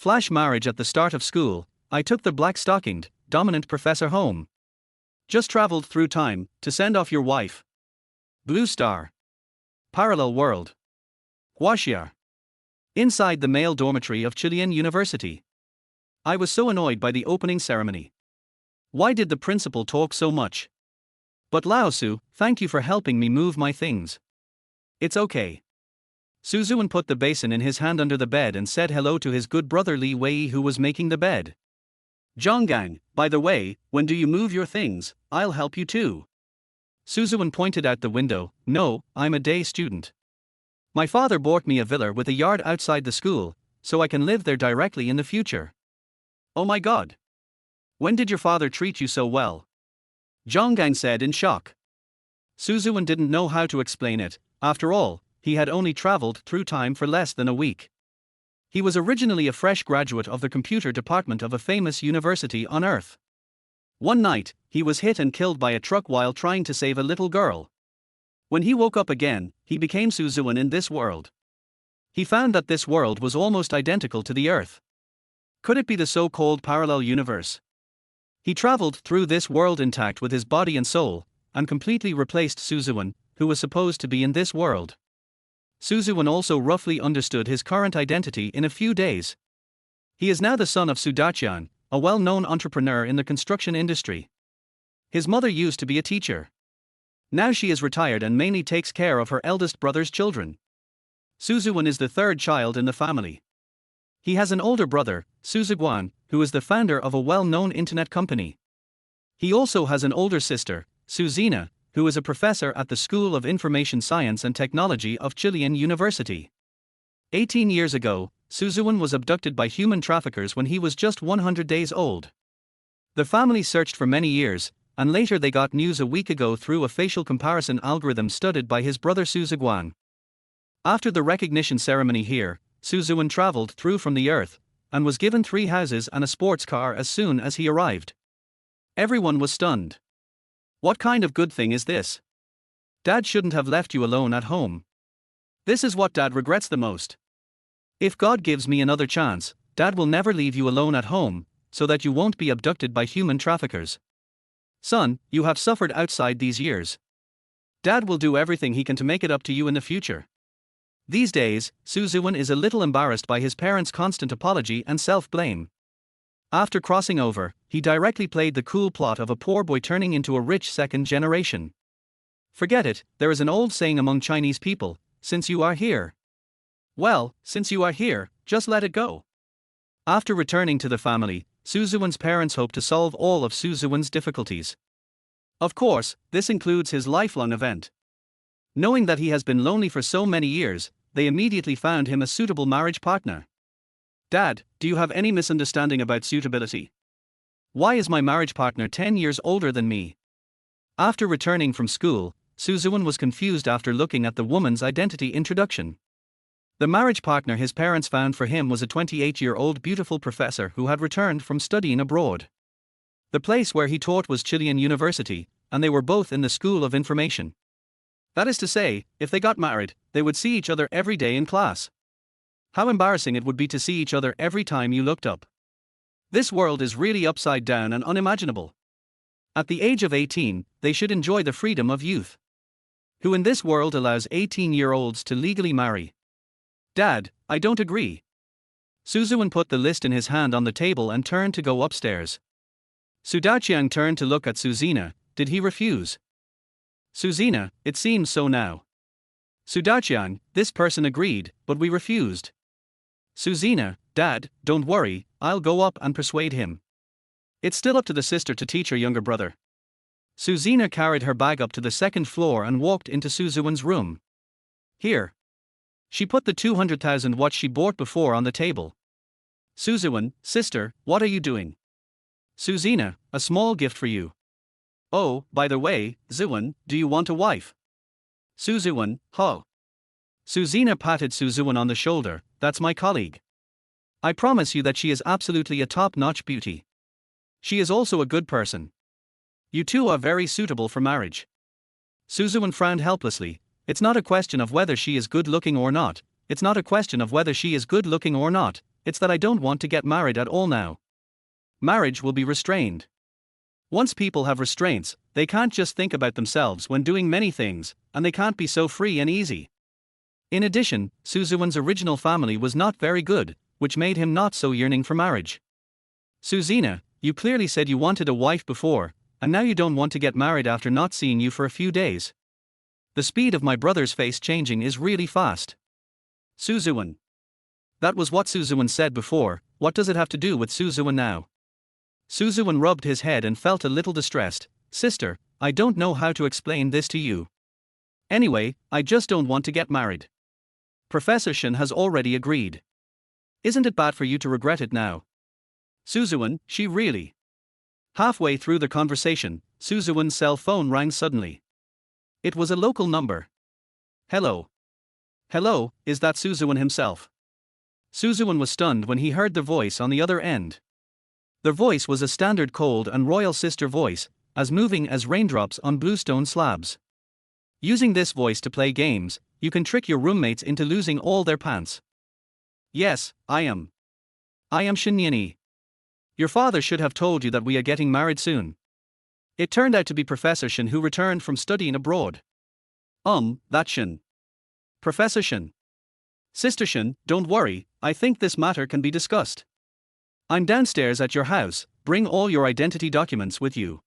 Flash marriage at the start of school, I took the black stockinged, dominant professor home. Just traveled through time, to send off your wife. Blue star. Parallel world. Huaxia. Inside the male dormitory of Chilean University. I was so annoyed by the opening ceremony. Why did the principal talk so much? But Lao Su, thank you for helping me move my things. It's okay. Su Zuan put the basin in his hand under the bed and said hello to his good brother Li Wei who was making the bed. Zhonggang, by the way, when do you move your things? I'll help you too. Su Zuan pointed out the window. No, I'm a day student. My father bought me a villa with a yard outside the school, so I can live there directly in the future. Oh my god. When did your father treat you so well? Zhonggang said in shock. Su Zuan didn't know how to explain it. After all, he had only traveled through time for less than a week. He was originally a fresh graduate of the computer department of a famous university on Earth. One night, he was hit and killed by a truck while trying to save a little girl. When he woke up again, he became Su Zuan in this world. He found that this world was almost identical to the Earth. Could it be the so-called parallel universe? He traveled through this world intact with his body and soul, and completely replaced Su Zuan, who was supposed to be in this world. Su Zuan also roughly understood his current identity in a few days. He is now the son of Su Daqian, a well-known entrepreneur in the construction industry. His mother used to be a teacher. Now she is retired and mainly takes care of her eldest brother's children. Su Zuan is the third child in the family. He has an older brother, Su Ziguan, who is the founder of a well-known internet company. He also has an older sister, Su Zina, who is a professor at the School of Information Science and Technology of Chilean University. 18 years ago, Su Zuan was abducted by human traffickers when he was just 100 days old. The family searched for many years, and later they got news a week ago through a facial comparison algorithm studied by his brother Su Ziguan. After the recognition ceremony here, Su Zuan traveled through from the Earth, and was given 3 houses and a sports car as soon as he arrived. Everyone was stunned. What kind of good thing is this? Dad shouldn't have left you alone at home. This is what Dad regrets the most. If God gives me another chance, Dad will never leave you alone at home, so that you won't be abducted by human traffickers. Son, you have suffered outside these years. Dad will do everything he can to make it up to you in the future. These days, Su Zuan is a little embarrassed by his parents' constant apology and self-blame. After crossing over, he directly played the cool plot of a poor boy turning into a rich second generation. Forget it, there is an old saying among Chinese people, since you are here. Well, since you are here, just let it go. After returning to the family, Su Zuan's parents hope to solve all of Su Zuan's difficulties. Of course, this includes his lifelong event. Knowing that he has been lonely for so many years, they immediately found him a suitable marriage partner. Dad, do you have any misunderstanding about suitability? Why is my marriage partner 10 years older than me? After returning from school, Su Zuan was confused after looking at the woman's identity introduction. The marriage partner his parents found for him was a 28-year-old beautiful professor who had returned from studying abroad. The place where he taught was Chilean University, and they were both in the School of Information. That is to say, if they got married, they would see each other every day in class. How embarrassing it would be to see each other every time you looked up. This world is really upside down and unimaginable. At the age of 18, they should enjoy the freedom of youth. Who in this world allows 18-year-olds to legally marry? Dad, I don't agree. Su Zuan put the list in his hand on the table and turned to go upstairs. Su Daqiang turned to look at Su Zina. Did he refuse? Su Zina, it seems so now. Su Daqiang, this person agreed, but we refused. Su Zina, Dad, don't worry, I'll go up and persuade him. It's still up to the sister to teach her younger brother. Su Zina carried her bag up to the second floor and walked into Su Zuan's room. Here. She put the 200,000 what she bought before on the table. Su Zuan, sister, what are you doing? Su Zina, a small gift for you. Oh, by the way, Zuan, do you want a wife? Su Zuan, huh? Su Zina patted Su Zuan on the shoulder. That's my colleague. I promise you that she is absolutely a top-notch beauty. She is also a good person. You two are very suitable for marriage. Su Zuan frowned helplessly. It's not a question of whether she is good-looking or not. It's not a question of whether she is good-looking or not. it's that I don't want to get married at all now. Marriage will be restrained. Once people have restraints, they can't just think about themselves when doing many things, and they can't be so free and easy. In addition, Suzuan's original family was not very good, which made him not so yearning for marriage. Suzina, you clearly said you wanted a wife before, and now you don't want to get married after not seeing you for a few days. The speed of my brother's face changing is really fast. Suzuan. That was what Suzuan said before. What does it have to do with Suzuan now? Suzuan rubbed his head and felt a little distressed. Sister, I don't know how to explain this to you. Anyway, I just don't want to get married. Professor Shin has already agreed. Isn't it bad for you to regret it now? Suzuan, she really. Halfway through the conversation, Suzuan's cell phone rang suddenly. It was a local number. Hello. Hello, is that Suzuan himself? Suzuan was stunned when he heard the voice on the other end. The voice was a standard cold and royal sister voice, as moving as raindrops on bluestone slabs. Using this voice to play games, you can trick your roommates into losing all their pants. Yes, I am. I am Shinyani. Your father should have told you that we are getting married soon. It turned out to be Professor Shin who returned from studying abroad. That's Shin. Professor Shin. Sister Shin, don't worry, I think this matter can be discussed. I'm downstairs at your house, bring all your identity documents with you.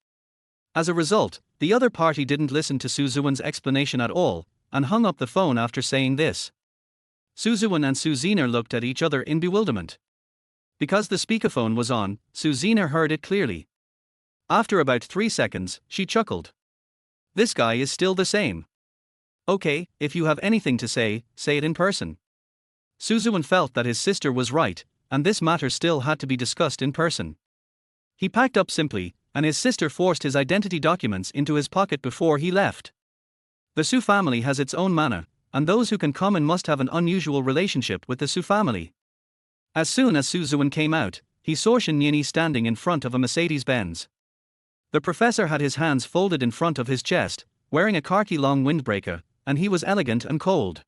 As a result, the other party didn't listen to Suzuan's explanation at all, and hung up the phone after saying this. Suzuan and Suzina looked at each other in bewilderment. Because the speakerphone was on, Suzina heard it clearly. After about 3 seconds, she chuckled. This guy is still the same. Okay, if you have anything to say it in person. Suzuan felt that his sister was right, and this matter still had to be discussed in person. He packed up simply, and his sister forced his identity documents into his pocket before he left. The Su family has its own manner, and those who can come in must have an unusual relationship with the Su family. As soon as Suzuan came out, he saw Shinyani standing in front of a Mercedes-Benz. The professor had his hands folded in front of his chest, wearing a khaki-long windbreaker, and he was elegant and cold.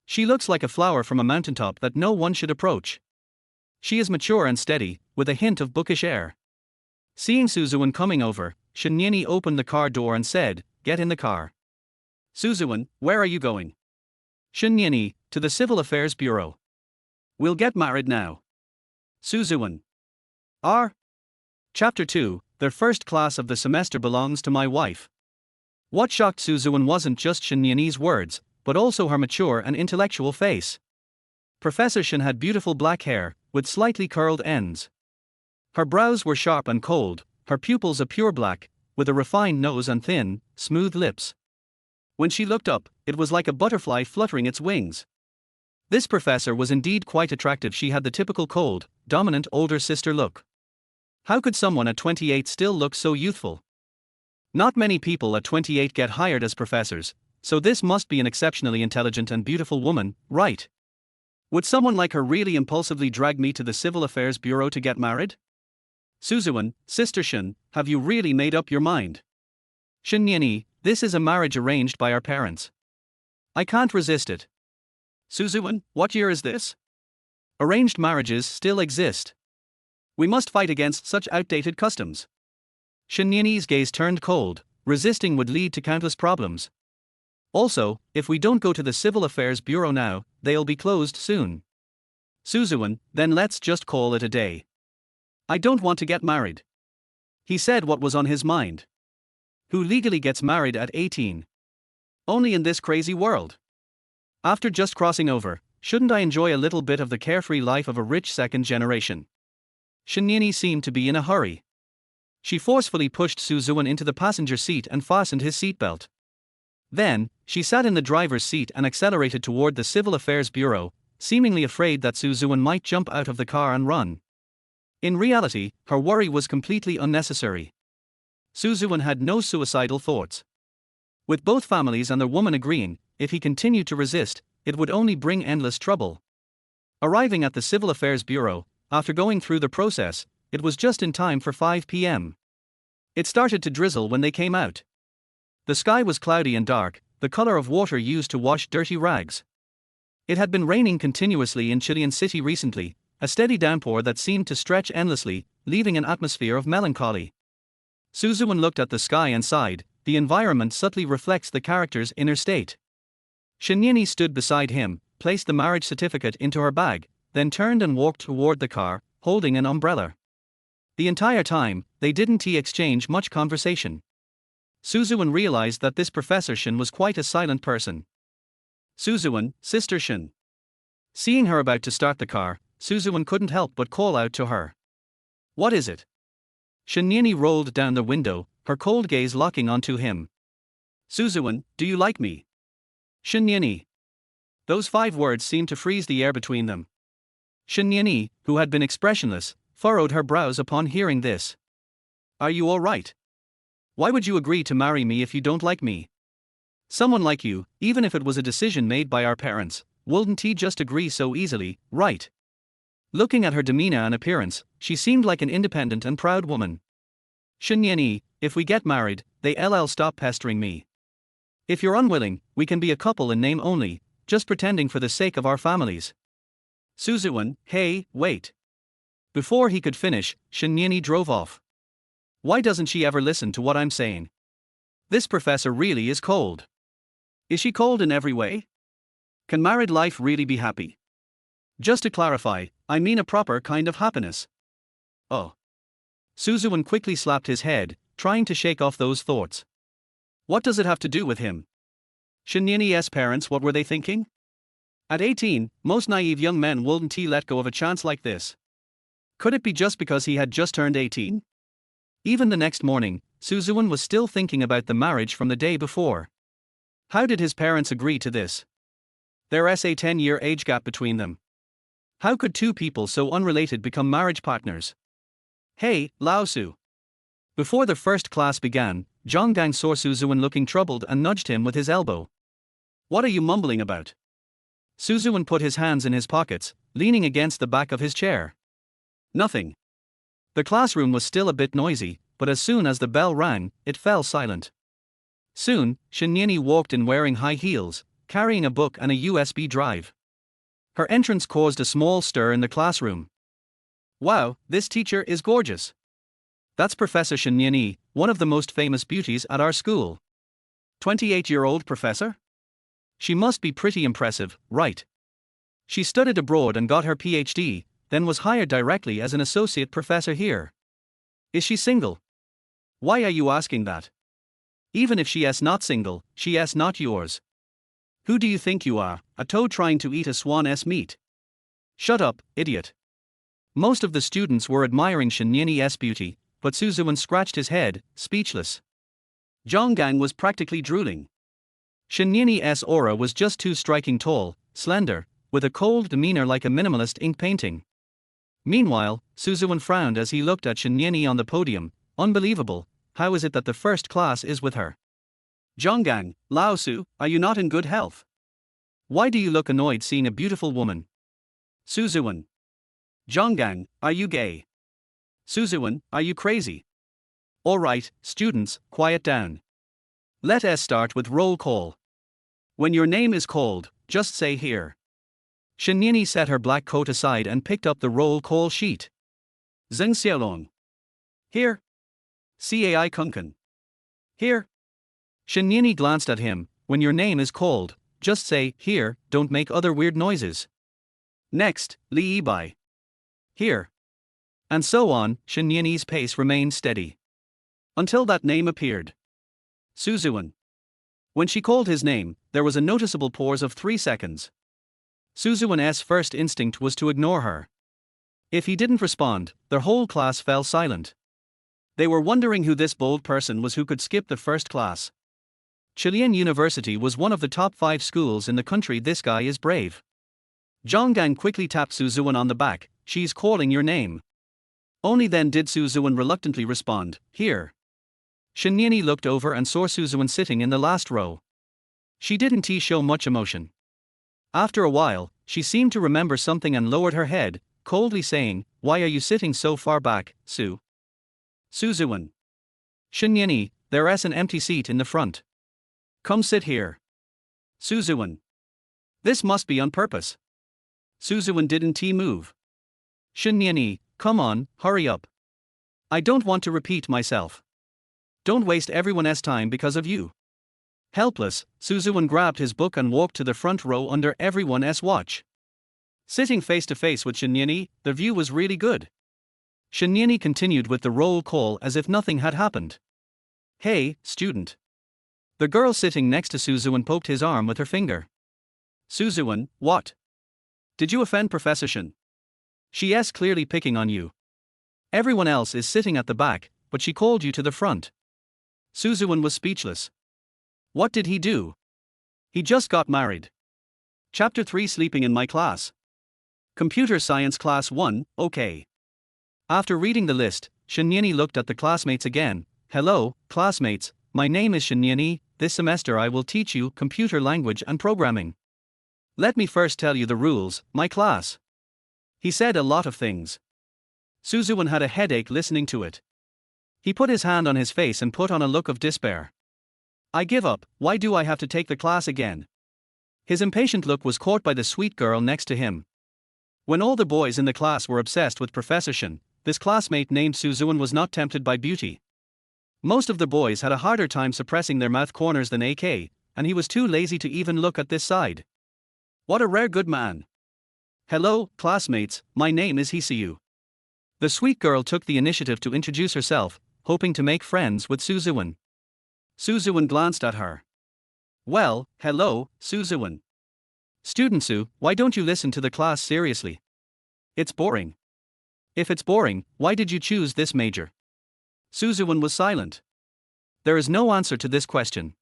She looks like a flower from a mountaintop that no one should approach. She is mature and steady, with a hint of bookish air. Seeing Suzuan coming over, Shinyani opened the car door and said, "Get in the car." Suzuan, where are you going? Shinyani, to the Civil Affairs Bureau. We'll get married now. Suzuan. Chapter 2, the first class of the semester belongs to my wife. What shocked Suzuan wasn't just Shinyani's words, but also her mature and intellectual face. Professor Shin had beautiful black hair, with slightly curled ends. Her brows were sharp and cold, her pupils a pure black, with a refined nose and thin, smooth lips. When she looked up, it was like a butterfly fluttering its wings. This professor was indeed quite attractive. She had the typical cold, dominant older sister look. How could someone at 28 still look so youthful? Not many people at 28 get hired as professors, so this must be an exceptionally intelligent and beautiful woman, right? Would someone like her really impulsively drag me to the Civil Affairs Bureau to get married? Suzuan, Sister Shin, have you really made up your mind? Shinyani, this is a marriage arranged by our parents. I can't resist it. Suzuan, what year is this? Arranged marriages still exist. We must fight against such outdated customs. Shinyani's gaze turned cold. Resisting would lead to countless problems. Also, if we don't go to the Civil Affairs Bureau now, they'll be closed soon. Suzuan, then let's just call it a day. I don't want to get married. He said what was on his mind. Who legally gets married at 18? Only in this crazy world. After just crossing over, shouldn't I enjoy a little bit of the carefree life of a rich second generation? Shinyani seemed to be in a hurry. She forcefully pushed Suzuan into the passenger seat and fastened his seatbelt. Then, she sat in the driver's seat and accelerated toward the Civil Affairs Bureau, seemingly afraid that Suzuan might jump out of the car and run. In reality, her worry was completely unnecessary. Suzuan had no suicidal thoughts. With both families and their woman agreeing, if he continued to resist, it would only bring endless trouble. Arriving at the Civil Affairs Bureau, after going through the process, it was just in time for 5 p.m. It started to drizzle when they came out. The sky was cloudy and dark, the color of water used to wash dirty rags. It had been raining continuously in Chilean City recently, a steady downpour that seemed to stretch endlessly, leaving an atmosphere of melancholy. Suzuan looked at the sky and sighed. The environment subtly reflects the character's inner state. Shinyani stood beside him, placed the marriage certificate into her bag, then turned and walked toward the car, holding an umbrella. The entire time, they didn't exchange much conversation. Suzuan realized that this Professor Shin was quite a silent person. Suzuan, Sister Shin. Seeing her about to start the car, Suzuan couldn't help but call out to her. What is it? Shinyani rolled down the window, her cold gaze locking onto him. Suzuan, do you like me? Shinyani. Those 5 words seemed to freeze the air between them. Shinyani, who had been expressionless, furrowed her brows upon hearing this. Are you all right? Why would you agree to marry me if you don't like me? Someone like you, even if it was a decision made by our parents, wouldn't he just agree so easily, right? Looking at her demeanor and appearance, she seemed like an independent and proud woman. Shinyani, if we get married, they'll stop pestering me. If you're unwilling, we can be a couple in name only, just pretending for the sake of our families. Suzuan, hey, wait. Before he could finish, Shinyani drove off. Why doesn't she ever listen to what I'm saying? This professor really is cold. Is she cold in every way? Can married life really be happy? Just to clarify, I mean a proper kind of happiness. Oh. Suzuan quickly slapped his head, trying to shake off those thoughts. What does it have to do with him? Shinyani's parents, what were they thinking? At 18, most naive young men wouldn't let go of a chance like this. Could it be just because he had just turned 18? Even the next morning, Suzuan was still thinking about the marriage from the day before. How did his parents agree to this? There's a 10-year age gap between them. How could 2 people so unrelated become marriage partners? Hey, Laosu. Before the first class began, Zhonggang saw Suzuan looking troubled and nudged him with his elbow. What are you mumbling about? Suzuan put his hands in his pockets, leaning against the back of his chair. Nothing. The classroom was still a bit noisy, but as soon as the bell rang, it fell silent. Soon, Shinyani walked in wearing high heels, carrying a book and a USB drive. Her entrance caused a small stir in the classroom. Wow, this teacher is gorgeous. That's Professor Shinyani, one of the most famous beauties at our school. 28-year-old professor? She must be pretty impressive, right? She studied abroad and got her PhD, then was hired directly as an associate professor here. Is she single? Why are you asking that? Even if she is not single, she is not yours. Who do you think you are, a toad trying to eat a swan's meat? Shut up, idiot. Most of the students were admiring Shinyani's beauty, but Suzuan scratched his head, speechless. Zhonggang was practically drooling. Shinyani's aura was just too striking, tall, slender, with a cold demeanor like a minimalist ink painting. Meanwhile, Suzuan frowned as he looked at Shinyani on the podium. Unbelievable, how is it that the first class is with her? Zhonggang, Laosu, are you not in good health? Why do you look annoyed seeing a beautiful woman? Suzuan. Zhonggang, are you gay? Suzuan, are you crazy? Alright, students, quiet down. Let us start with roll call. When your name is called, just say here. Shinyani set her black coat aside and picked up the roll call sheet. Zheng Xiaolong. Here. Cai Kunkan. Here. Shinyani glanced at him. When your name is called, just say here, don't make other weird noises. Next, Li Yibai. Here. And so on. Shinyani's pace remained steady. Until that name appeared. Suzuan. When she called his name, there was a noticeable pause of 3 seconds. Suzuan's first instinct was to ignore her. If he didn't respond, their whole class fell silent. They were wondering who this bold person was who could skip the first class. Chilean University was one of the top 5 schools in the country. This guy is brave. Zhonggang quickly tapped Suzuan on the back. She's calling your name. Only then did Suzuan reluctantly respond, here. Shinyani looked over and saw Suzuan sitting in the last row. She didn't show much emotion. After a while, she seemed to remember something and lowered her head, coldly saying, why are you sitting so far back, Su? Suzuan. Shinyani, there's an empty seat in the front. Come sit here. Suzuan. This must be on purpose. Suzuan didn't move. Shinyani, come on, hurry up. I don't want to repeat myself. Don't waste everyone's time because of you. Helpless, Suzuan grabbed his book and walked to the front row under everyone's watch. Sitting face to face with Shinyani, the view was really good. Shinyani continued with the roll call as if nothing had happened. Hey, student. The girl sitting next to Suzuan poked his arm with her finger. Suzuan, what? Did you offend Professor Shin? She's clearly picking on you. Everyone else is sitting at the back, but she called you to the front. Suzuan was speechless. What did he do? He just got married. Chapter 3 Sleeping in my class. Computer Science Class 1, okay. After reading the list, Shinyani looked at the classmates again. Hello, classmates, my name is Shinyani. This semester I will teach you computer language and programming. Let me first tell you the rules, my class. He said a lot of things. Suzuan had a headache listening to it. He put his hand on his face and put on a look of despair. I give up, why do I have to take the class again? His impatient look was caught by the sweet girl next to him. When all the boys in the class were obsessed with Professor Shin, this classmate named Suzuan was not tempted by beauty. Most of the boys had a harder time suppressing their mouth corners than AK, and he was too lazy to even look at this side. What a rare good man. Hello, classmates, my name is Hisayu. The sweet girl took the initiative to introduce herself, hoping to make friends with Suzuan. Suzuan glanced at her. Well, hello, Suzuan. Student Su, why don't you listen to the class seriously? It's boring. If it's boring, why did you choose this major? Suzuan was silent. There is no answer to this question.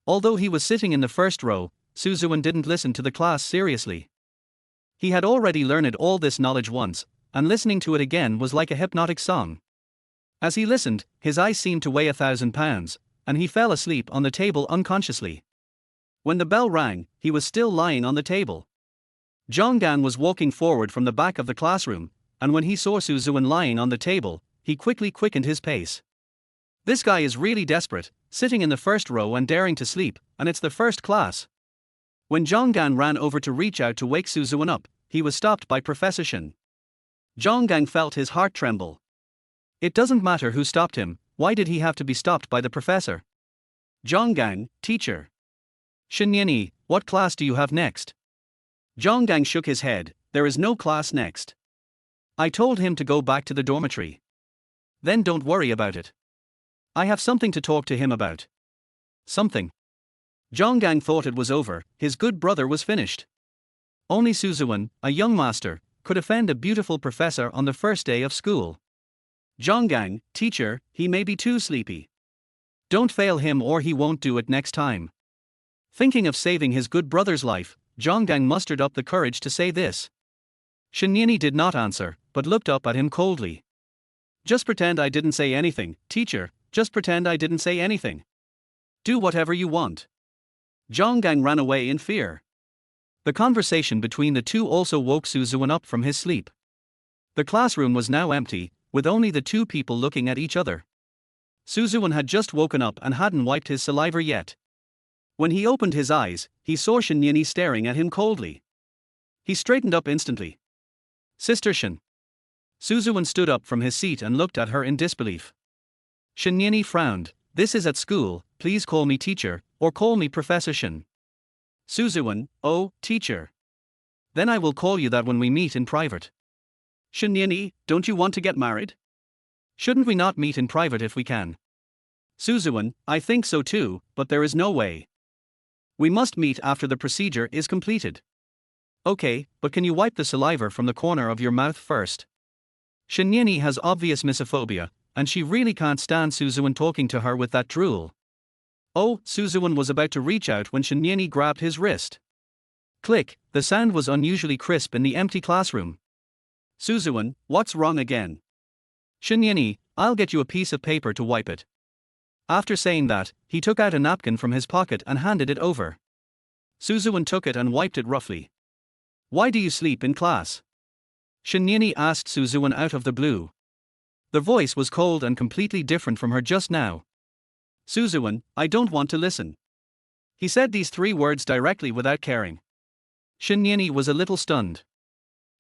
Although he was sitting in the first row, Suzuan didn't listen to the class seriously. He had already learned all this knowledge once, and listening to it again was like a hypnotic song. As he listened, his eyes seemed to weigh 1,000 pounds, and he fell asleep on the table unconsciously. When the bell rang, he was still lying on the table. Jonggan was walking forward from the back of the classroom, and when he saw Suzuan lying on the table, he quickly quickened his pace. This guy is really desperate, sitting in the first row and daring to sleep, and it's the first class. When Jonggan ran over to reach out to wake Suzuan up, he was stopped by Professor Shin. Jonggang felt his heart tremble. It doesn't matter who stopped him, why did he have to be stopped by the professor? Jonggang, teacher. Shinyani, what class do you have next? Jonggang shook his head, there is no class next. I told him to go back to the dormitory. Then don't worry about it. I have something to talk to him about. Something. Jonggang thought it was over, his good brother was finished. Only Suzuan, a young master, could offend a beautiful professor on the first day of school. Jonggang, teacher, he may be too sleepy. Don't fail him or he won't do it next time. Thinking of saving his good brother's life, Jonggang mustered up the courage to say this. Shinyani did not answer, but looked up at him coldly. Just pretend I didn't say anything, teacher, just pretend I didn't say anything. Do whatever you want. Jonggang ran away in fear. The conversation between the two also woke Suzuan up from his sleep. The classroom was now empty, with only the two people looking at each other. Suzuan had just woken up and hadn't wiped his saliva yet. When he opened his eyes, he saw Shinyani staring at him coldly. He straightened up instantly. Sister Shin. Suzuan stood up from his seat and looked at her in disbelief. Shinyani frowned. This is at school, please call me teacher, or call me Professor Shin. Suzuan, oh, teacher. Then I will call you that when we meet in private. Shinyani, don't you want to get married? Shouldn't we not meet in private if we can? Suzuan, I think so too, but there is no way. We must meet after the procedure is completed. Okay, but can you wipe the saliva from the corner of your mouth first? Shinyani has obvious misophobia, and she really can't stand Suzuan talking to her with that drool. Oh, Suzuan was about to reach out when Shinyani grabbed his wrist. Click, the sound was unusually crisp in the empty classroom. Suzuan, what's wrong again? Shinyani, I'll get you a piece of paper to wipe it. After saying that, he took out a napkin from his pocket and handed it over. Suzuan took it and wiped it roughly. Why do you sleep in class? Shinyani asked Suzuan out of the blue. The voice was cold and completely different from her just now. Suzuan, I don't want to listen. He said these 3 words directly without caring. Shinyani was a little stunned.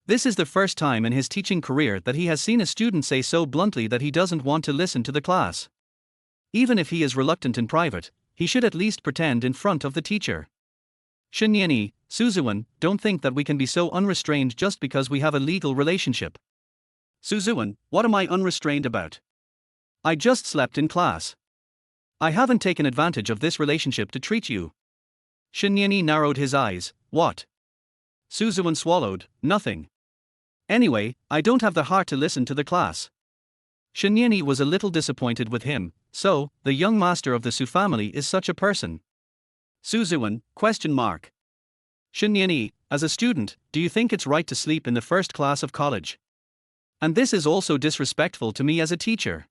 This is the first time in his teaching career that he has seen a student say so bluntly that he doesn't want to listen to the class. Even if he is reluctant in private, he should at least pretend in front of the teacher. Shinyeni, Suzuan, don't think that we can be so unrestrained just because we have a legal relationship. Suzuan, what am I unrestrained about? I just slept in class. I haven't taken advantage of this relationship to treat you. Shinyeni narrowed his eyes. What? Suzuan swallowed. Nothing. Anyway, I don't have the heart to listen to the class. Shinyeni was a little disappointed with him. So, the young master of the Su family is such a person. Suzuan, ? Shinyeni, as a student, do you think it's right to sleep in the first class of college? And this is also disrespectful to me as a teacher.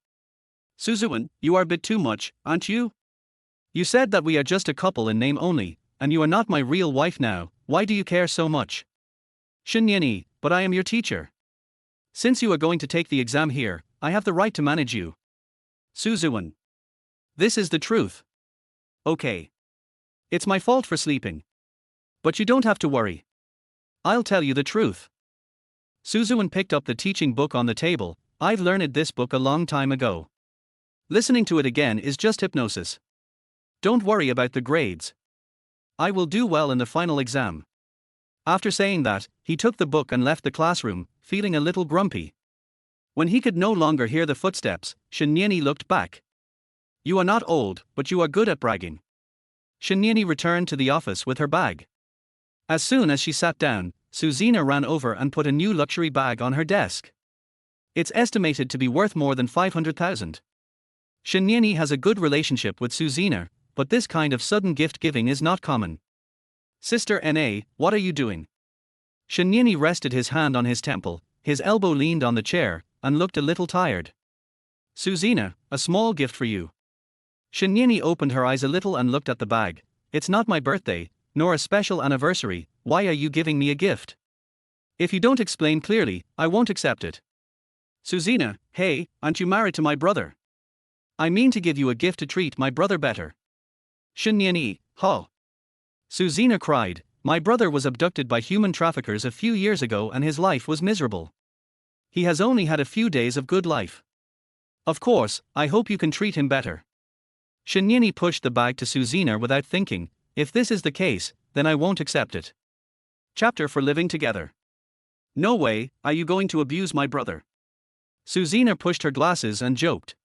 Suzuan, you are a bit too much, aren't you? You said that we are just a couple in name only, and you are not my real wife now. Why do you care so much? Shinyeni, but I am your teacher. Since you are going to take the exam here, I have the right to manage you. Suzuan. This is the truth. Okay. It's my fault for sleeping. But you don't have to worry. I'll tell you the truth. Suzuan picked up the teaching book on the table. I've learned this book a long time ago. Listening to it again is just hypnosis. Don't worry about the grades. I will do well in the final exam. After saying that, he took the book and left the classroom, feeling a little grumpy. When he could no longer hear the footsteps, Shinyeni looked back. You are not old, but you are good at bragging. Shinyeni returned to the office with her bag. As soon as she sat down, Suzina ran over and put a new luxury bag on her desk. It's estimated to be worth more than 500,000. Shinyeni has a good relationship with Suzina, but this kind of sudden gift giving is not common. Sister Na, what are you doing? Shinyeni rested his hand on his temple, his elbow leaned on the chair, and looked a little tired. Suzina, a small gift for you. Shinyeni opened her eyes a little and looked at the bag. It's not my birthday, nor a special anniversary. Why are you giving me a gift? If you don't explain clearly, I won't accept it. Suzina, hey, aren't you married to my brother? I mean to give you a gift to treat my brother better. Shinyeni, huh? Suzina cried, my brother was abducted by human traffickers a few years ago and his life was miserable. He has only had a few days of good life. Of course, I hope you can treat him better. Shinyeni pushed the bag to Suzina without thinking. If this is the case, then I won't accept it. Chapter for living together. No way, are you going to abuse my brother? Suzina pushed her glasses and joked.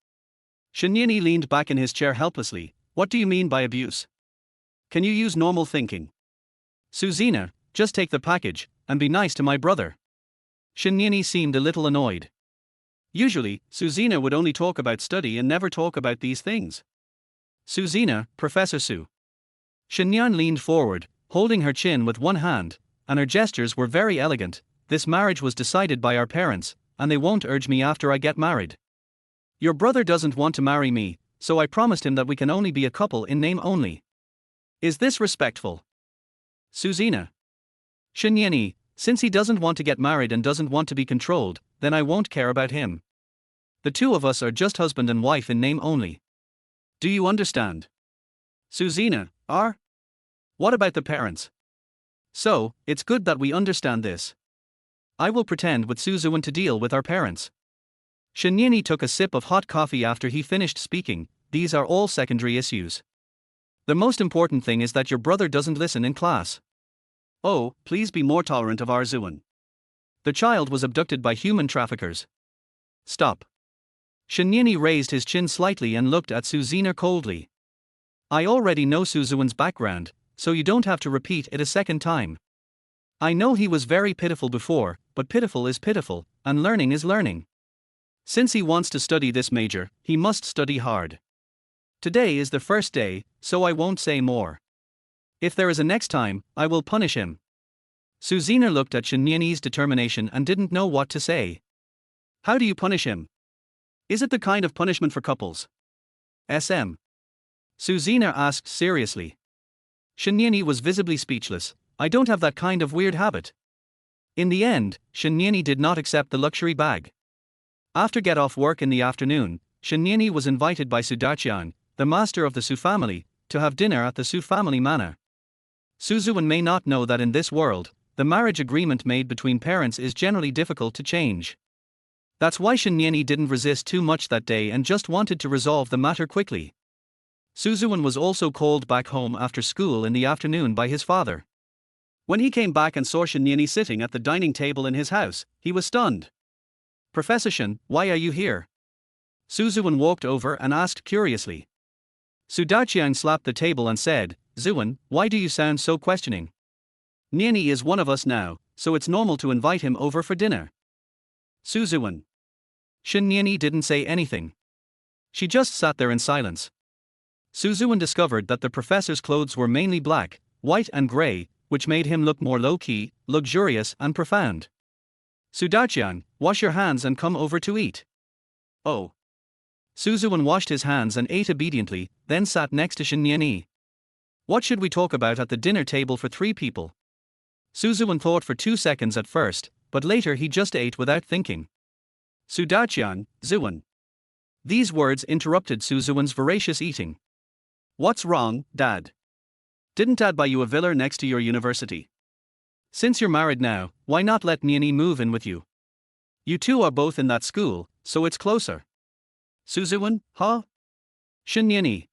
Shinyeni leaned back in his chair helplessly. What do you mean by abuse? Can you use normal thinking? Suzina, just take the package, and be nice to my brother. Shinyeni seemed a little annoyed. Usually, Suzina would only talk about study and never talk about these things. Suzina, Professor Su. Shinyan leaned forward, holding her chin with one hand, and her gestures were very elegant. This marriage was decided by our parents, and they won't urge me after I get married. Your brother doesn't want to marry me, so I promised him that we can only be a couple in name only. Is this respectful? Suzina. Shinyeni, since he doesn't want to get married and doesn't want to be controlled, then I won't care about him. The two of us are just husband and wife in name only. Do you understand? Suzina, what about the parents? So, it's good that we understand this. I will pretend with Suzuan to deal with our parents. Shinyeni took a sip of hot coffee after he finished speaking. These are all secondary issues. The most important thing is that your brother doesn't listen in class. Oh, please be more tolerant of our Zuan. The child was abducted by human traffickers. Stop. Shinyeni raised his chin slightly and looked at Suzina coldly. I already know Suzuan's background, so you don't have to repeat it a second time. I know he was very pitiful before, but pitiful is pitiful, and learning is learning. Since he wants to study this major, he must study hard. Today is the first day, so I won't say more. If there is a next time, I will punish him. Suzina looked at Shinyeni's determination and didn't know what to say. How do you punish him? Is it the kind of punishment for couples? SM. Suzina asked seriously. Shinyeni was visibly speechless. I don't have that kind of weird habit. In the end, Shinyeni did not accept the luxury bag. After get off work in the afternoon, Shinyeni was invited by Sudachian, the master of the Su family, to have dinner at the Su family manor. Suzuan may not know that in this world, the marriage agreement made between parents is generally difficult to change. That's why Shinyeni didn't resist too much that day and just wanted to resolve the matter quickly. Suzuan was also called back home after school in the afternoon by his father. When he came back and saw Shinyeni sitting at the dining table in his house, he was stunned. "Professor Shin, why are you here?" Suzuan walked over and asked curiously. Su Daqiang slapped the table and said, "Zuan, why do you sound so questioning? Nieni is one of us now, so it's normal to invite him over for dinner." Suzuan. Shin Nieni didn't say anything. She just sat there in silence. Suzuan discovered that the professor's clothes were mainly black, white and grey, which made him look more low-key, luxurious and profound. "Su Daqiang, wash your hands and come over to eat." "Oh." Suzuan washed his hands and ate obediently, then sat next to Shin Nieni. "What should we talk about at the dinner table for 3 people?" Suzuan thought for 2 seconds at first, but later he just ate without thinking. "Su Daqiang, Zuan." These words interrupted Suzuan's voracious eating. "What's wrong, Dad? Didn't Dad buy you a villa next to your university? Since you're married now, why not let Nieni move in with you? You two are both in that school, so it's closer." "Suzuan, huh?" "Shin Nieni."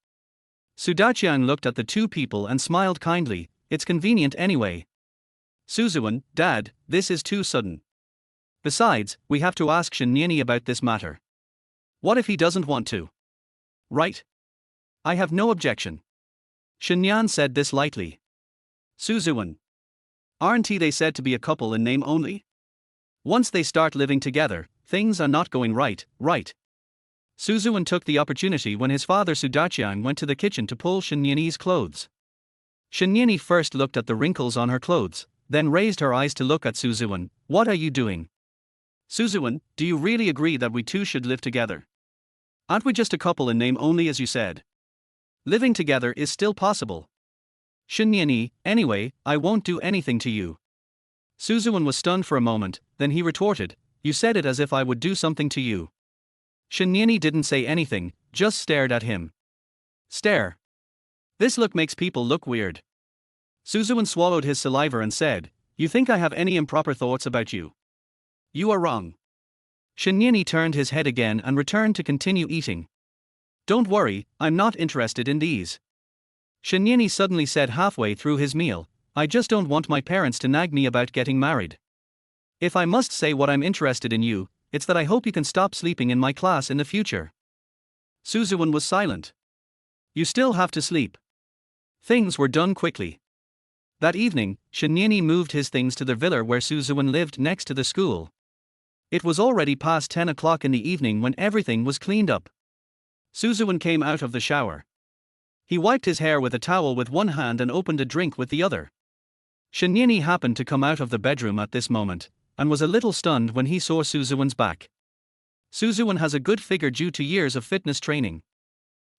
Su Daqiang looked at the 2 people and smiled kindly. "It's convenient anyway." "Suzuan, Dad, this is too sudden. Besides, we have to ask Shin Nieni about this matter. What if he doesn't want to?" "Right. I have no objection." Shin Yan said this lightly. "Suzuan. Aren't they said to be a couple in name only? Once they start living together, things are not going right, right?" Suzuan took the opportunity when his father Su Daqiang went to the kitchen to pull Shin Nieni's clothes. Shin Nieni first looked at the wrinkles on her clothes, then raised her eyes to look at Suzuan. "What are you doing? Suzuan, do you really agree that we two should live together? Aren't we just a couple in name only as you said? Living together is still possible." "Shin Nieni, anyway, I won't do anything to you." Suzuan was stunned for a moment, then he retorted, "You said it as if I would do something to you." Shin Nieni didn't say anything, just stared at him. Stare. This look makes people look weird. Suzuan swallowed his saliva and said, "You think I have any improper thoughts about you? You are wrong." Shin Nieni turned his head again and returned to continue eating. "Don't worry, I'm not interested in these." Shin Nieni suddenly said halfway through his meal, "I just don't want my parents to nag me about getting married. If I must say what I'm interested in you, it's that I hope you can stop sleeping in my class in the future." Suzuan was silent. "You still have to sleep." Things were done quickly. That evening, Shin Nieni moved his things to the villa where Suzuan lived next to the school. It was already past 10 o'clock in the evening when everything was cleaned up. Suzuan came out of the shower. He wiped his hair with a towel with one hand and opened a drink with the other. Shin Nieni happened to come out of the bedroom at this moment, and was a little stunned when he saw Suzuan's back. Suzuan has a good figure due to years of fitness training.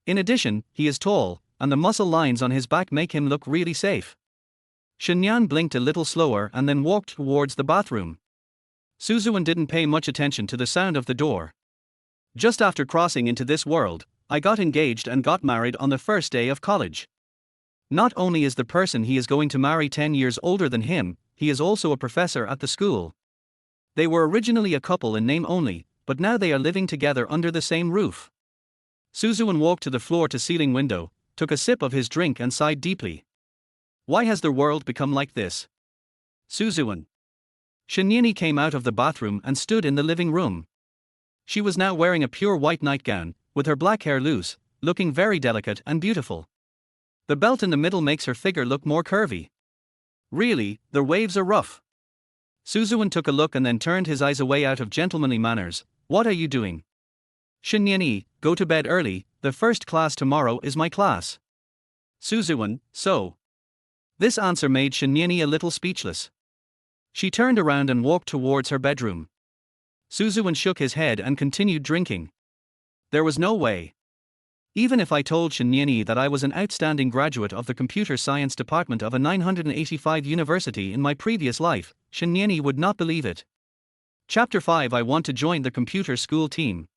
In addition, he is tall, and the muscle lines on his back make him look really safe. Shin Yan blinked a little slower and then walked towards the bathroom. Suzuan didn't pay much attention to the sound of the door. "Just after crossing into this world, I got engaged and got married on the first day of college. Not only is the person he is going to marry 10 years older than him, he is also a professor at the school. They were originally a couple in name only, but now they are living together under the same roof." Suzuan walked to the floor-to-ceiling window, took a sip of his drink and sighed deeply. Why has the world become like this? Suzuan. Shin Nieni came out of the bathroom and stood in the living room. She was now wearing a pure white nightgown, with her black hair loose, looking very delicate and beautiful. The belt in the middle makes her figure look more curvy. Really, the waves are rough. Suzuan took a look and then turned his eyes away out of gentlemanly manners. "What are you doing?" "Shin Nieni, go to bed early, the first class tomorrow is my class." Suzuan, so. This answer made Shin Nieni a little speechless. She turned around and walked towards her bedroom. Suzuan shook his head and continued drinking. There was no way. Even if I told Shin Nieni that I was an outstanding graduate of the computer science department of a 985 university in my previous life, Shin Nieni would not believe it. Chapter 5 I want to join the computer school team.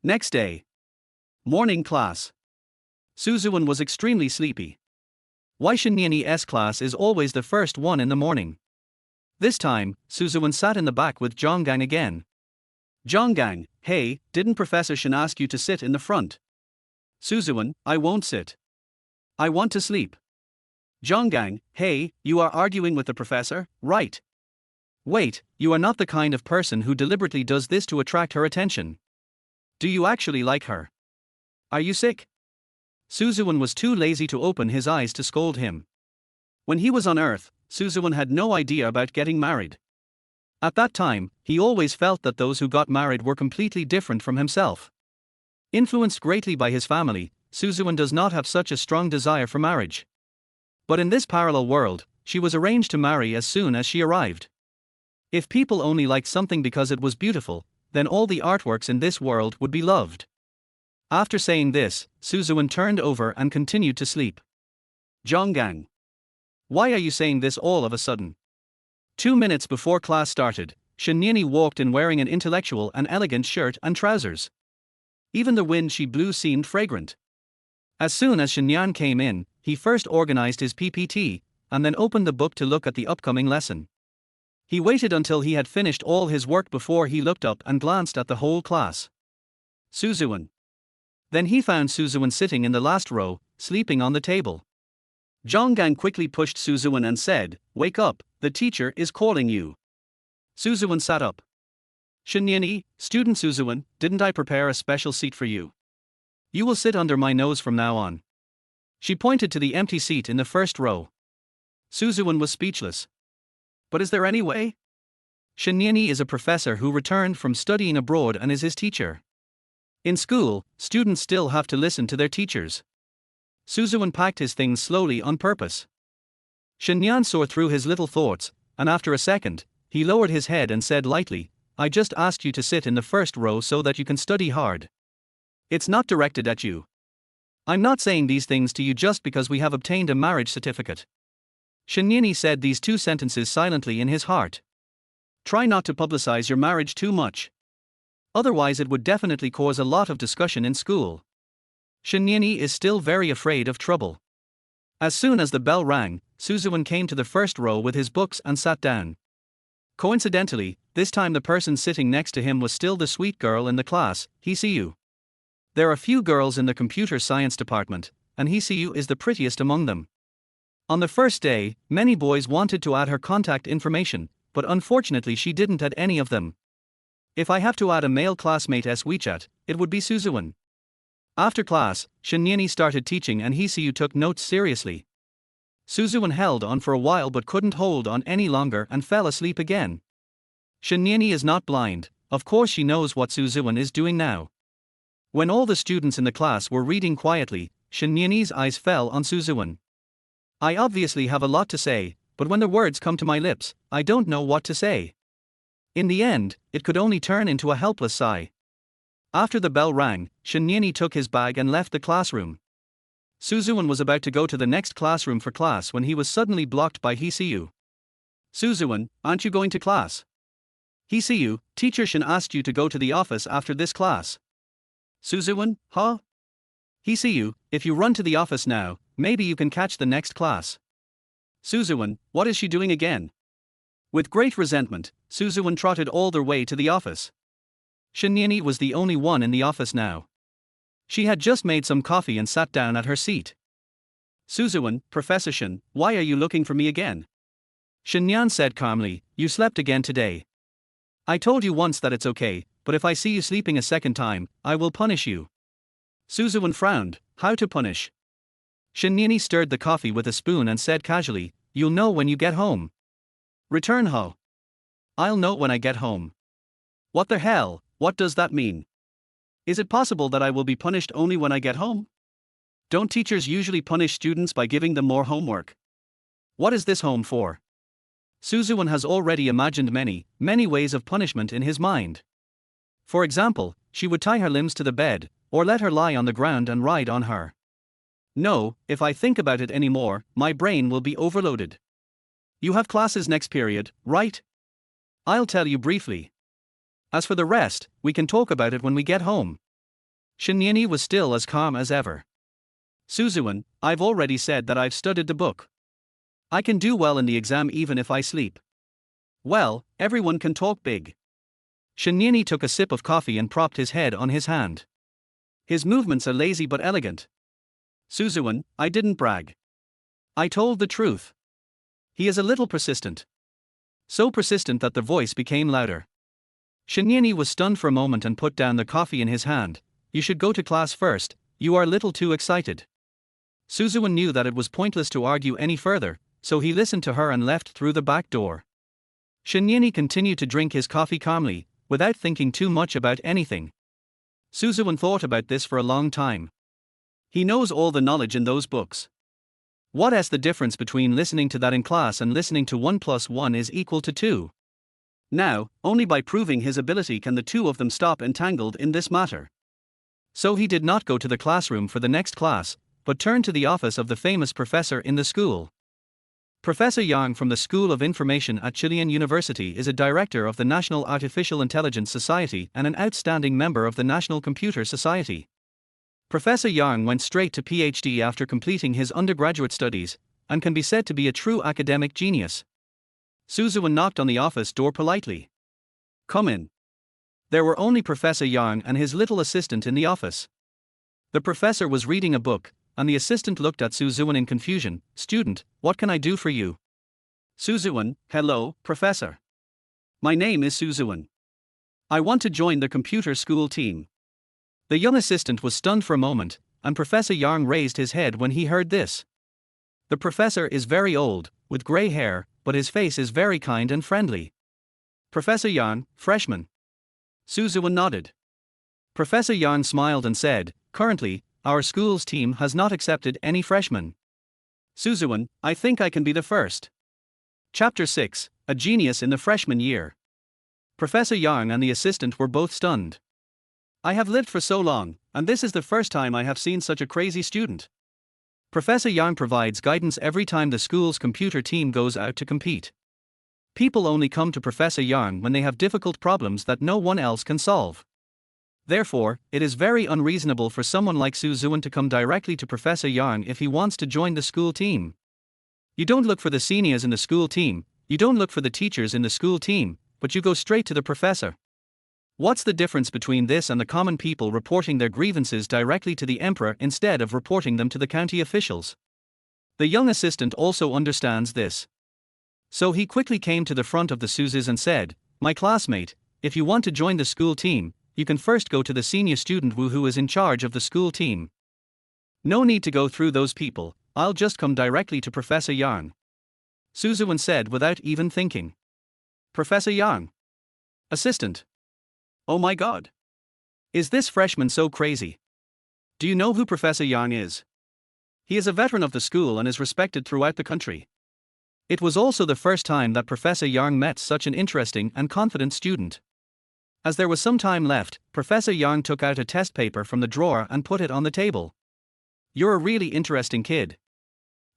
Next day. Morning class. Suzuan was extremely sleepy. Why Shin Nieni's class is always the first one in the morning? This time, Suzuan sat in the back with Zhonggang again. Zhonggang, hey, didn't Professor Shen ask you to sit in the front? Suzuan, I won't sit. I want to sleep. Zhonggang, hey, you are arguing with the professor, right? Wait, you are not the kind of person who deliberately does this to attract her attention. Do you actually like her? Are you sick? Suzuan was too lazy to open his eyes to scold him. When he was on Earth, Suzuan had no idea about getting married. At that time, he always felt that those who got married were completely different from himself. Influenced greatly by his family, Suzuan does not have such a strong desire for marriage. But in this parallel world, she was arranged to marry as soon as she arrived. If people only liked something because it was beautiful, then all the artworks in this world would be loved. After saying this, Suzuan turned over and continued to sleep. Zhonggang. Why are you saying this all of a sudden? 2 minutes before class started, Shenyani walked in wearing an intellectual and elegant shirt and trousers. Even the wind she blew seemed fragrant. As soon as Shenyan came in, he first organized his PPT, and then opened the book to look at the upcoming lesson. He waited until he had finished all his work before he looked up and glanced at the whole class. Suzuan. Then he found Suzuan sitting in the last row, sleeping on the table. Zhonggang quickly pushed Suzuan and said, "Wake up, the teacher is calling you." Suzuan sat up. Shenyani, student Suzuan, didn't I prepare a special seat for you? You will sit under my nose from now on. She pointed to the empty seat in the first row. Suzuan was speechless. But is there any way? Shenyani is a professor who returned from studying abroad and is his teacher. In school, students still have to listen to their teachers. Suzuan packed his things slowly on purpose. Shenyan saw through his little thoughts, and after a second, he lowered his head and said lightly, "I just asked you to sit in the first row so that you can study hard. It's not directed at you. I'm not saying these things to you just because we have obtained a marriage certificate." Shenyani said these 2 sentences silently in his heart. Try not to publicize your marriage too much. Otherwise it would definitely cause a lot of discussion in school. Shenyani is still very afraid of trouble. As soon as the bell rang, Suzuan came to the first row with his books and sat down. Coincidentally, this time the person sitting next to him was still the sweet girl in the class, Hisiyu. There are few girls in the computer science department, and Hisiyu is the prettiest among them. On the first day, many boys wanted to add her contact information, but unfortunately she didn't add any of them. If I have to add a male classmate's WeChat, it would be Suzuan. After class, Shenyani started teaching and Hisiyu took notes seriously. Suzuan held on for a while but couldn't hold on any longer and fell asleep again. Shenyani is not blind, of course she knows what Suzuan is doing now. When all the students in the class were reading quietly, Shenyani's eyes fell on Suzuan. I obviously have a lot to say, but when the words come to my lips, I don't know what to say. In the end, it could only turn into a helpless sigh. After the bell rang, Shenyani took his bag and left the classroom. Suzuan was about to go to the next classroom for class when he was suddenly blocked by Hisiyu. Suzuan, aren't you going to class? Hisiyu, teacher Shin asked you to go to the office after this class. Suzuan, huh? Hisiyu, if you run to the office now, maybe you can catch the next class. Suzuan, what is she doing again? With great resentment, Suzuan trotted all the way to the office. Shenyani was the only one in the office now. She had just made some coffee and sat down at her seat. Suzuan, Professor Shin, why are you looking for me again? Shenyan said calmly, you slept again today. I told you once that it's okay, but if I see you sleeping a second time, I will punish you. Suzuan frowned, how to punish? Shenyani stirred the coffee with a spoon and said casually, you'll know when you get home. Return ho. I'll know when I get home. What the hell, what does that mean? Is it possible that I will be punished only when I get home? Don't teachers usually punish students by giving them more homework? What is this home for? Suzuan has already imagined many ways of punishment in his mind. For example, she would tie her limbs to the bed, or let her lie on the ground and ride on her. No, if I think about it anymore, my brain will be overloaded. You have classes next period, right? I'll tell you briefly. As for the rest, we can talk about it when we get home. Shenyani was still as calm as ever. Suzuan, I've already said that I've studied the book. I can do well in the exam even if I sleep. Well, everyone can talk big. Shinyeni took a sip of coffee and propped his head on his hand. His movements are lazy but elegant. Suzuan, I didn't brag. I told the truth. He is a little persistent. So persistent that the voice became louder. Shinyeni was stunned for a moment and put down the coffee in his hand. You should go to class first, you are a little too excited. Suzuan knew that it was pointless to argue any further, so he listened to her and left through the back door. Shinyeni continued to drink his coffee calmly, without thinking too much about anything. Suzuan thought about this for a long time. He knows all the knowledge in those books. What is the difference between listening to that in class and listening to 1 plus 1 is equal to 2? Now, only by proving his ability can the two of them stop entangled in this matter. So he did not go to the classroom for the next class, but turned to the office of the famous professor in the school. Professor Yang from the School of Information at Chilean University is a director of the National Artificial Intelligence Society and an outstanding member of the National Computer Society. Professor Yang went straight to PhD after completing his undergraduate studies, and can be said to be a true academic genius. Suzuan knocked on the office door politely. Come in. There were only Professor Yang and his little assistant in the office. The professor was reading a book, and the assistant looked at Suzuan in confusion. Student, what can I do for you? Suzuan, hello, professor. My name is Suzuan. I want to join the computer school team. The young assistant was stunned for a moment, and Professor Yang raised his head when he heard this. The professor is very old, with grey hair, but his face is very kind and friendly. Professor Yang, freshman. Suzuan nodded. Professor Yang smiled and said, currently, our school's team has not accepted any freshmen. Suzuan, I think I can be the first. Chapter 6, A Genius in the Freshman Year. Professor Yang and the assistant were both stunned. I have lived for so long, and this is the first time I have seen such a crazy student. Professor Yang provides guidance every time the school's computer team goes out to compete. People only come to Professor Yang when they have difficult problems that no one else can solve. Therefore, it is very unreasonable for someone like Suzuan to come directly to Professor Yang if he wants to join the school team. You don't look for the seniors in the school team, you don't look for the teachers in the school team, but you go straight to the professor. What's the difference between this and the common people reporting their grievances directly to the emperor instead of reporting them to the county officials? The young assistant also understands this. So he quickly came to the front of the Suzes and said, my classmate, if you want to join the school team, you can first go to the senior student who is in charge of the school team. No need to go through those people, I'll just come directly to Professor Yang. Suzuan said without even thinking. Professor Yang. Assistant. Oh my god. Is this freshman so crazy? Do you know who Professor Yang is? He is a veteran of the school and is respected throughout the country. It was also the first time that Professor Yang met such an interesting and confident student. As there was some time left, Professor Yang took out a test paper from the drawer and put it on the table. You're a really interesting kid.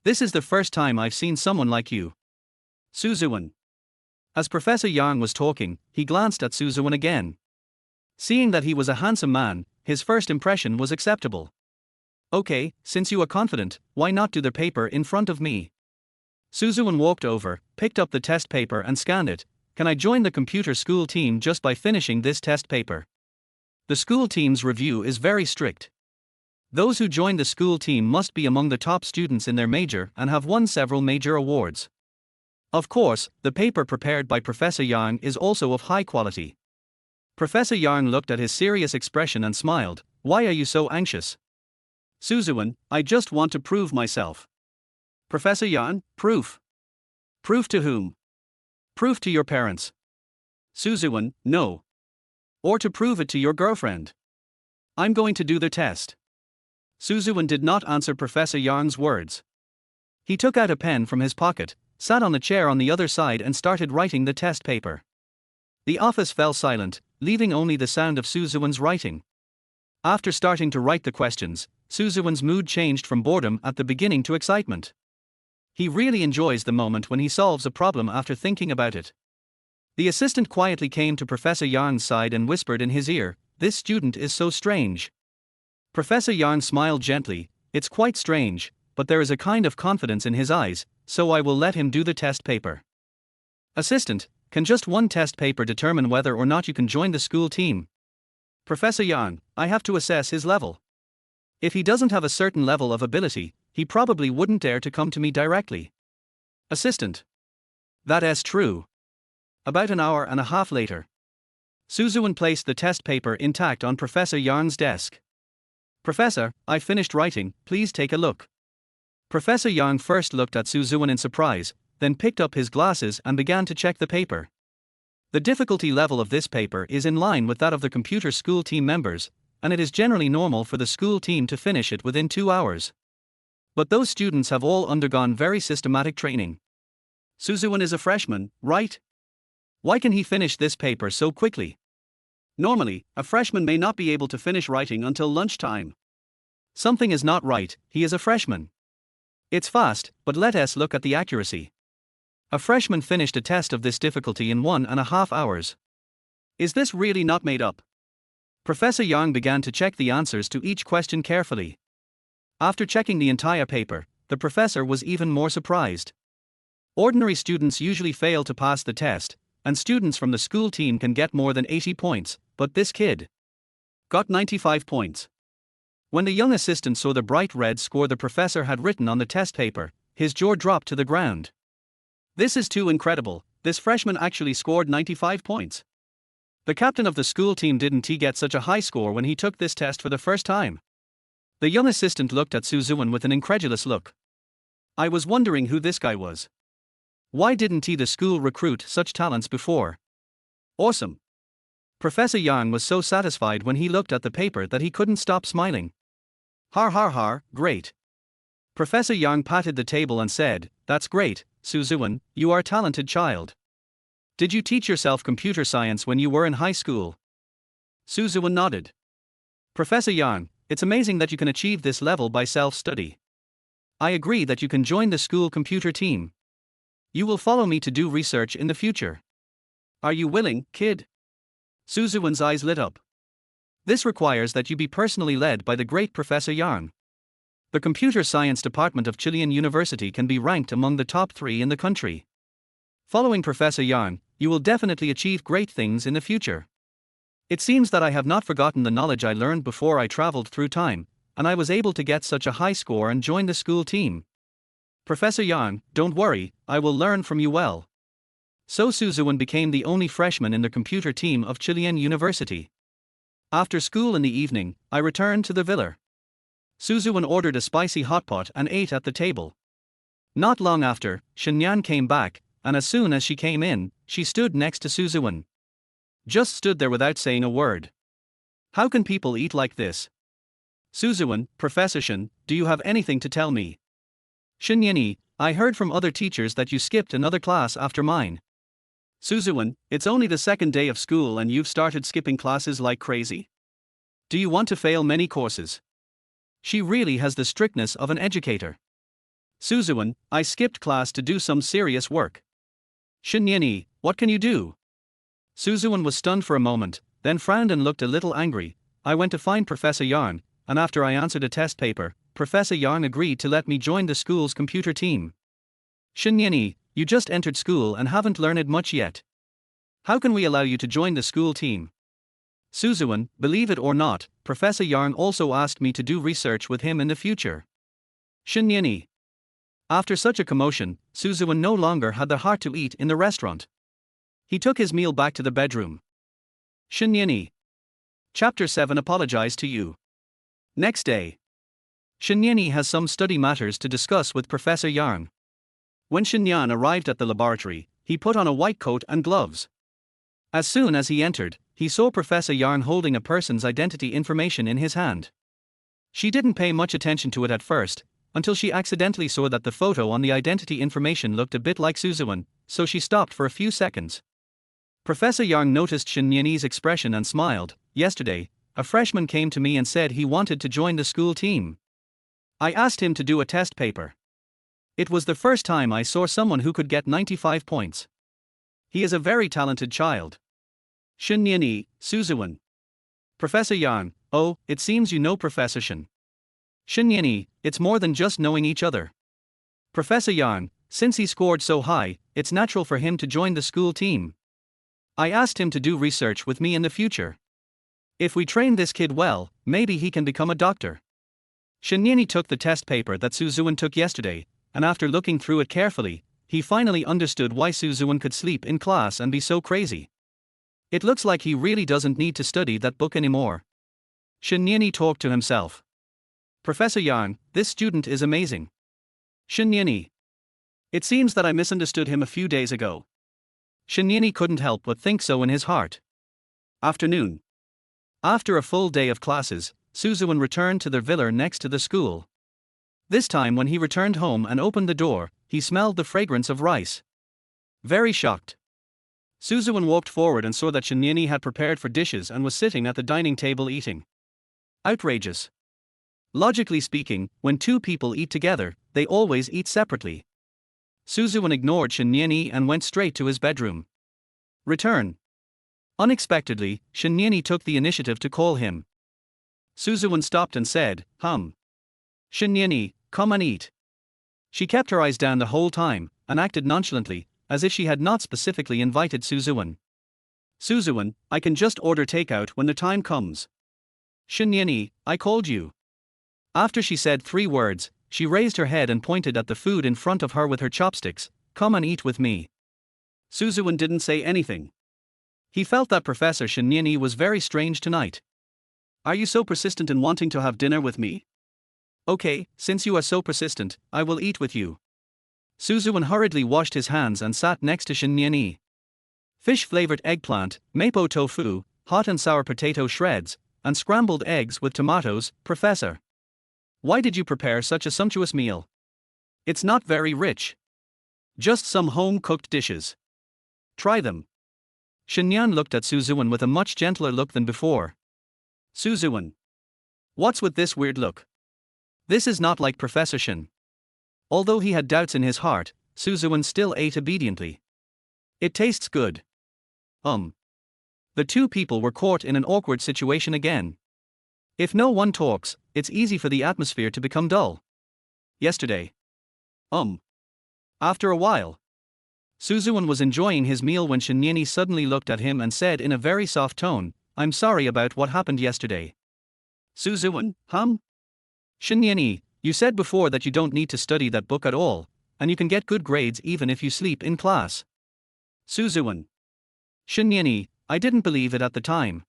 This is the first time I've seen someone like you. Suzuan. As Professor Yang was talking, he glanced at Suzuan again. Seeing that he was a handsome man, his first impression was acceptable. Okay, since you are confident, why not do the paper in front of me? Suzuan walked over, picked up the test paper and scanned it. Can I join the computer school team just by finishing this test paper? The school team's review is very strict. Those who join the school team must be among the top students in their major and have won several major awards. Of course, the paper prepared by Professor Yang is also of high quality. Professor Yang looked at his serious expression and smiled. Why are you so anxious? Suzuan, I just want to prove myself. Professor Yang, proof. Proof to whom? Proof to your parents. Suzuan, no. Or to prove it to your girlfriend. I'm going to do the test. Suzuan did not answer Professor Yang's words. He took out a pen from his pocket, sat on the chair on the other side and started writing the test paper. The office fell silent, leaving only the sound of Suzuan's writing. After starting to write the questions, Suzuan's mood changed from boredom at the beginning to excitement. He really enjoys the moment when he solves a problem after thinking about it. The assistant quietly came to Professor Yang's side and whispered in his ear, this student is so strange. Professor Yang smiled gently, it's quite strange, but there is a kind of confidence in his eyes, so I will let him do the test paper. Assistant, Can just one test paper determine whether or not you can join the school team? Professor Yang, I have to assess his level. If he doesn't have a certain level of ability, he probably wouldn't dare to come to me directly. Assistant. That's true. About an hour and a half later, Suzuan placed the test paper intact on Professor Yarn's desk. Professor, I finished writing, please take a look. Professor Yang first looked at Suzuan in surprise, then picked up his glasses and began to check the paper. The difficulty level of this paper is in line with that of the computer school team members, and it is generally normal for the school team to finish it within 2 hours. But those students have all undergone very systematic training. Suzuan is a freshman, right? Why can he finish this paper so quickly? Normally, a freshman may not be able to finish writing until lunchtime. Something is not right, he is a freshman. It's fast, but let us look at the accuracy. A freshman finished a test of this difficulty in 1.5 hours. Is this really not made up? Professor Yang began to check the answers to each question carefully. After checking the entire paper, the professor was even more surprised. Ordinary students usually fail to pass the test, and students from the school team can get more than 80 points, but this kid got 95 points. When the young assistant saw the bright red score the professor had written on the test paper, his jaw dropped to the ground. This is too incredible, this freshman actually scored 95 points. The captain of the school team didn't he get such a high score when he took this test for the first time? The young assistant looked at Suzuan with an incredulous look. I was wondering who this guy was. Why didn't the school recruit such talents before? Awesome. Professor Yang was so satisfied when he looked at the paper that he couldn't stop smiling. Har har har, great. Professor Yang patted the table and said, that's great, Suzuan, you are a talented child. Did you teach yourself computer science when you were in high school? Suzuan nodded. Professor Yang, it's amazing that you can achieve this level by self-study. I agree that you can join the school computer team. You will follow me to do research in the future. Are you willing, kid? Suzuan's eyes lit up. This requires that you be personally led by the great Professor Yang. The computer science department of Chilean University can be ranked among the top 3 in the country. Following Professor Yang, you will definitely achieve great things in the future. It seems that I have not forgotten the knowledge I learned before I traveled through time, and I was able to get such a high score and join the school team. Professor Yang, don't worry, I will learn from you well. So Suzuan became the only freshman in the computer team of Chilean University. After school in the evening, I returned to the villa. Suzuan ordered a spicy hot pot and ate at the table. Not long after, Shinyan came back, and as soon as she came in, she stood next to Suzuan. Just stood there without saying a word. How can people eat like this? Suzuan, Professor Shin, do you have anything to tell me? Shinyani, I heard from other teachers that you skipped another class after mine. Suzuan, it's only the second day of school and you've started skipping classes like crazy? Do you want to fail many courses? She really has the strictness of an educator. Suzuan, I skipped class to do some serious work. Shinyani, what can you do? Suzuan was stunned for a moment, then frowned and looked a little angry. I went to find Professor Yarn, and after I answered a test paper, Professor Yarn agreed to let me join the school's computer team. Shinyani, you just entered school and haven't learned much yet. How can we allow you to join the school team? Suzuan, believe it or not, Professor Yarn also asked me to do research with him in the future. Shinyani. After such a commotion, Suzuan no longer had the heart to eat in the restaurant. He took his meal back to the bedroom. Shinyani. Chapter 7 Apologize to you. Next day. Shinyani has some study matters to discuss with Professor Yarn. When Shinyan arrived at the laboratory, he put on a white coat and gloves. As soon as he entered, he saw Professor Yarn holding a person's identity information in his hand. She didn't pay much attention to it at first, until she accidentally saw that the photo on the identity information looked a bit like Suzuan, so she stopped for a few seconds. Professor Yarn noticed Shinyani's expression and smiled. Yesterday, a freshman came to me and said he wanted to join the school team. I asked him to do a test paper. It was the first time I saw someone who could get 95 points. He is a very talented child. Shinyani, Suzuan. Professor Yarn, oh, it seems you know Professor Shin. Shinyani, it's more than just knowing each other. Professor Yarn, since he scored so high, it's natural for him to join the school team. I asked him to do research with me in the future. If we train this kid well, maybe he can become a doctor. Shinyeni took the test paper that Suzuan took yesterday, and after looking through it carefully, he finally understood why Suzuan could sleep in class and be so crazy. It looks like he really doesn't need to study that book anymore. Shinyeni talked to himself. Professor Yang, this student is amazing. Shinyeni. It seems that I misunderstood him a few days ago. Shinyeni couldn't help but think so in his heart. Afternoon. After a full day of classes, Suzuan returned to their villa next to the school. This time when he returned home and opened the door, he smelled the fragrance of rice. Very shocked. Suzuan walked forward and saw that Shinyeni had prepared for dishes and was sitting at the dining table eating. Outrageous. Logically speaking, when two people eat together, they always eat separately. Suzuan ignored Shinyeni and went straight to his bedroom. Return. Unexpectedly, Shinyeni took the initiative to call him. Suzuan stopped and said, Shinyeni, come and eat. She kept her eyes down the whole time, and acted nonchalantly, as if she had not specifically invited Suzuan. Suzuan, I can just order takeout when the time comes. Shinyeni, I called you. After she said 3 words, she raised her head and pointed at the food in front of her with her chopsticks. Come and eat with me. Suzuan didn't say anything. He felt that Professor Shinyeni was very strange tonight. Are you so persistent in wanting to have dinner with me? Okay, since you are so persistent, I will eat with you. Suzuan hurriedly washed his hands and sat next to Shinyeni. Fish-flavored eggplant, mapo tofu, hot and sour potato shreds, and scrambled eggs with tomatoes. Professor, why did you prepare such a sumptuous meal? It's not very rich. Just some home-cooked dishes. Try them. Shinyan looked at Suzuan with a much gentler look than before. Suzuan. What's with this weird look? This is not like Professor Shin. Although he had doubts in his heart, Suzuan still ate obediently. It tastes good. The two people were caught in an awkward situation again. If no one talks, it's easy for the atmosphere to become dull. Yesterday. After a while. Suzuan was enjoying his meal when Shinyeni suddenly looked at him and said in a very soft tone, I'm sorry about what happened yesterday. Suzuan, Shinyeni, you said before that you don't need to study that book at all, and you can get good grades even if you sleep in class. Suzuan. Shinyeni, I didn't believe it at the time.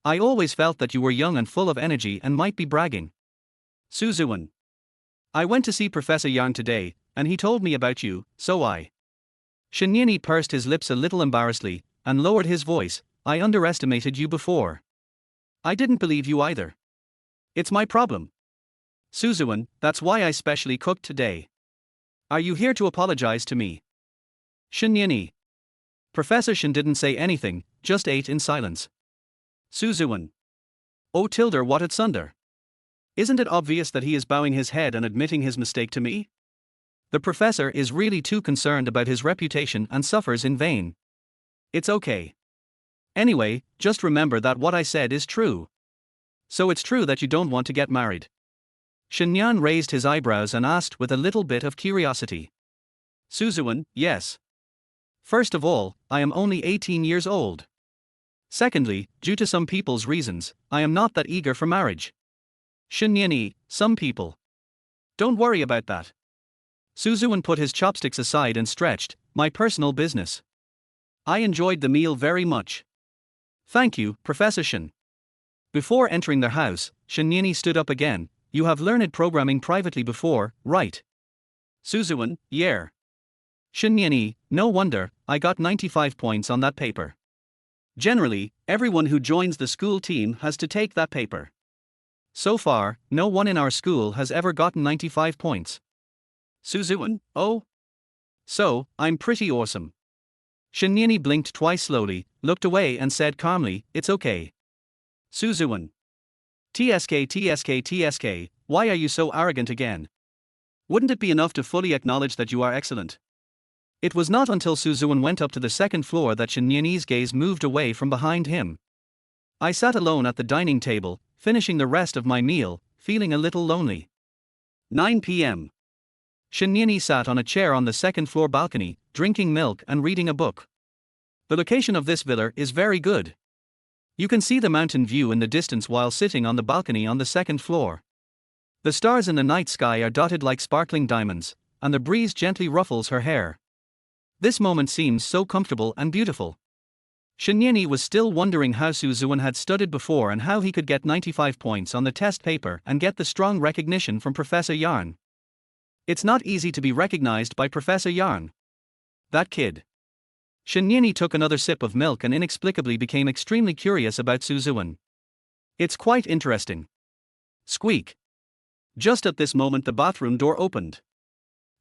I always felt that you were young and full of energy and might be bragging. Suzuan. I went to see Professor Yang today, and he told me about you, so I. Shinyeni pursed his lips a little embarrassedly, and lowered his voice, I underestimated you before. I didn't believe you either. It's my problem. Suzuan, that's why I specially cooked today. Are you here to apologize to me? Shinyeni. Professor Shin didn't say anything, just ate in silence. Suzuan. Oh tilde what at sunder. Isn't it obvious that he is bowing his head and admitting his mistake to me? The professor is really too concerned about his reputation and suffers in vain. It's okay. Anyway, just remember that what I said is true. So it's true that you don't want to get married? Shinyan raised his eyebrows and asked with a little bit of curiosity. Suzuan, yes. First of all, I am only 18 years old. Secondly, due to some people's reasons, I am not that eager for marriage. Shinyeni, some people. Don't worry about that. Suzuan put his chopsticks aside and stretched, my personal business. I enjoyed the meal very much. Thank you, Professor Shin. Before entering their house, Shinyeni stood up again. You have learned programming privately before, right? Suzuan, yeah. Shinyeni, no wonder, I got 95 points on that paper. Generally, everyone who joins the school team has to take that paper. So far, no one in our school has ever gotten 95 points. Suzuan, oh? So, I'm pretty awesome. Shinyeni blinked twice slowly, looked away and said calmly, it's okay. Suzuan. TSK, why are you so arrogant again? Wouldn't it be enough to fully acknowledge that you are excellent? It was not until Suzuan went up to the second floor that Shinyeni's gaze moved away from behind him. I sat alone at the dining table, finishing the rest of my meal, feeling a little lonely. 9 p.m. Shinyeni sat on a chair on the second floor balcony, drinking milk and reading a book. The location of this villa is very good. You can see the mountain view in the distance while sitting on the balcony on the second floor. The stars in the night sky are dotted like sparkling diamonds, and the breeze gently ruffles her hair. This moment seems so comfortable and beautiful. Shinyeni was still wondering how Suzuan had studied before and how he could get 95 points on the test paper and get the strong recognition from Professor Yarn. It's not easy to be recognized by Professor Yarn. That kid. Shinyeni took another sip of milk and inexplicably became extremely curious about Suzuan. It's quite interesting. Squeak. Just at this moment the bathroom door opened.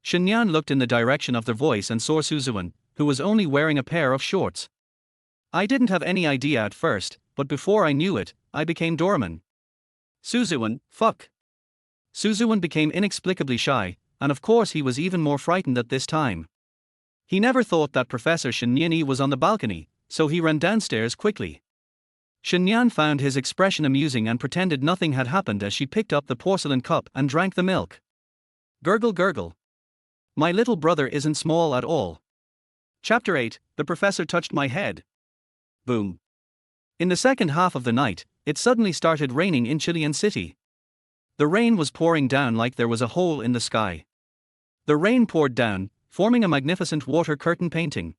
Shinyan looked in the direction of the voice and saw Suzuan, who was only wearing a pair of shorts. I didn't have any idea at first, but before I knew it, I became doorman. Suzuan, fuck. Suzuan became inexplicably shy, and of course he was even more frightened at this time. He never thought that Professor Shinyani was on the balcony, so he ran downstairs quickly. Shinyan found his expression amusing and pretended nothing had happened as she picked up the porcelain cup and drank the milk. Gurgle gurgle. My little brother isn't small at all. Chapter 8, The Professor Touched My Head. Boom. In the second half of the night, it suddenly started raining in Chilean City. The rain was pouring down like there was a hole in the sky. The rain poured down, forming a magnificent water curtain painting.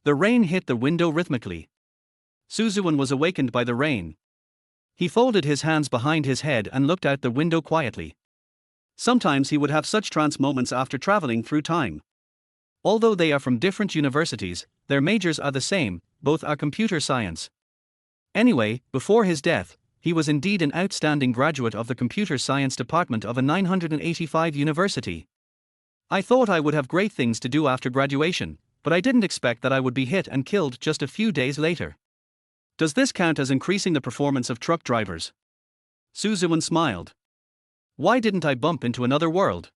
The rain hit the window rhythmically. Suzuan was awakened by the rain. He folded his hands behind his head and looked out the window quietly. Sometimes he would have such trance moments after traveling through time. Although they are from different universities, their majors are the same, both are computer science. Anyway, before his death, he was indeed an outstanding graduate of the computer science department of a 985 university. I thought I would have great things to do after graduation, but I didn't expect that I would be hit and killed just a few days later. Does this count as increasing the performance of truck drivers? Suzuan smiled. Why didn't I bump into another world?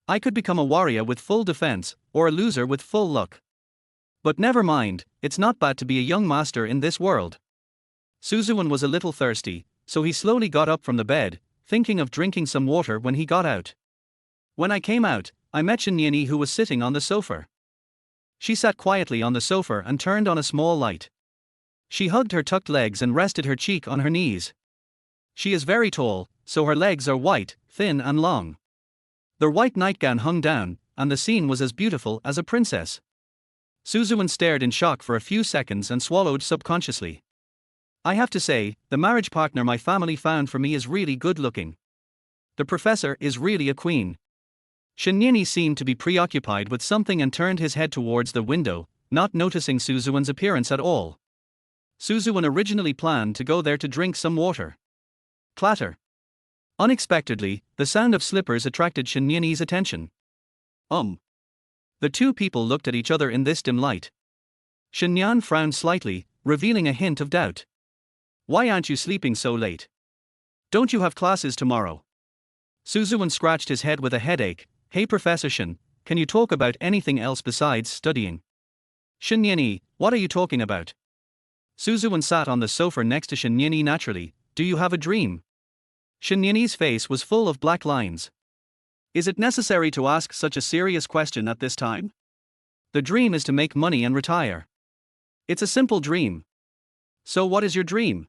I could become a warrior with full defense, or a loser with full luck. But never mind, it's not bad to be a young master in this world. Suzuan was a little thirsty, so he slowly got up from the bed, thinking of drinking some water when he got out. When I came out, I met Shinyeni who was sitting on the sofa. She sat quietly on the sofa and turned on a small light. She hugged her tucked legs and rested her cheek on her knees. She is very tall, so her legs are white, thin and long. Their white nightgown hung down, and the scene was as beautiful as a princess. Suzuan stared in shock for a few seconds and swallowed subconsciously. I have to say, the marriage partner my family found for me is really good looking. The professor is really a queen. Shinyeni seemed to be preoccupied with something and turned his head towards the window, not noticing Suzuan's appearance at all. Suzuan originally planned to go there to drink some water. Clatter. Unexpectedly, the sound of slippers attracted Shinyeni's attention. The two people looked at each other in this dim light. Shinyan frowned slightly, revealing a hint of doubt. Why aren't you sleeping so late? Don't you have classes tomorrow? Suzuan scratched his head with a headache. Hey Professor Shin, can you talk about anything else besides studying? Shinyeni, what are you talking about? Suzuan sat on the sofa next to Shinyeni naturally. Do you have a dream? Shinyeni's face was full of black lines. Is it necessary to ask such a serious question at this time? The dream is to make money and retire. It's a simple dream. So what is your dream?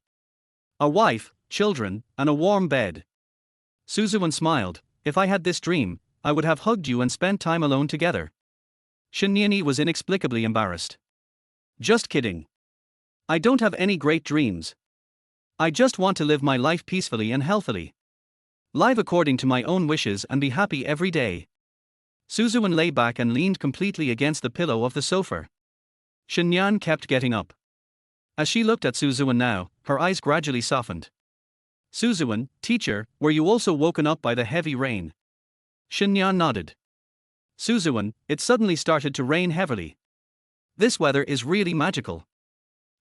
A wife, children, and a warm bed. Suzuan smiled. If I had this dream, I would have hugged you and spent time alone together. Shinyeni was inexplicably embarrassed. Just kidding. I don't have any great dreams. I just want to live my life peacefully and healthily. Live according to my own wishes and be happy every day. Suzuan lay back and leaned completely against the pillow of the sofa. Shinyan kept getting up. As she looked at Suzuan now, her eyes gradually softened. Suzuan, teacher, were you also woken up by the heavy rain? Shinyan nodded. Suzuan, it suddenly started to rain heavily. This weather is really magical,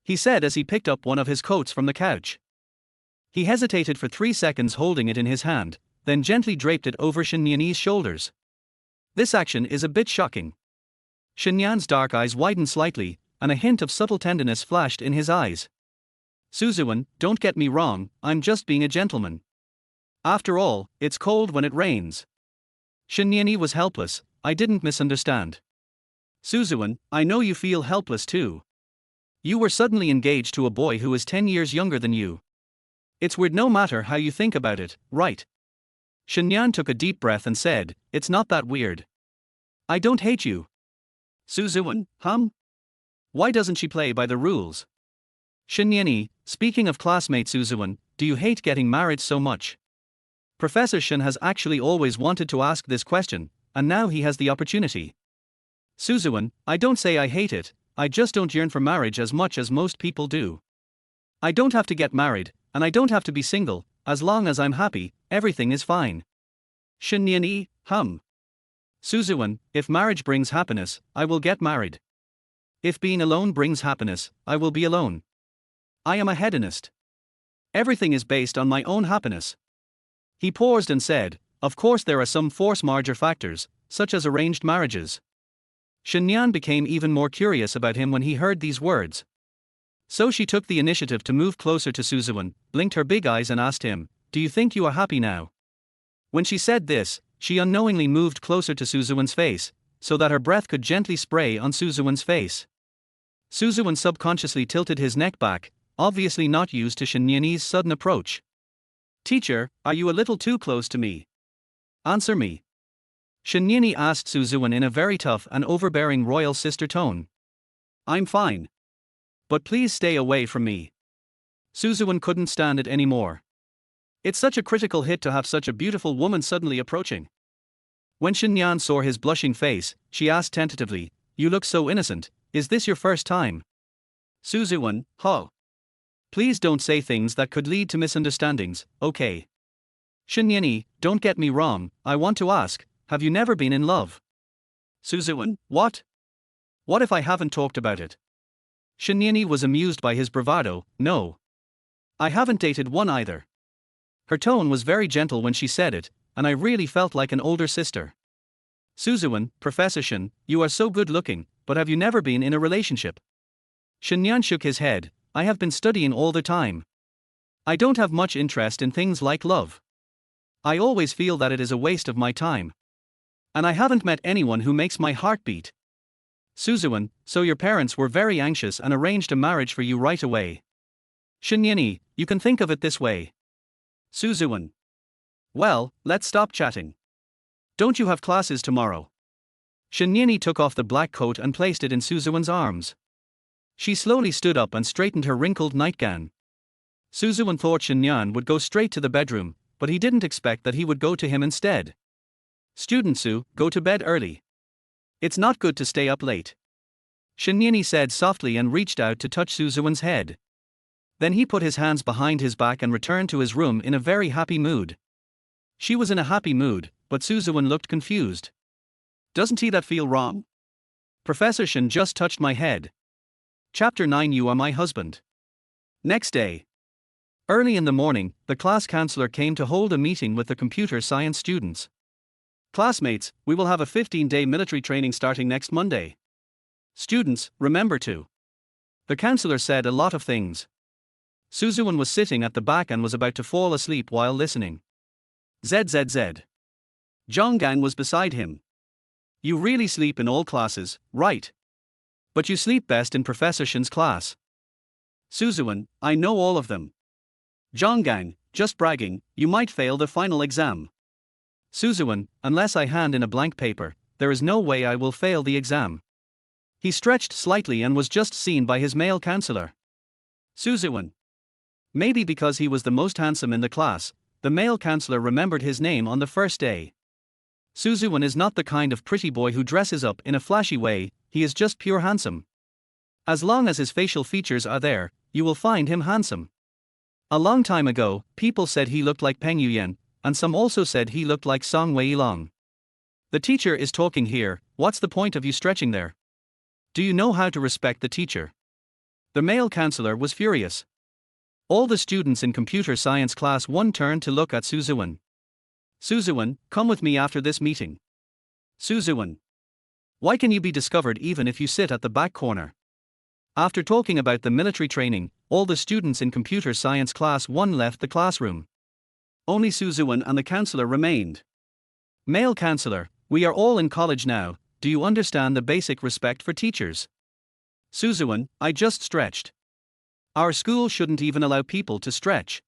he said as he picked up one of his coats from the couch. He hesitated for 3 seconds holding it in his hand, then gently draped it over Shinyani's shoulders. This action is a bit shocking. Shinyan's dark eyes widened slightly, and a hint of subtle tenderness flashed in his eyes. Suzuan, don't get me wrong, I'm just being a gentleman. After all, it's cold when it rains. Shinyani was helpless. I didn't misunderstand. Suzuan, I know you feel helpless too. You were suddenly engaged to a boy who is 10 years younger than you. It's weird no matter how you think about it, right? Shinyan took a deep breath and said, "It's not that weird. I don't hate you." Suzuan, Why doesn't she play by the rules? Shinyani, speaking of classmate Suzuan, do you hate getting married so much? Professor Shin has actually always wanted to ask this question, and now he has the opportunity. Suzuan, I don't say I hate it, I just don't yearn for marriage as much as most people do. I don't have to get married, and I don't have to be single, as long as I'm happy, everything is fine. Shinyani, Suzuan, if marriage brings happiness, I will get married. If being alone brings happiness, I will be alone. I am a hedonist. Everything is based on my own happiness. He paused and said, of course there are some force majeure factors, such as arranged marriages. Shinyan became even more curious about him when he heard these words. So she took the initiative to move closer to Suzuan, blinked her big eyes and asked him, do you think you are happy now? When she said this, she unknowingly moved closer to Suzuan's face, so that her breath could gently spray on Suzuan's face. Suzuan subconsciously tilted his neck back, obviously not used to Shinyani's sudden approach. Teacher, are you a little too close to me? Answer me. Shinyani asked Suzuan in a very tough and overbearing royal sister tone. I'm fine. But please stay away from me. Suzuan couldn't stand it anymore. It's such a critical hit to have such a beautiful woman suddenly approaching. When Shinyan saw his blushing face, she asked tentatively, you look so innocent, is this your first time? Suzuan, Please don't say things that could lead to misunderstandings, okay? Shinyani, don't get me wrong, I want to ask, have you never been in love? Suzuan, what? What if I haven't talked about it? Shinyani was amused by his bravado, no. I haven't dated one either. Her tone was very gentle when she said it, and I really felt like an older sister. Suzuan, Professor Shin, you are so good looking, but have you never been in a relationship? Shinyan shook his head, I have been studying all the time. I don't have much interest in things like love. I always feel that it is a waste of my time. And I haven't met anyone who makes my heart beat. Suzuan, so your parents were very anxious and arranged a marriage for you right away. Shinyani, you can think of it this way. Suzuan. Well, let's stop chatting. Don't you have classes tomorrow? Shinyani took off the black coat and placed it in Suzuan's arms. She slowly stood up and straightened her wrinkled nightgown. Suzuan thought Shinyan would go straight to the bedroom, but he didn't expect that he would go to him instead. Student Su, go to bed early. It's not good to stay up late. Shinyani said softly and reached out to touch Suzuan's head. Then he put his hands behind his back and returned to his room in a very happy mood. She was in a happy mood, but Suzuan looked confused. Doesn't he that feel wrong? Professor Shin just touched my head. Chapter 9 You are my husband. Next day. Early in the morning, the class counselor came to hold a meeting with the computer science students. Classmates, we will have a 15-day military training starting next Monday. Students, remember to. The counselor said a lot of things. Suzuan was sitting at the back and was about to fall asleep while listening. ZZZ. Zhonggang was beside him. You really sleep in all classes, right? But you sleep best in Professor Shin's class. Suzuan, I know all of them. Zhonggang, just bragging, you might fail the final exam. Suzuan, unless I hand in a blank paper, there is no way I will fail the exam. He stretched slightly and was just seen by his male counselor. Suzuan. Maybe because he was the most handsome in the class, the male counselor remembered his name on the first day. Suzuan is not the kind of pretty boy who dresses up in a flashy way, he is just pure handsome. As long as his facial features are there, you will find him handsome. A long time ago, people said he looked like Peng Yuyan, and some also said he looked like Song Weilong. The teacher is talking here, what's the point of you stretching there? Do you know how to respect the teacher? The male counselor was furious. All the students in computer science class 1 turned to look at Suzuan. Suzuan, come with me after this meeting. Suzuan. Why can you be discovered even if you sit at the back corner? After talking about the military training, all the students in computer science class 1 left the classroom. Only Suzuan and the counselor remained. Male counselor, we are all in college now, do you understand the basic respect for teachers? Suzuan, I just stretched. Our school shouldn't even allow people to stretch.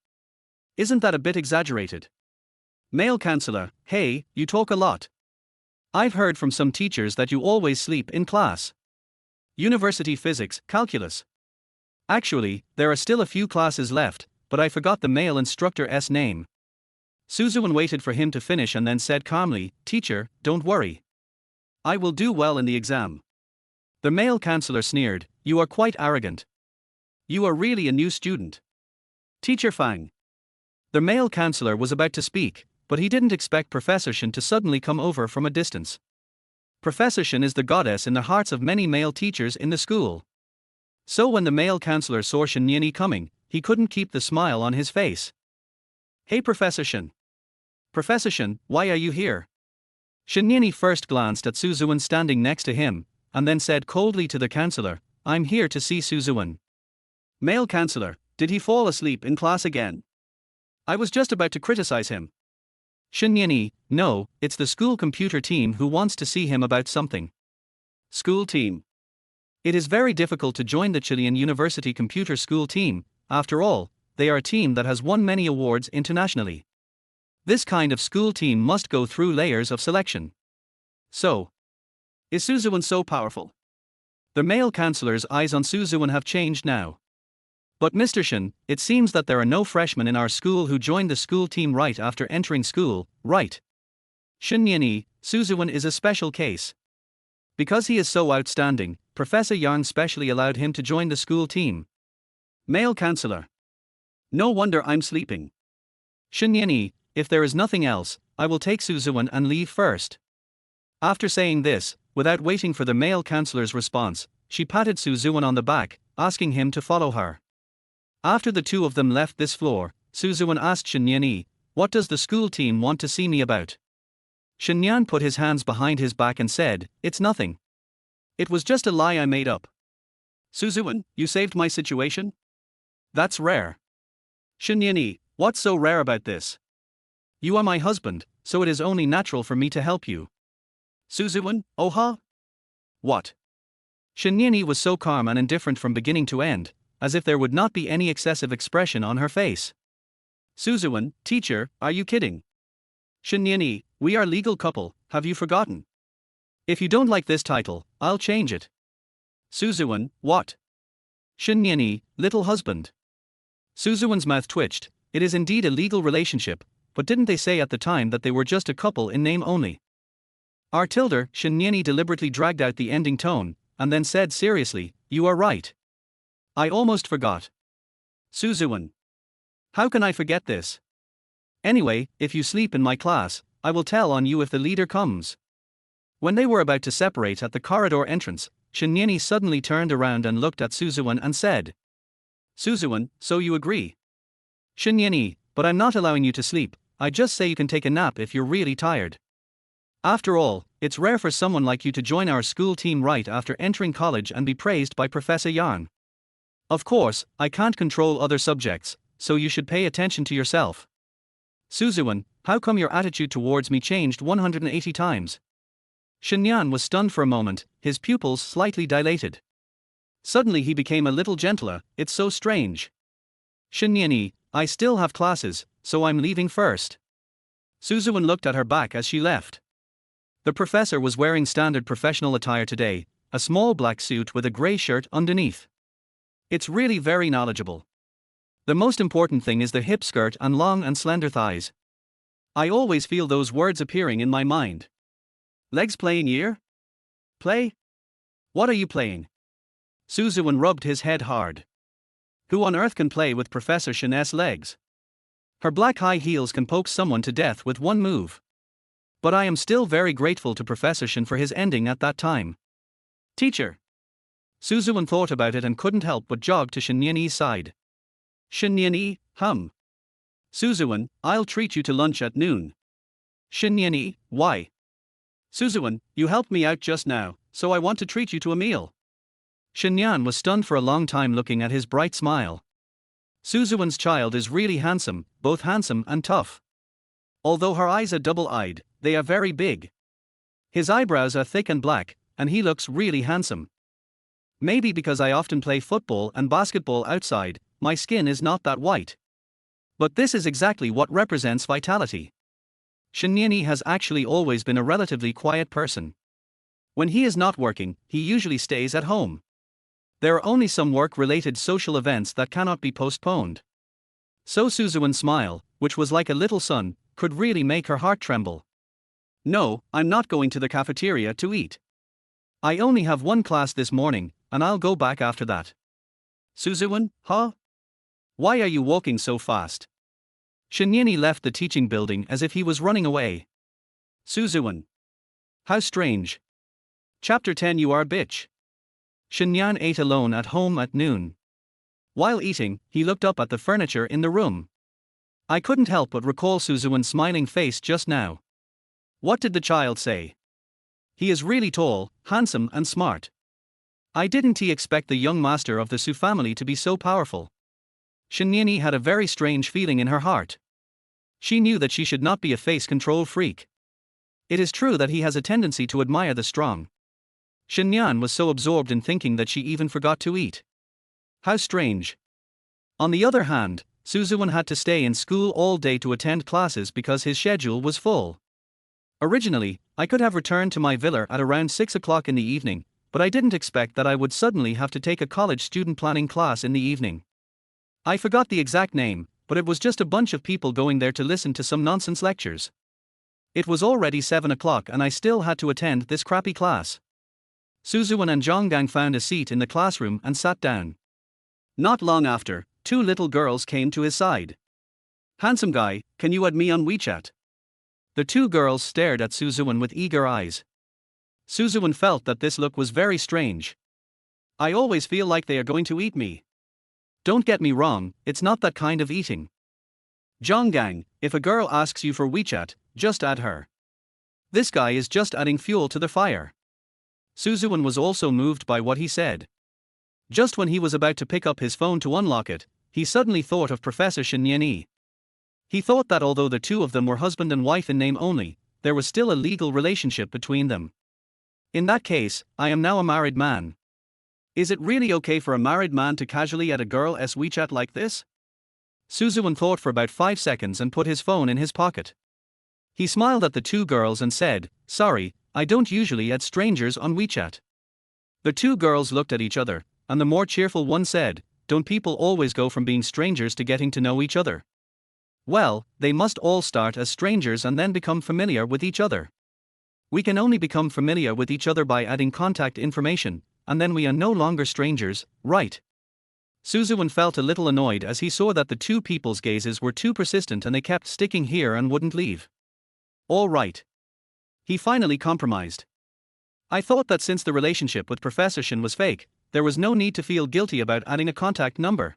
Isn't that a bit exaggerated? Male counselor, hey, you talk a lot. I've heard from some teachers that you always sleep in class. University physics, calculus. Actually, there are still a few classes left, but I forgot the male instructor's name. Suzuan waited for him to finish and then said calmly, Teacher, don't worry. I will do well in the exam. The male counselor sneered, You are quite arrogant. You are really a new student. Teacher Fang. The male counselor was about to speak, but he didn't expect Professor Shen to suddenly come over from a distance. Professor Shen is the goddess in the hearts of many male teachers in the school. So when the male counselor saw Shen Nianyi coming, he couldn't keep the smile on his face. Hey Professor Shen. Professor Shen, why are you here? Shen Nianyi first glanced at Suzuan standing next to him, and then said coldly to the counselor, I'm here to see Suzuan. Male counselor, did he fall asleep in class again? I was just about to criticize him. Shen Nianyi, no, it's the school computer team who wants to see him about something. School team. It is very difficult to join the Chilean University Computer School team, after all, they are a team that has won many awards internationally. This kind of school team must go through layers of selection. So, is Suzuan so powerful? The male counselor's eyes on Suzuan have changed now. But Mr. Shen, it seems that there are no freshmen in our school who joined the school team right after entering school, right? Shen Nianyi, Suzuan is a special case. Because he is so outstanding, Professor Yang specially allowed him to join the school team. Male counselor. No wonder I'm sleeping. Shen Nianyi, if there is nothing else, I will take Suzuan and leave first. After saying this, without waiting for the male counselor's response, she patted Suzuan on the back, asking him to follow her. After the two of them left this floor, Suzuan asked Shen Nianyi, What does the school team want to see me about? Shen Nian put his hands behind his back and said, It's nothing. It was just a lie I made up. Suzuan, you saved my situation? That's rare. Shen Nianyi, what's so rare about this? You are my husband, so it is only natural for me to help you. Suzuan, oh-ha? What? Shen Nianyi was so calm and indifferent from beginning to end, as if there would not be any excessive expression on her face. Suzuan, teacher, are you kidding? Shen Nianyi, we are legal couple, have you forgotten? If you don't like this title, I'll change it. Suzuan, what? Shen Nianyi, little husband. Suzuan's mouth twitched, it is indeed a legal relationship, but didn't they say at the time that they were just a couple in name only? Tilde, Shen Nianyi deliberately dragged out the ending tone, and then said seriously, You are right. I almost forgot. Suzuan. How can I forget this? Anyway, if you sleep in my class, I will tell on you if the leader comes. When they were about to separate at the corridor entrance, Shen Nianyi suddenly turned around and looked at Suzuan and said, Suzuan, so you agree? Shen Nianyi, but I'm not allowing you to sleep, I just say you can take a nap if you're really tired. After all, it's rare for someone like you to join our school team right after entering college and be praised by Professor Yang. Of course, I can't control other subjects, so you should pay attention to yourself. Suzuan, how come your attitude towards me changed 180 times? Shen Nian was stunned for a moment, his pupils slightly dilated. Suddenly he became a little gentler, it's so strange. Shen Nianyi, I still have classes, so I'm leaving first. Suzuan looked at her back as she left. The professor was wearing standard professional attire today, a small black suit with a grey shirt underneath. It's really very knowledgeable. The most important thing is the hip skirt and long and slender thighs. I always feel those words appearing in my mind. Legs playing ear? Play? What are you playing? Suzuan rubbed his head hard. Who on earth can play with Professor Shen's legs? Her black high heels can poke someone to death with one move. But I am still very grateful to Professor Shen for his ending at that time. Teacher. Suzuan thought about it and couldn't help but jog to Shen Nianyi's side. Shen Nianyi, Suzuan, I'll treat you to lunch at noon. Shen Nianyi, why? Suzuan, you helped me out just now, so I want to treat you to a meal. Shen Nian was stunned for a long time looking at his bright smile. Suzuan's child is really handsome, both handsome and tough. Although her eyes are double-eyed, they are very big. His eyebrows are thick and black, and he looks really handsome. Maybe because I often play football and basketball outside, my skin is not that white. But this is exactly what represents vitality. Shinyeni has actually always been a relatively quiet person. When he is not working, he usually stays at home. There are only some work-related social events that cannot be postponed. So Suzuan's smile, which was like a little sun, could really make her heart tremble. No, I'm not going to the cafeteria to eat. I only have one class this morning, and I'll go back after that. Suzuan, huh? Why are you walking so fast? Shinyeni left the teaching building as if he was running away. Suzuan. How strange. Chapter 10. You are a bitch. Shinyan ate alone at home at noon. While eating, he looked up at the furniture in the room. I couldn't help but recall Suzuan's smiling face just now. What did the child say? He is really tall, handsome and smart. I didn't expect the young master of the Su family to be so powerful. Shinyeni had a very strange feeling in her heart. She knew that she should not be a face control freak. It is true that he has a tendency to admire the strong. Shinyan was so absorbed in thinking that she even forgot to eat. How strange. On the other hand, Suzuan had to stay in school all day to attend classes because his schedule was full. Originally, I could have returned to my villa at around 6 o'clock in the evening, but I didn't expect that I would suddenly have to take a college student planning class in the evening. I forgot the exact name, but it was just a bunch of people going there to listen to some nonsense lectures. It was already 7 o'clock and I still had to attend this crappy class. Suzuan and Zhonggang found a seat in the classroom and sat down. Not long after, two little girls came to his side. Handsome guy, can you add me on WeChat? The two girls stared at Suzuan with eager eyes. Suzuan felt that this look was very strange. I always feel like they are going to eat me. Don't get me wrong, it's not that kind of eating. Zhonggang, if a girl asks you for WeChat, just add her. This guy is just adding fuel to the fire. Suzuan was also moved by what he said. Just when he was about to pick up his phone to unlock it, he suddenly thought of Professor Shinyeni. He thought that although the two of them were husband and wife in name only, there was still a legal relationship between them. In that case, I am now a married man. Is it really okay for a married man to casually add a girl's WeChat like this? Suzuan thought for about 5 seconds and put his phone in his pocket. He smiled at the two girls and said, "Sorry, I don't usually add strangers on WeChat." The two girls looked at each other, and the more cheerful one said, "Don't people always go from being strangers to getting to know each other?" Well, they must all start as strangers and then become familiar with each other. We can only become familiar with each other by adding contact information, and then we are no longer strangers, right? Suzuan felt a little annoyed as he saw that the two people's gazes were too persistent and they kept sticking here and wouldn't leave. All right. He finally compromised. I thought that since the relationship with Professor Shin was fake, there was no need to feel guilty about adding a contact number.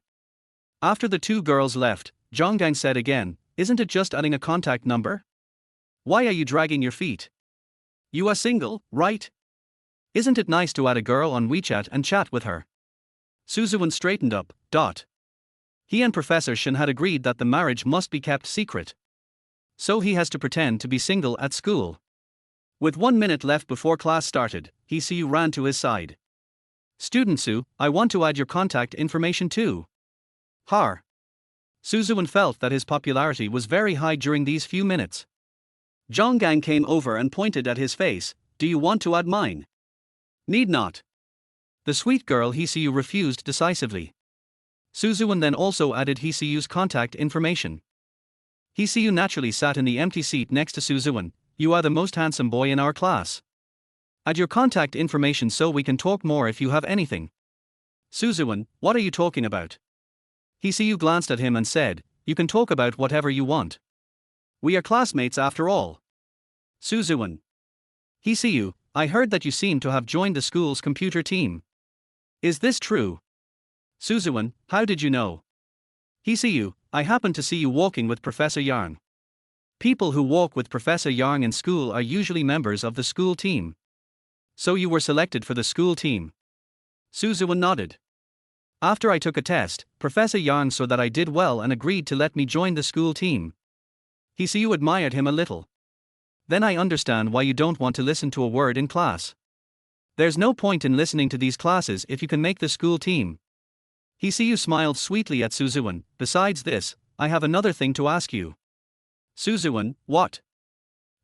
After the two girls left, Zhonggang said again, "Isn't it just adding a contact number? Why are you dragging your feet? You are single, right? Isn't it nice to add a girl on WeChat and chat with her?" Suzuan straightened up. He and Professor Shin had agreed that the marriage must be kept secret. So he has to pretend to be single at school. With 1 minute left before class started, Hsiu ran to his side. "Student Su, I want to add your contact information too." Har. Suzuan felt that his popularity was very high during these few minutes. Zhonggang came over and pointed at his face. "Do you want to add mine?" "Need not." The sweet girl Hsiu refused decisively. Suzuan then also added Hsiu's contact information. Hsiu naturally sat in the empty seat next to Suzuan. "You are the most handsome boy in our class. Add your contact information so we can talk more if you have anything." "Suzuan, what are you talking about?" Hsiu glanced at him and said, "You can talk about whatever you want. We are classmates after all." Suzuan. "Hsiu, I heard that you seem to have joined the school's computer team. Is this true?" Suzuan, "How did you know?" Hsiu, "I happened to see you walking with Professor Yang. People who walk with Professor Yang in school are usually members of the school team. So you were selected for the school team?" Suzuan nodded. "After I took a test, Professor Yang saw that I did well and agreed to let me join the school team." Hsiu admired him a little. "Then I understand why you don't want to listen to a word in class. There's no point in listening to these classes if you can make the school team. Hisiyu smiled sweetly at Suzuan. Besides this, I have another thing to ask you. Suzuan, what?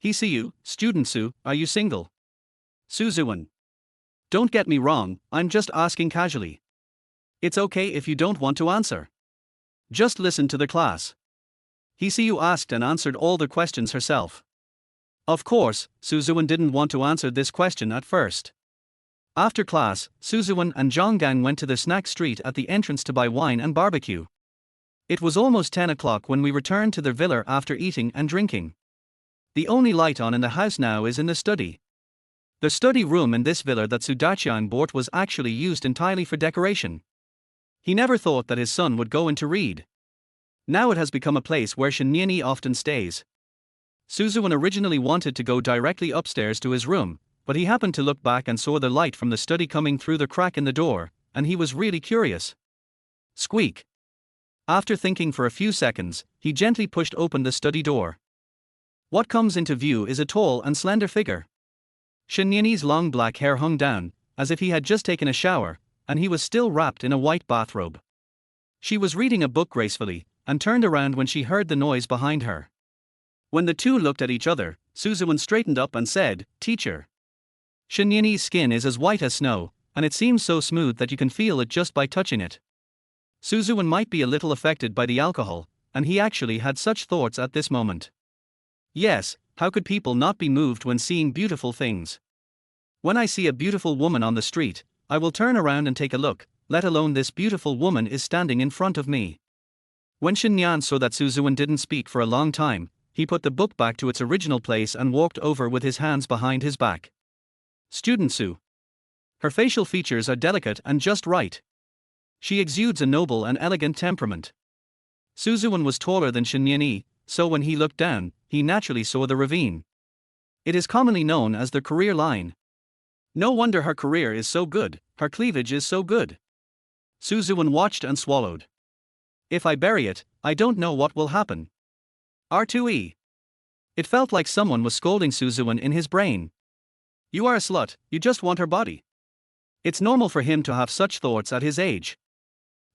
Hisiyu, student Su, are you single? Suzuan. Don't get me wrong, I'm just asking casually. It's okay if you don't want to answer. Just listen to the class. Hisiyu asked and answered all the questions herself. Of course, Suzuan didn't want to answer this question at first. After class, Suzuan and Zhonggang went to the snack street at the entrance to buy wine and barbecue. It was almost 10 o'clock when we returned to the villa after eating and drinking. The only light on in the house now is in the study. The study room in this villa that Sudachian bought was actually used entirely for decoration. He never thought that his son would go in to read. Now it has become a place where Shinniani often stays. Suzuan originally wanted to go directly upstairs to his room, but he happened to look back and saw the light from the study coming through the crack in the door, and he was really curious. Squeak. After thinking for a few seconds, he gently pushed open the study door. What comes into view is a tall and slender figure. Shinniani's long black hair hung down, as if he had just taken a shower, and he was still wrapped in a white bathrobe. She was reading a book gracefully, and turned around when she heard the noise behind her. When the two looked at each other, Suzuan straightened up and said, "Teacher." Shinniani's skin is as white as snow, and it seems so smooth that you can feel it just by touching it. Suzuan might be a little affected by the alcohol, and he actually had such thoughts at this moment. Yes, how could people not be moved when seeing beautiful things? When I see a beautiful woman on the street, I will turn around and take a look, let alone this beautiful woman is standing in front of me. When Shinyan saw that Suzuan didn't speak for a long time, he put the book back to its original place and walked over with his hands behind his back. Student Su. Her facial features are delicate and just right. She exudes a noble and elegant temperament. Suzuan was taller than Shinyan, so when he looked down, he naturally saw the ravine. It is commonly known as the career line. No wonder her career is so good, her cleavage is so good. Suzuan watched and swallowed. If I bury it, I don't know what will happen. R2E. It felt like someone was scolding Suzuan in his brain. You are a slut, you just want her body. It's normal for him to have such thoughts at his age.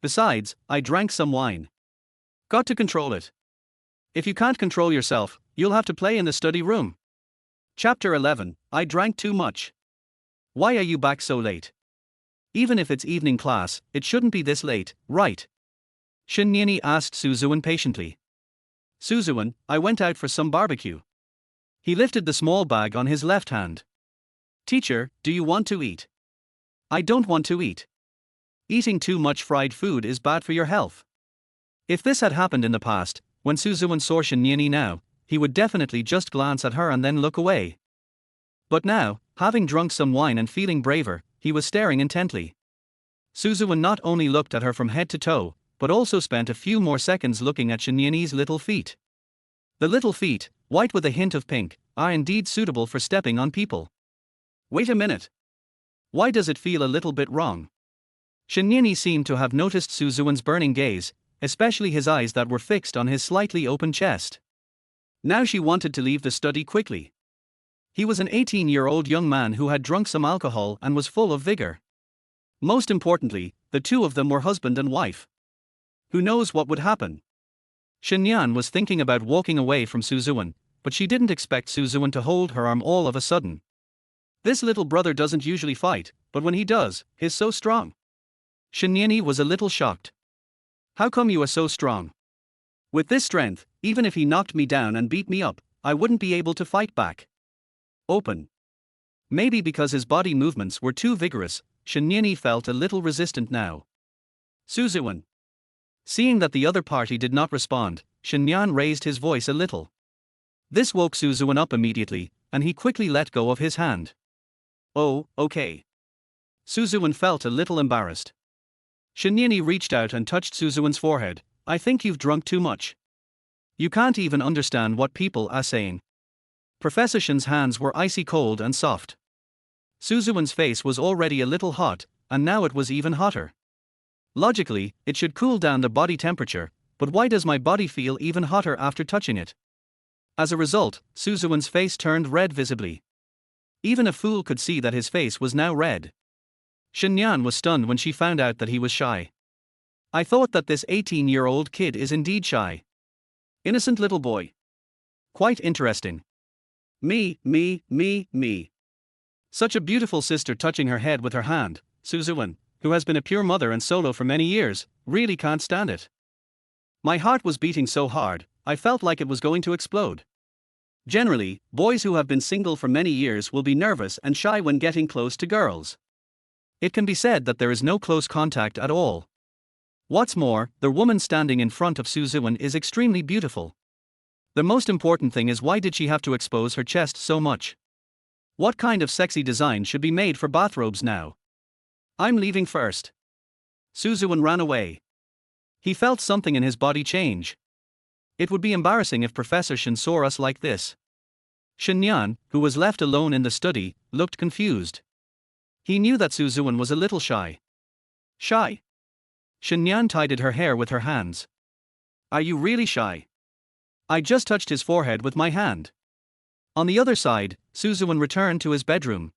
Besides, I drank some wine. Got to control it. If you can't control yourself, you'll have to play in the study room. Chapter 11, I drank too much. Why are you back so late? Even if it's evening class, it shouldn't be this late, right? Shinniani asked Suzuan patiently. Suzuan, I went out for some barbecue. He lifted the small bag on his left hand. Teacher, do you want to eat? I don't want to eat. Eating too much fried food is bad for your health. If this had happened in the past, when Suzuan saw Shinniani now, he would definitely just glance at her and then look away. But now, having drunk some wine and feeling braver, he was staring intently. Suzuan not only looked at her from head to toe, but also spent a few more seconds looking at Shinniani's little feet. The little feet, white with a hint of pink, are indeed suitable for stepping on people. Wait a minute. Why does it feel a little bit wrong? Shinniani seemed to have noticed Suzuan's burning gaze, especially his eyes that were fixed on his slightly open chest. Now she wanted to leave the study quickly. He was an 18-year-old young man who had drunk some alcohol and was full of vigor. Most importantly, the two of them were husband and wife. Who knows what would happen? Shinyan was thinking about walking away from Suzuan, but she didn't expect Suzuan to hold her arm all of a sudden. This little brother doesn't usually fight, but when he does, he's so strong. Shinniani was a little shocked. How come you are so strong? With this strength, even if he knocked me down and beat me up, I wouldn't be able to fight back. Open. Maybe because his body movements were too vigorous, Shinniani felt a little resistant now. Suzuan. Seeing that the other party did not respond, Shinyan raised his voice a little. This woke Suzuan up immediately, and he quickly let go of his hand. Oh, okay. Suzuan felt a little embarrassed. Shinniani reached out and touched Suzuan's forehead. I think you've drunk too much. You can't even understand what people are saying. Professor Shin's hands were icy cold and soft. Suzuan's face was already a little hot, and now it was even hotter. Logically, it should cool down the body temperature, but why does my body feel even hotter after touching it? As a result, Suzuan's face turned red visibly. Even a fool could see that his face was now red. Shenyan was stunned when she found out that he was shy. I thought that this 18-year-old kid is indeed shy. Innocent little boy. Quite interesting. Me. Such a beautiful sister touching her head with her hand. Suzuan, who has been a pure mother and solo for many years, really can't stand it. My heart was beating so hard, I felt like it was going to explode. Generally, boys who have been single for many years will be nervous and shy when getting close to girls. It can be said that there is no close contact at all. What's more, the woman standing in front of Suzuan is extremely beautiful. The most important thing is, why did she have to expose her chest so much? What kind of sexy design should be made for bathrobes now? I'm leaving first. Suzuan ran away. He felt something in his body change. It would be embarrassing if Professor Shin saw us like this. Shenyan, who was left alone in the study, looked confused. He knew that Suzuan was a little shy. Shy? Shenyan tidied her hair with her hands. Are you really shy? I just touched his forehead with my hand. On the other side, Suzuan returned to his bedroom.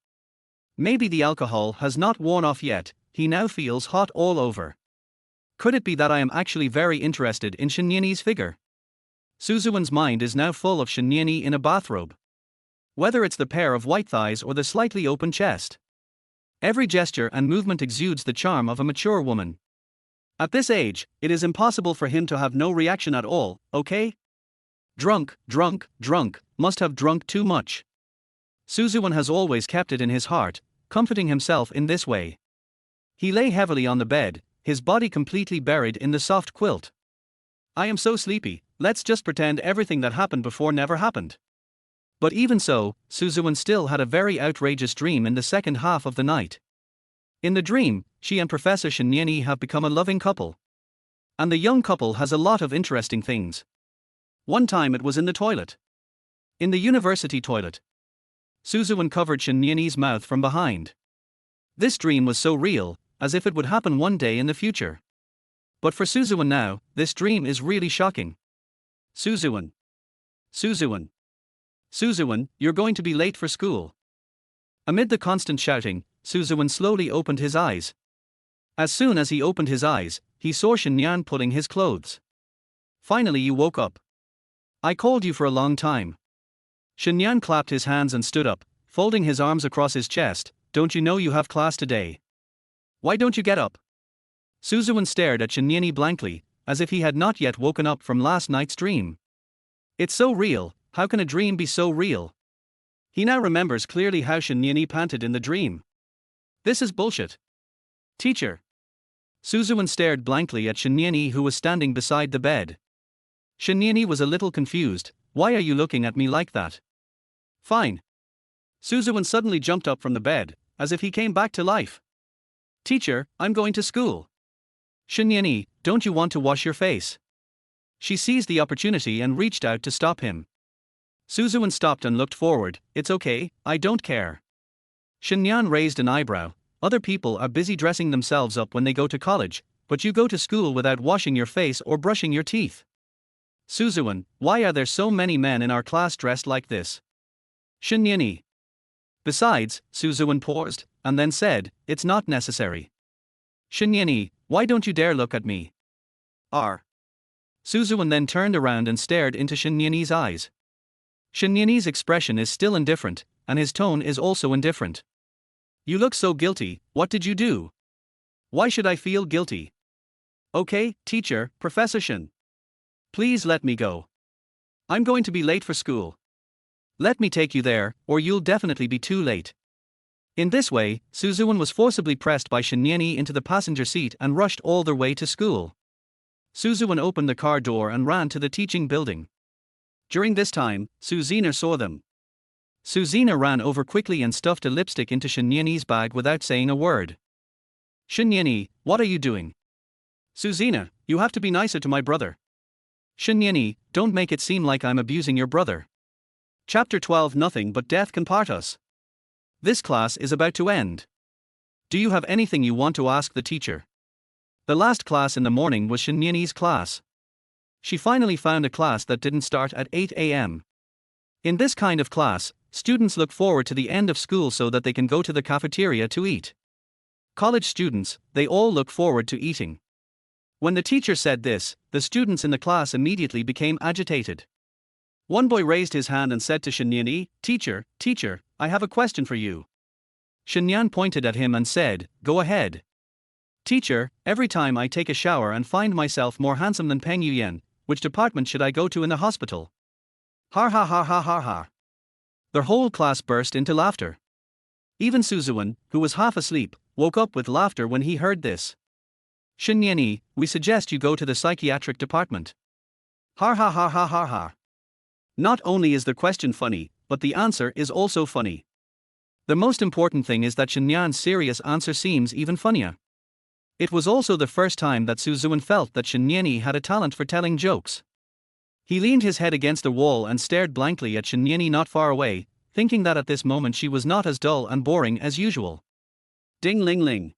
Maybe the alcohol has not worn off yet, he now feels hot all over. Could it be that I am actually very interested in Shenyani's figure? Suzuan's mind is now full of Shenyani in a bathrobe. Whether it's the pair of white thighs or the slightly open chest. Every gesture and movement exudes the charm of a mature woman. At this age, it is impossible for him to have no reaction at all, okay? Drunk, must have drunk too much. Suzuan has always kept it in his heart, comforting himself in this way. He lay heavily on the bed, his body completely buried in the soft quilt. I am so sleepy, let's just pretend everything that happened before never happened. But even so, Suzuan still had a very outrageous dream in the second half of the night. In the dream, she and Professor Shenyani have become a loving couple. And the young couple has a lot of interesting things. One time it was in the toilet. In the university toilet. Suzuan covered Shenyani's mouth from behind. This dream was so real, as if it would happen one day in the future. But for Suzuan now, this dream is really shocking. Suzuan, you're going to be late for school. Amid the constant shouting, Suzuan slowly opened his eyes. As soon as he opened his eyes, he saw Shenyan pulling his clothes. Finally you woke up. I called you for a long time. Shenyan clapped his hands and stood up, folding his arms across his chest. Don't you know you have class today? Why don't you get up? Suzuan stared at Shenyani blankly, as if he had not yet woken up from last night's dream. It's so real, how can a dream be so real? He now remembers clearly how Shenyani panted in the dream. This is bullshit. Teacher. Suzuan stared blankly at Shenyani, who was standing beside the bed. Shenyani was a little confused. Why are you looking at me like that? Fine. Suzuan suddenly jumped up from the bed, as if he came back to life. Teacher, I'm going to school. Shenyani, don't you want to wash your face? She seized the opportunity and reached out to stop him. Suzuan stopped and looked forward. It's okay, I don't care. Shenyan raised an eyebrow. Other people are busy dressing themselves up when they go to college, but you go to school without washing your face or brushing your teeth. Suzuan, why are there so many men in our class dressed like this? Shenyani. Besides, Suzuan paused, and then said, it's not necessary. Shenyani, why don't you dare look at me? Suzuan then turned around and stared into Shenyani's eyes. Shenyani's expression is still indifferent, and his tone is also indifferent. You look so guilty, what did you do? Why should I feel guilty? Okay, teacher, Professor Shin. Please let me go. I'm going to be late for school. Let me take you there, or you'll definitely be too late. In this way, Suzuan was forcibly pressed by Shenyani into the passenger seat and rushed all their way to school. Suzuan opened the car door and ran to the teaching building. During this time, Suzina saw them. Suzina ran over quickly and stuffed a lipstick into Shenyani's bag without saying a word. Shenyani, what are you doing? Suzina, you have to be nicer to my brother. Shenyani, don't make it seem like I'm abusing your brother. Chapter 12. Nothing but death can part us. This class is about to end. Do you have anything you want to ask the teacher? The last class in the morning was Shenyani's class. She finally found a class that didn't start at 8 a.m. In this kind of class, students look forward to the end of school so that they can go to the cafeteria to eat. College students, they all look forward to eating. When the teacher said this, the students in the class immediately became agitated. One boy raised his hand and said to Shinyan, Teacher, I have a question for you. Shinyan pointed at him and said, Go ahead. Teacher, every time I take a shower and find myself more handsome than Peng Yuyen, which department should I go to in the hospital? Ha ha ha ha ha ha. Their whole class burst into laughter. Even Suzuan, who was half asleep, woke up with laughter when he heard this. Shinyan, we suggest you go to the psychiatric department. Ha ha ha ha ha ha. Not only is the question funny, but the answer is also funny. The most important thing is that Shinyan's serious answer seems even funnier. It was also the first time that Suzuan felt that Shinyan had a talent for telling jokes. He leaned his head against the wall and stared blankly at Shinyan not far away, thinking that at this moment she was not as dull and boring as usual. Ding ling ling.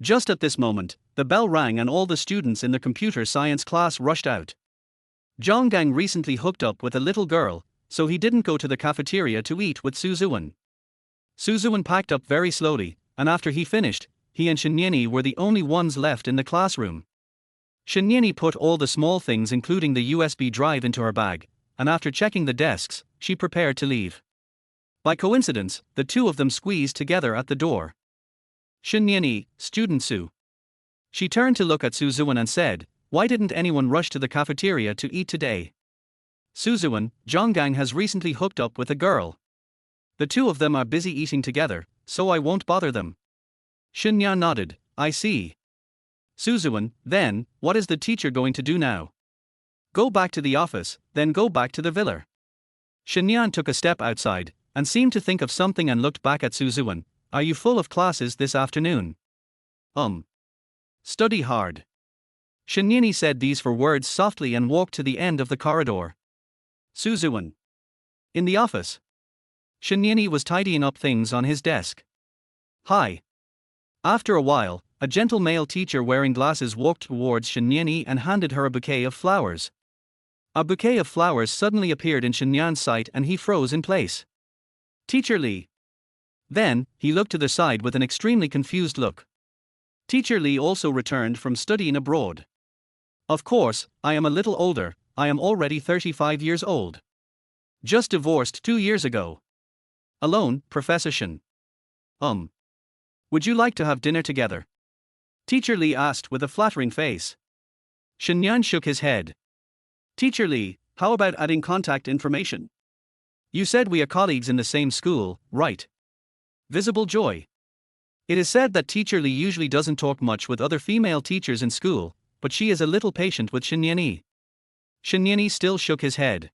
Just at this moment, the bell rang and all the students in the computer science class rushed out. Zhonggang recently hooked up with a little girl, so he didn't go to the cafeteria to eat with Suzuan. Suzuan packed up very slowly, and after he finished, he and Shinyan were the only ones left in the classroom. Shinyan put all the small things including the USB drive into her bag, and after checking the desks, she prepared to leave. By coincidence, the two of them squeezed together at the door. Shinyan, student Su. She turned to look at Suzuan and said, Why didn't anyone rush to the cafeteria to eat today? Suzuan, Zhonggang has recently hooked up with a girl. The two of them are busy eating together, so I won't bother them. Shinyan nodded, I see. Suzuan, then, what is the teacher going to do now? Go back to the office, then go back to the villa. Shinyan took a step outside, and seemed to think of something and looked back at Suzuan. Are you full of classes this afternoon? Study hard. Shinyan said these four words softly and walked to the end of the corridor. Suzuan. In the office. Shinyan was tidying up things on his desk. Hi. After a while, a gentle male teacher wearing glasses walked towards Shinyan and handed her a bouquet of flowers. A bouquet of flowers suddenly appeared in Shinyan's sight and he froze in place. Teacher Li. Then, he looked to the side with an extremely confused look. Teacher Li also returned from studying abroad. Of course, I am a little older, I am already 35 years old. Just divorced 2 years ago. Alone, Professor Shen. Would you like to have dinner together? Teacher Li asked with a flattering face. Shinyan shook his head. Teacher Li, how about adding contact information? You said we are colleagues in the same school, right? Visible joy. It is said that Teacher Li usually doesn't talk much with other female teachers in school, but she is a little patient with Shinyan. Shinyan still shook his head.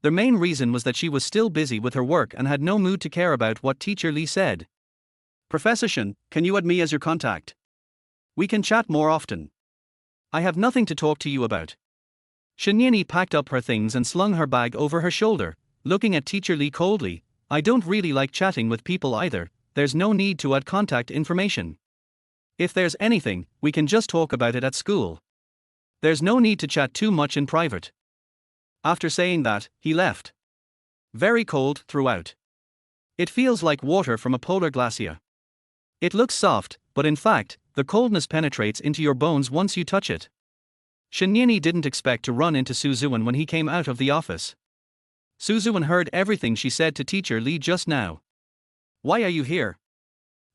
The main reason was that she was still busy with her work and had no mood to care about what Teacher Li said. Professor Shen, can you add me as your contact? We can chat more often. I have nothing to talk to you about. Shinyan packed up her things and slung her bag over her shoulder, looking at Teacher Li coldly. I don't really like chatting with people either, there's no need to add contact information. If there's anything, we can just talk about it at school. There's no need to chat too much in private. After saying that, he left. Very cold throughout. It feels like water from a polar glacier. It looks soft, but in fact, the coldness penetrates into your bones once you touch it. Shinyan didn't expect to run into Suzuan when he came out of the office. Suzuan heard everything she said to Teacher Li just now. Why are you here?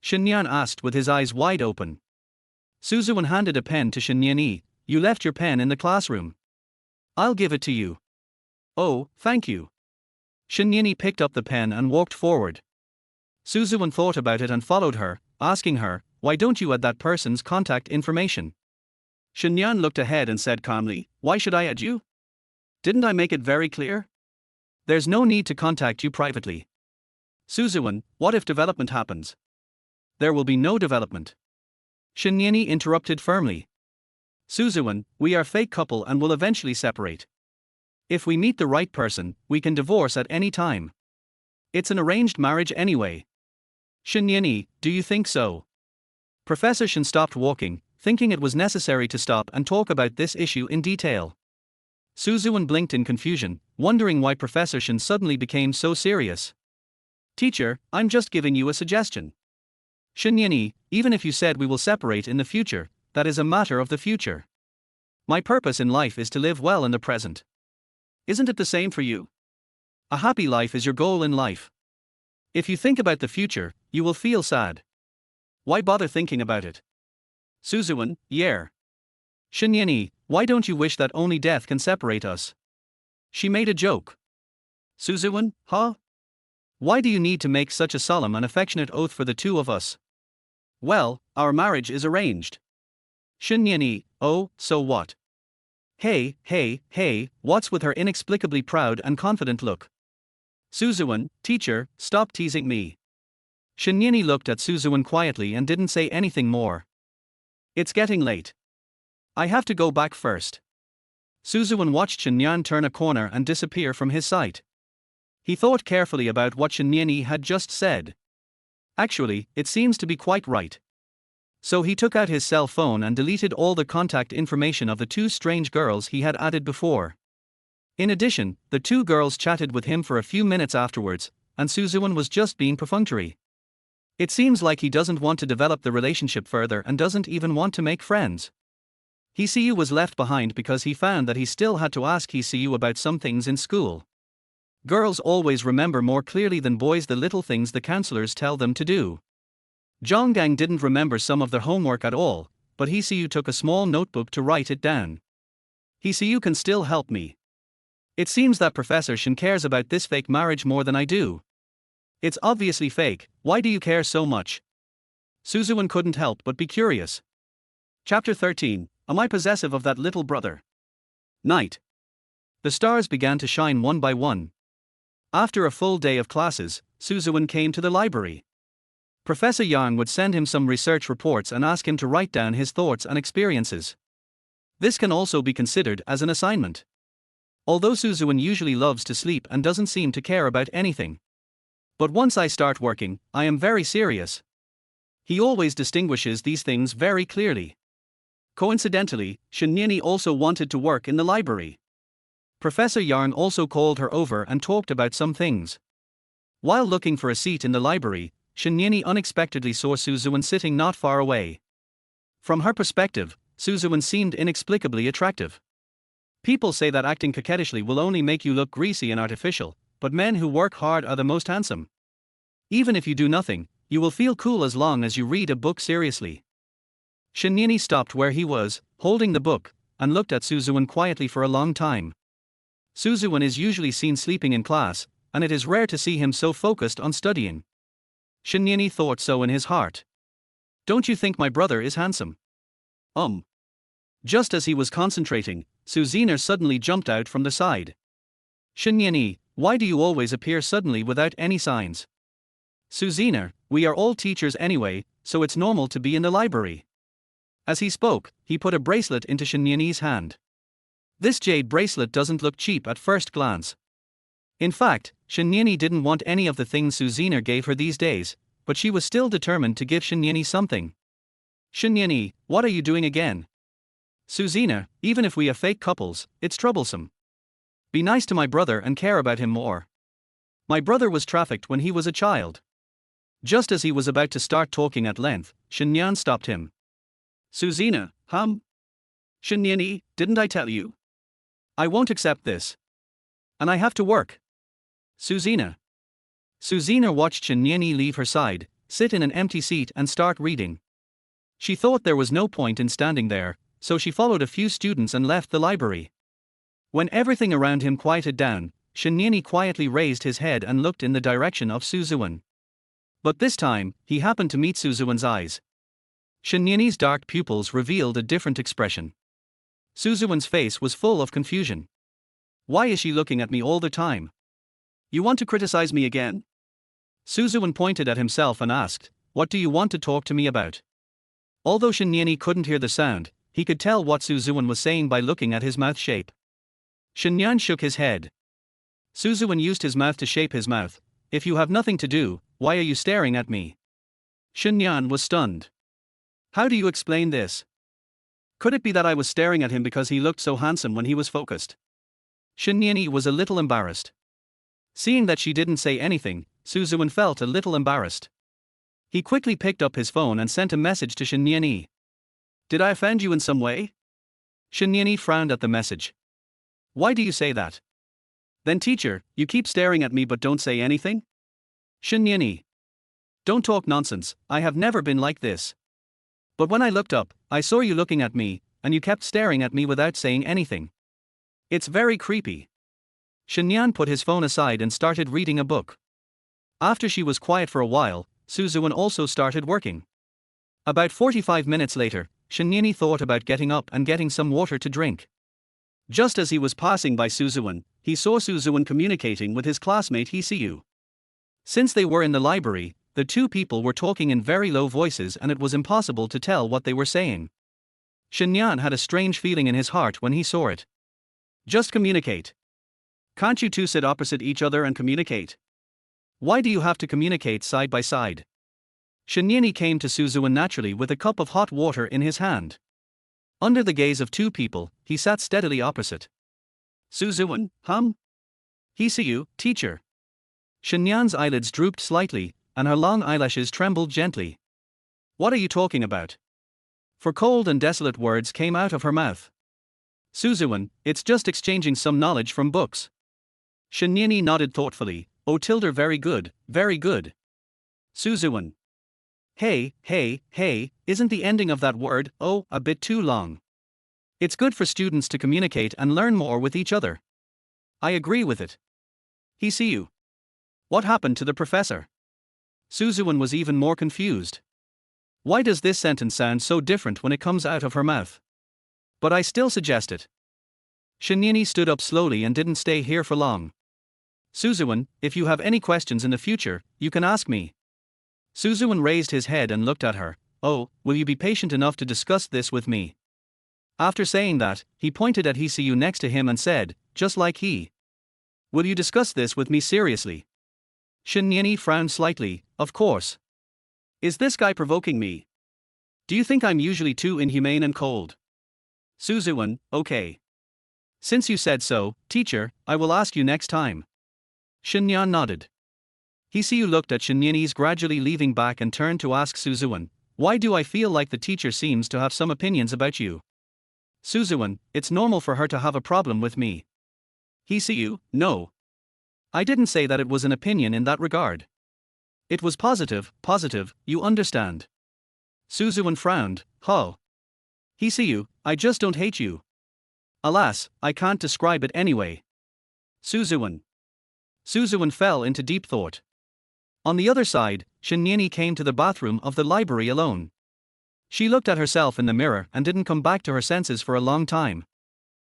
Shinyan asked with his eyes wide open. Suzuan handed a pen to Shinyan. You left your pen in the classroom. I'll give it to you. Oh, thank you. Shinyan picked up the pen and walked forward. Suzuan thought about it and followed her, asking her, why don't you add that person's contact information? Shinyan looked ahead and said calmly, why should I add you? Didn't I make it very clear? There's no need to contact you privately. Suzuan, what if development happens? There will be no development. Shinyan interrupted firmly. Suzuan, we are fake couple and will eventually separate. If we meet the right person, we can divorce at any time. It's an arranged marriage anyway. Shinyan, do you think so? Professor Shen stopped walking, thinking it was necessary to stop and talk about this issue in detail. Suzuan blinked in confusion, wondering why Professor Shen suddenly became so serious. Teacher, I'm just giving you a suggestion. Shinyani, even if you said we will separate in the future, that is a matter of the future. My purpose in life is to live well in the present. Isn't it the same for you? A happy life is your goal in life. If you think about the future, you will feel sad. Why bother thinking about it? Suzuan, yeah. Shinyani, why don't you wish that only death can separate us? She made a joke. Suzuan, huh? Why do you need to make such a solemn and affectionate oath for the two of us? Well, our marriage is arranged. Shinyani, oh, so what? Hey, what's with her inexplicably proud and confident look? Suzuan, teacher, stop teasing me. Shinyani looked at Suzuan quietly and didn't say anything more. It's getting late. I have to go back first. Suzuan watched Shinyan turn a corner and disappear from his sight. He thought carefully about what Shinyani had just said. Actually, it seems to be quite right. So he took out his cell phone and deleted all the contact information of the two strange girls he had added before. In addition, the two girls chatted with him for a few minutes afterwards, and Suzuan was just being perfunctory. It seems like he doesn't want to develop the relationship further and doesn't even want to make friends. Hisiu was left behind because he found that he still had to ask Hisiu about some things in school. Girls always remember more clearly than boys the little things the counselors tell them to do. Zhonggang didn't remember some of their homework at all, but Hisiu took a small notebook to write it down. Hisiu can still help me. It seems that Professor Shin cares about this fake marriage more than I do. It's obviously fake, why do you care so much? Suzuan couldn't help but be curious. Chapter 13, Am I possessive of that little brother? Night. The stars began to shine one by one. After a full day of classes, Suzuan came to the library. Professor Yang would send him some research reports and ask him to write down his thoughts and experiences. This can also be considered as an assignment. Although Suzuan usually loves to sleep and doesn't seem to care about anything. But once I start working, I am very serious. He always distinguishes these things very clearly. Coincidentally, Shinyani also wanted to work in the library. Professor Yarn also called her over and talked about some things. While looking for a seat in the library, Shinyani unexpectedly saw Suzuan sitting not far away. From her perspective, Suzuan seemed inexplicably attractive. People say that acting coquettishly will only make you look greasy and artificial, but men who work hard are the most handsome. Even if you do nothing, you will feel cool as long as you read a book seriously. Shinyani stopped where he was, holding the book, and looked at Suzuan quietly for a long time. Suzuan is usually seen sleeping in class, and it is rare to see him so focused on studying. Shinyani thought so in his heart. Don't you think my brother is handsome? Just as he was concentrating, Suzina suddenly jumped out from the side. Shinyani, why do you always appear suddenly without any signs? Suzina, we are all teachers anyway, so it's normal to be in the library. As he spoke, he put a bracelet into Shinyani's hand. This jade bracelet doesn't look cheap at first glance. In fact, Shinyani didn't want any of the things Suzina gave her these days, but she was still determined to give Shinyani something. Shinyani, what are you doing again? Suzina, even if we are fake couples, it's troublesome. Be nice to my brother and care about him more. My brother was trafficked when he was a child. Just as he was about to start talking at length, Shinyan stopped him. Suzina, Shinyani, didn't I tell you? I won't accept this. And I have to work. Suzina. Suzina watched Shinyani leave her side, sit in an empty seat and start reading. She thought there was no point in standing there, so she followed a few students and left the library. When everything around him quieted down, Shinyani quietly raised his head and looked in the direction of Suzuan. But this time, he happened to meet Suzuan's eyes. Shinyani's dark pupils revealed a different expression. Suzuan's face was full of confusion. Why is she looking at me all the time? You want to criticize me again? Suzuan pointed at himself and asked, What do you want to talk to me about? Although Shinyani couldn't hear the sound, he could tell what Suzuan was saying by looking at his mouth shape. Shinyan shook his head. Suzuan used his mouth to shape his mouth. If you have nothing to do, why are you staring at me? Shinyan was stunned. How do you explain this? Could it be that I was staring at him because he looked so handsome when he was focused? Shinyani was a little embarrassed. Seeing that she didn't say anything, Suzuan felt a little embarrassed. He quickly picked up his phone and sent a message to Shinyani. Did I offend you in some way? Shinyani frowned at the message. Why do you say that? Then teacher, you keep staring at me but don't say anything? Shinyani. Don't talk nonsense, I have never been like this. But when I looked up, I saw you looking at me, and you kept staring at me without saying anything. It's very creepy. Shinyan put his phone aside and started reading a book. After she was quiet for a while, Suzuan also started working. About 45 minutes later, Shinyani thought about getting up and getting some water to drink. Just as he was passing by Suzuan, he saw Suzuan communicating with his classmate Hisiu. Since they were in the library, the two people were talking in very low voices and it was impossible to tell what they were saying. Shinyan had a strange feeling in his heart when he saw it. Just communicate. Can't you two sit opposite each other and communicate? Why do you have to communicate side by side? Shinyani came to Suzuan naturally with a cup of hot water in his hand. Under the gaze of two people, he sat steadily opposite. Suzuan, Hisiu, teacher. Shinyan's eyelids drooped slightly, and her long eyelashes trembled gently. What are you talking about? For cold and desolate words came out of her mouth. Suzuan, it's just exchanging some knowledge from books. Shinyani nodded thoughtfully. Oh tilde, very good, very good. Suzuan. Hey, isn't the ending of that word, oh, a bit too long? It's good for students to communicate and learn more with each other. I agree with it. Hisiu. What happened to the professor? Suzuan was even more confused. Why does this sentence sound so different when it comes out of her mouth? But I still suggest it. Shinyani stood up slowly and didn't stay here for long. Suzuan, if you have any questions in the future, you can ask me. Suzuan raised his head and looked at her. Oh, will you be patient enough to discuss this with me? After saying that, he pointed at Hisiu next to him and said, just like he. Will you discuss this with me seriously? Shinyani frowned slightly. Of course. Is this guy provoking me? Do you think I'm usually too inhumane and cold? Suzuan, okay. Since you said so, teacher, I will ask you next time. Shinyan nodded. Hisiu looked at Shinyani's gradually leaving back and turned to ask Suzuan, why do I feel like the teacher seems to have some opinions about you? Suzuan, it's normal for her to have a problem with me. Hisiu, no. I didn't say that it was an opinion in that regard. It was positive, you understand. Suzuan frowned. Hisiu, I just don't hate you. Alas, I can't describe it anyway. Suzuan. Suzuan fell into deep thought. On the other side, Shinyani came to the bathroom of the library alone. She looked at herself in the mirror and didn't come back to her senses for a long time.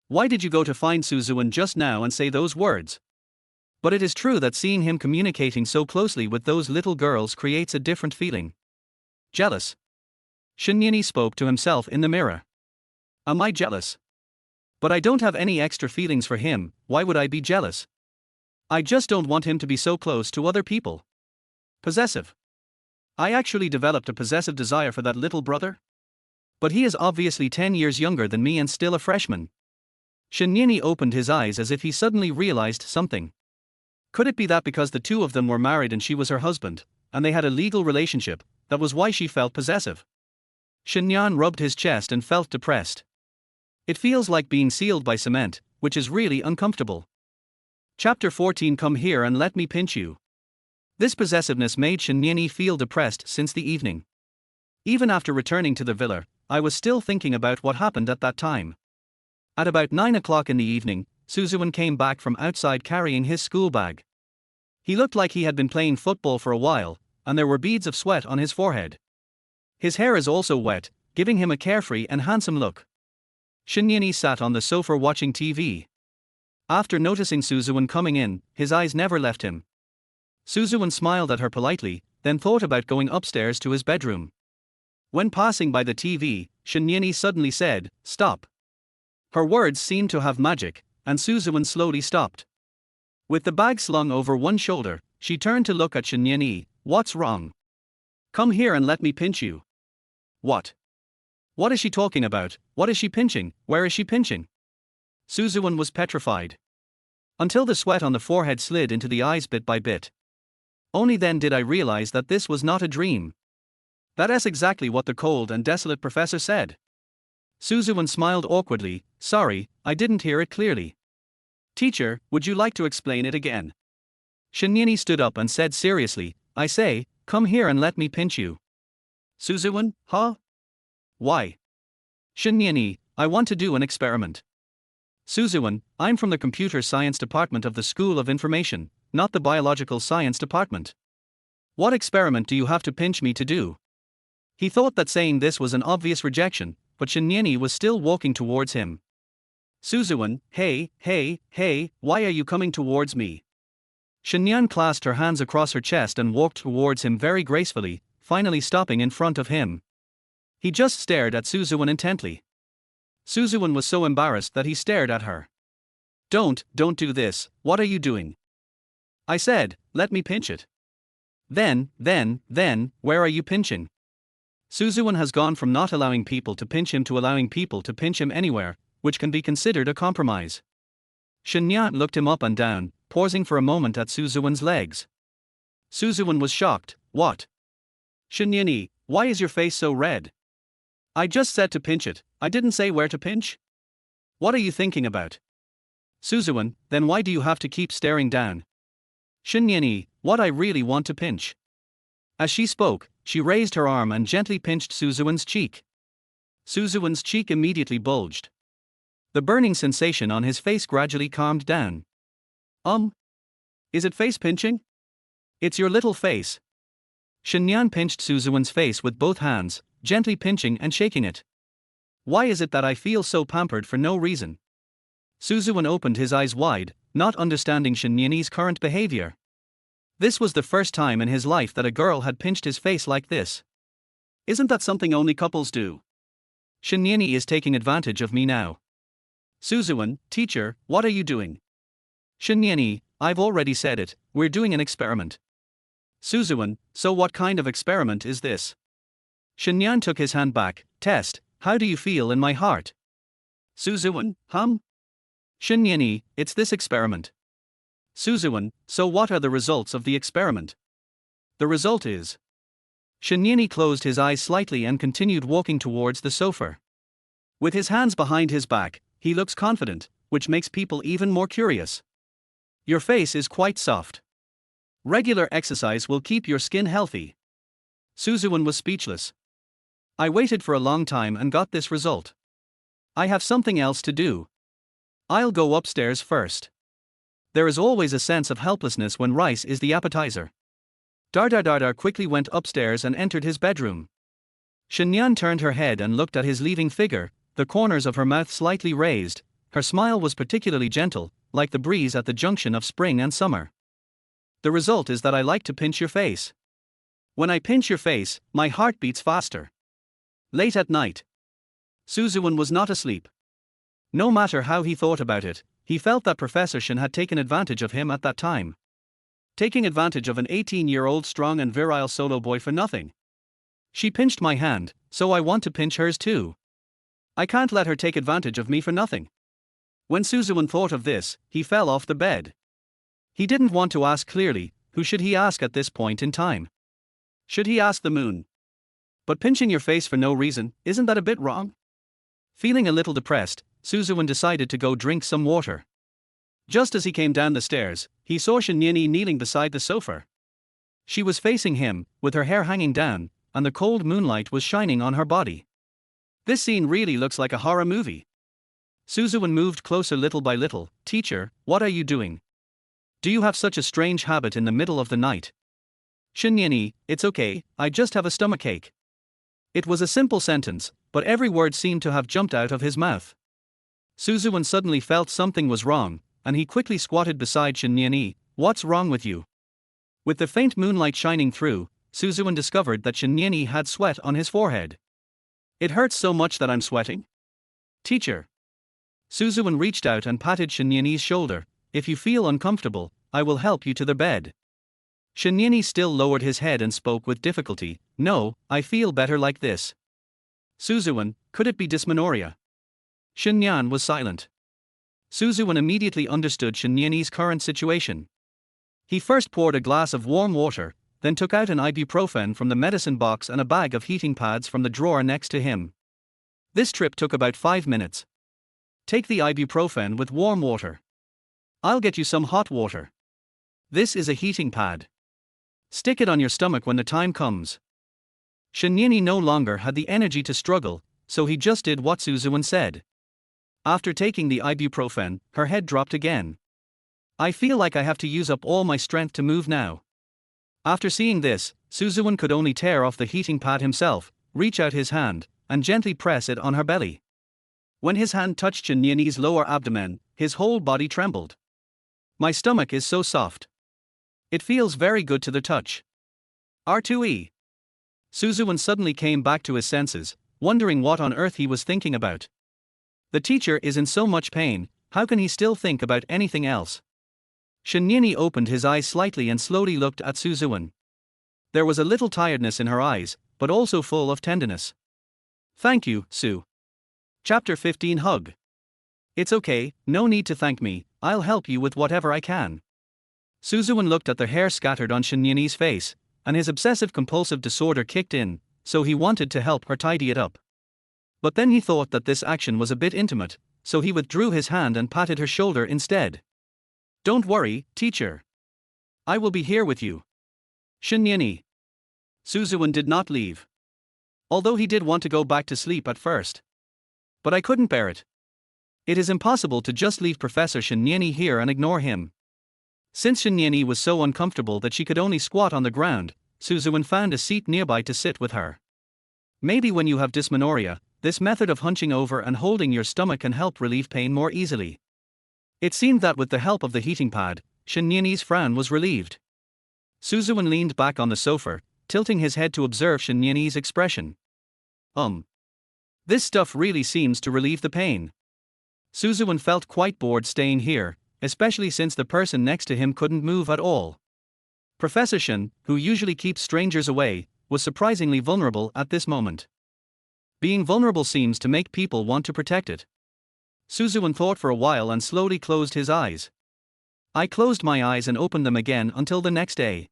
Why did you go to find Suzuan just now and say those words? But it is true that seeing him communicating so closely with those little girls creates a different feeling. Jealous. Shinyani spoke to himself in the mirror. Am I jealous? But I don't have any extra feelings for him, why would I be jealous? I just don't want him to be so close to other people. Possessive. I actually developed a possessive desire for that little brother. But he is obviously 10 years younger than me and still a freshman. Shinyani opened his eyes as if he suddenly realized something. Could it be that because the two of them were married and she was her husband, and they had a legal relationship, that was why she felt possessive? Shinyan rubbed his chest and felt depressed. It feels like being sealed by cement, which is really uncomfortable. Chapter 14. Come here and let me pinch you. This possessiveness made Shinyani feel depressed since the evening. Even after returning to the villa, I was still thinking about what happened at that time. At about 9 o'clock in the evening, Suzuan came back from outside carrying his school bag. He looked like he had been playing football for a while, and there were beads of sweat on his forehead. His hair is also wet, giving him a carefree and handsome look. Shinyani sat on the sofa watching TV. After noticing Suzuan coming in, his eyes never left him. Suzuan smiled at her politely, then thought about going upstairs to his bedroom. When passing by the TV, Shinyani suddenly said, "Stop." Her words seemed to have magic, and Suzuan slowly stopped. With the bag slung over one shoulder, she turned to look at Shinyani. "What's wrong? Come here and let me pinch you." What? What is she talking about? What is she pinching? Where is she pinching? Suzuan was petrified. Until the sweat on the forehead slid into the eyes bit by bit. Only then did I realize that this was not a dream. That's exactly what the cold and desolate professor said. Suzuan smiled awkwardly. Sorry, I didn't hear it clearly. Teacher, would you like to explain it again? Shinyani stood up and said seriously, I say, come here and let me pinch you. Suzuan, huh? Why? Shinyani, I want to do an experiment. Suzuan, I'm from the computer science department of the School of Information, not the biological science department. What experiment do you have to pinch me to do? He thought that saying this was an obvious rejection, but Shinyani was still walking towards him. Suzuan, hey, why are you coming towards me? Shinyan clasped her hands across her chest and walked towards him very gracefully, finally stopping in front of him. He just stared at Suzuan intently. Suzuan was so embarrassed that he stared at her. Don't do this, what are you doing? I said, let me pinch it. Then, where are you pinching? Suzuan has gone from not allowing people to pinch him to allowing people to pinch him anywhere, which can be considered a compromise. Shinyan looked him up and down, pausing for a moment at Suzuan's legs. Suzuan was shocked. What? Shinyani, why is your face so red? I just said to pinch it, I didn't say where to pinch. What are you thinking about? Suzuan, then why do you have to keep staring down? Shinyani, what I really want to pinch. As she spoke, she raised her arm and gently pinched Suzuan's cheek. Suzuan's cheek immediately bulged. The burning sensation on his face gradually calmed down. Is it face pinching? It's your little face. Shinyan pinched Suzuan's face with both hands, gently pinching and shaking it. Why is it that I feel so pampered for no reason? Suzuan opened his eyes wide, not understanding Shinyani's current behavior. This was the first time in his life that a girl had pinched his face like this. Isn't that something only couples do? Shinyani is taking advantage of me now. Suzuan, teacher, what are you doing? Shinyani, I've already said it, we're doing an experiment. Suzuan, so what kind of experiment is this? Shinyan took his hand back. Test, how do you feel in my heart? Suzuan, Shinyani, it's this experiment. Suzuan, so what are the results of the experiment? The result is. Shinyani closed his eyes slightly and continued walking towards the sofa. With his hands behind his back, he looks confident, which makes people even more curious. Your face is quite soft. Regular exercise will keep your skin healthy. Suzuan was speechless. I waited for a long time and got this result. I have something else to do. I'll go upstairs first. There is always a sense of helplessness when rice is the appetizer. Dardar quickly went upstairs and entered his bedroom. Shinyan turned her head and looked at his leaving figure, the corners of her mouth slightly raised. Her smile was particularly gentle, like the breeze at the junction of spring and summer. The result is that I like to pinch your face. When I pinch your face, my heart beats faster. Late at night. Suzuan was not asleep. No matter how he thought about it, he felt that Professor Shin had taken advantage of him at that time. Taking advantage of an 18-year-old strong and virile solo boy for nothing. She pinched my hand, so I want to pinch hers too. I can't let her take advantage of me for nothing. When Suzuan thought of this, he fell off the bed. He didn't want to ask clearly, who should he ask at this point in time? Should he ask the moon? But pinching your face for no reason, isn't that a bit wrong? Feeling a little depressed, Suzuan decided to go drink some water. Just as he came down the stairs, he saw Shinyani kneeling beside the sofa. She was facing him, with her hair hanging down, and the cold moonlight was shining on her body. This scene really looks like a horror movie. Suzuan moved closer little by little. Teacher, what are you doing? Do you have such a strange habit in the middle of the night? Shinyani, it's okay, I just have a stomachache. It was a simple sentence, but every word seemed to have jumped out of his mouth. Suzuan suddenly felt something was wrong, and he quickly squatted beside Shinyani. What's wrong with you? With the faint moonlight shining through, Suzuan discovered that Shinyani had sweat on his forehead. It hurts so much that I'm sweating. Teacher. Suzuan reached out and patted Shinyani's shoulder. If you feel uncomfortable, I will help you to the bed. Shinyani still lowered his head and spoke with difficulty. No, I feel better like this. Suzuan, could it be dysmenorrhea? Shinyan was silent. Suzuan immediately understood Shinyani's current situation. He first poured a glass of warm water, then took out an ibuprofen from the medicine box and a bag of heating pads from the drawer next to him. This trip took about 5 minutes. Take the ibuprofen with warm water. I'll get you some hot water. This is a heating pad. Stick it on your stomach when the time comes. Shinyini no longer had the energy to struggle, so he just did what Suzuan said. After taking the ibuprofen, her head dropped again. I feel like I have to use up all my strength to move now. After seeing this, Suzuan could only tear off the heating pad himself, reach out his hand, and gently press it on her belly. When his hand touched Shinyini's lower abdomen, his whole body trembled. My stomach is so soft. It feels very good to the touch. R2E. Suzuan suddenly came back to his senses, wondering what on earth he was thinking about. The teacher is in so much pain, how can he still think about anything else? Shinyini opened his eyes slightly and slowly looked at Suzuan. There was a little tiredness in her eyes, but also full of tenderness. Thank you, Su. Chapter 15 Hug. It's okay, no need to thank me, I'll help you with whatever I can. Suzuan looked at the hair scattered on Shinyini's face, and his obsessive-compulsive disorder kicked in, so he wanted to help her tidy it up. But then he thought that this action was a bit intimate, so he withdrew his hand and patted her shoulder instead. Don't worry, teacher. I will be here with you. Shinyini. Suzuan did not leave. Although he did want to go back to sleep at first. But I couldn't bear it. It is impossible to just leave Professor Shinyini here and ignore him. Since Shinyini was so uncomfortable that she could only squat on the ground, Suzuan found a seat nearby to sit with her. Maybe when you have dysmenorrhea, this method of hunching over and holding your stomach can help relieve pain more easily. It seemed that with the help of the heating pad, Shinyini's frown was relieved. Suzuan leaned back on the sofa, tilting his head to observe Shinyini's expression. This stuff really seems to relieve the pain. Suzuan felt quite bored staying here, especially since the person next to him couldn't move at all. Professor Shin, who usually keeps strangers away, was surprisingly vulnerable at this moment. Being vulnerable seems to make people want to protect it. Suzuan thought for a while and slowly closed his eyes. I closed my eyes and opened them again until the next day.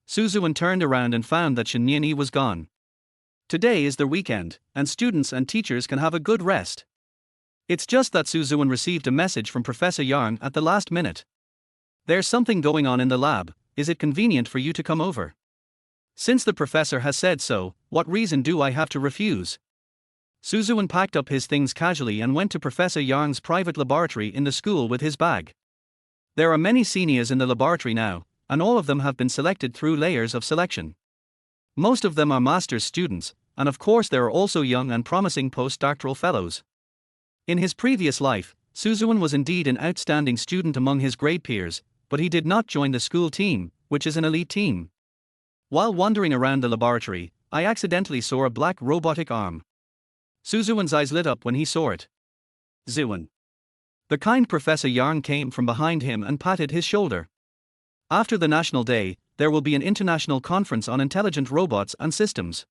Suzuan turned around and found that Shinyini was gone. Today is the weekend, and students and teachers can have a good rest. It's just that Suzuan received a message from Professor Yarn at the last minute. There's something going on in the lab, is it convenient for you to come over? Since the professor has said so, what reason do I have to refuse? Suzuan packed up his things casually and went to Professor Yarn's private laboratory in the school with his bag. There are many seniors in the laboratory now, and all of them have been selected through layers of selection. Most of them are master's students, and of course there are also young and promising postdoctoral fellows. In his previous life, Suzuan was indeed an outstanding student among his grade peers, but he did not join the school team, which is an elite team. While wandering around the laboratory, I accidentally saw a black robotic arm. Suzuan's eyes lit up when he saw it. Zuan. The kind Professor Yarn came from behind him and patted his shoulder. After the National Day, there will be an international conference on intelligent robots and systems.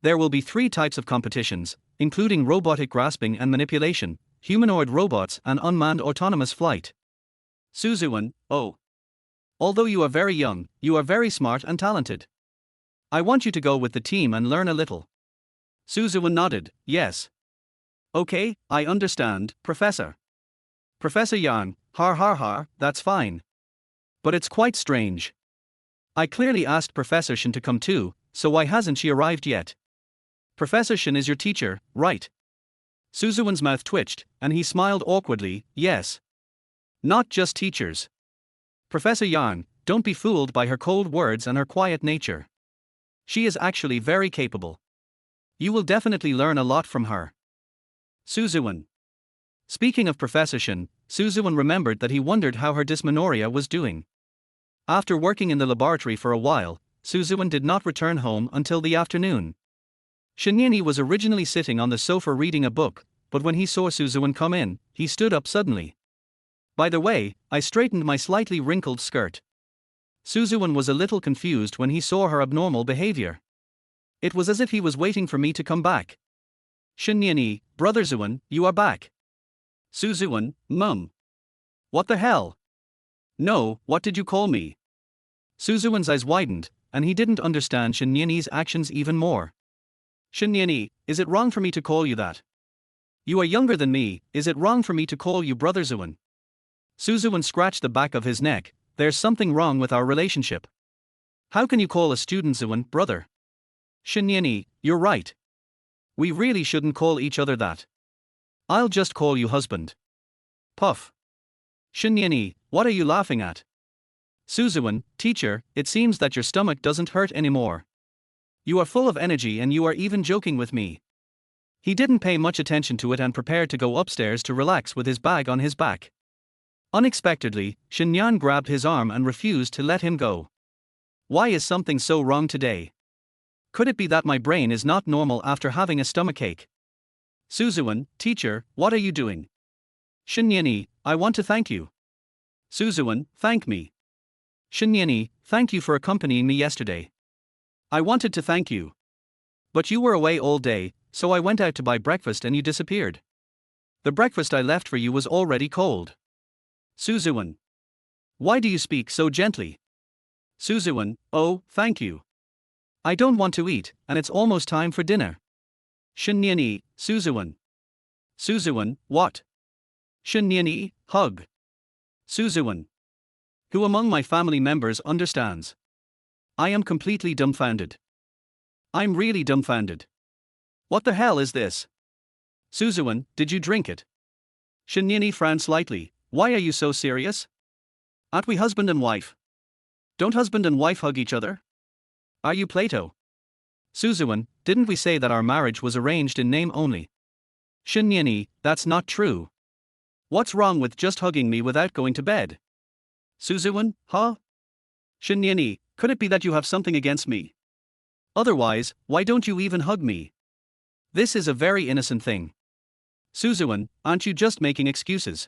There will be 3 types of competitions, including robotic grasping and manipulation, humanoid robots and unmanned autonomous flight. Suzuan, oh. Although you are very young, you are very smart and talented. I want you to go with the team and learn a little. Suzuan nodded, yes. Okay, I understand, Professor. Professor Yarn, har, that's fine. But it's quite strange. I clearly asked Professor Shin to come too, so why hasn't she arrived yet? Professor Shin is your teacher, right? Suzuan's mouth twitched, and he smiled awkwardly, yes. Not just teachers. Professor Yarn, don't be fooled by her cold words and her quiet nature. She is actually very capable. You will definitely learn a lot from her. Suzuan. Speaking of Professor Shin, Suzuan remembered that he wondered how her dysmenorrhea was doing. After working in the laboratory for a while, Suzuan did not return home until the afternoon. Shinyini was originally sitting on the sofa reading a book, but when he saw Suzuan come in, he stood up suddenly. By the way, I straightened my slightly wrinkled skirt. Suzuan was a little confused when he saw her abnormal behavior. It was as if he was waiting for me to come back. Shinyini, brother Zuan, you are back. Suzuan, Mum. What the hell? No, what did you call me? Suzuan's eyes widened, and he didn't understand Shinyeoni's actions even more. Shinyeoni, is it wrong for me to call you that? You are younger than me, is it wrong for me to call you Brother Zuan? Suzuan scratched the back of his neck. There's something wrong with our relationship. How can you call a student Zuan brother? Shinyeoni, you're right. We really shouldn't call each other that. I'll just call you husband. Puff. Shinyeoni, what are you laughing at? Suzuan, teacher, it seems that your stomach doesn't hurt anymore. You are full of energy and you are even joking with me. He didn't pay much attention to it and prepared to go upstairs to relax with his bag on his back. Unexpectedly, Shinyan grabbed his arm and refused to let him go. Why is something so wrong today? Could it be that my brain is not normal after having a stomachache? Suzuan, teacher, what are you doing? Shinyeoni, I want to thank you. Suzuan, thank me. Shinyeoni, thank you for accompanying me yesterday. I wanted to thank you. But you were away all day, so I went out to buy breakfast and you disappeared. The breakfast I left for you was already cold. Suzuan. Why do you speak so gently? Suzuan, oh, thank you. I don't want to eat, and it's almost time for dinner. Shinyeoni, Suzuan. Suzuan, what? Shinyeoni, hug. Suzuan. Who among my family members understands? I am completely dumbfounded. I'm really dumbfounded. What the hell is this? Suzuan, did you drink it? Shinyeoni frowned slightly. Why are you so serious? Aren't we husband and wife? Don't husband and wife hug each other? Are you Plato? Suzuan, didn't we say that our marriage was arranged in name only? Shinyeoni, that's not true. What's wrong with just hugging me without going to bed? Suzuan, huh? Shinyeoni, could it be that you have something against me? Otherwise, why don't you even hug me? This is a very innocent thing. Suzuan, aren't you just making excuses?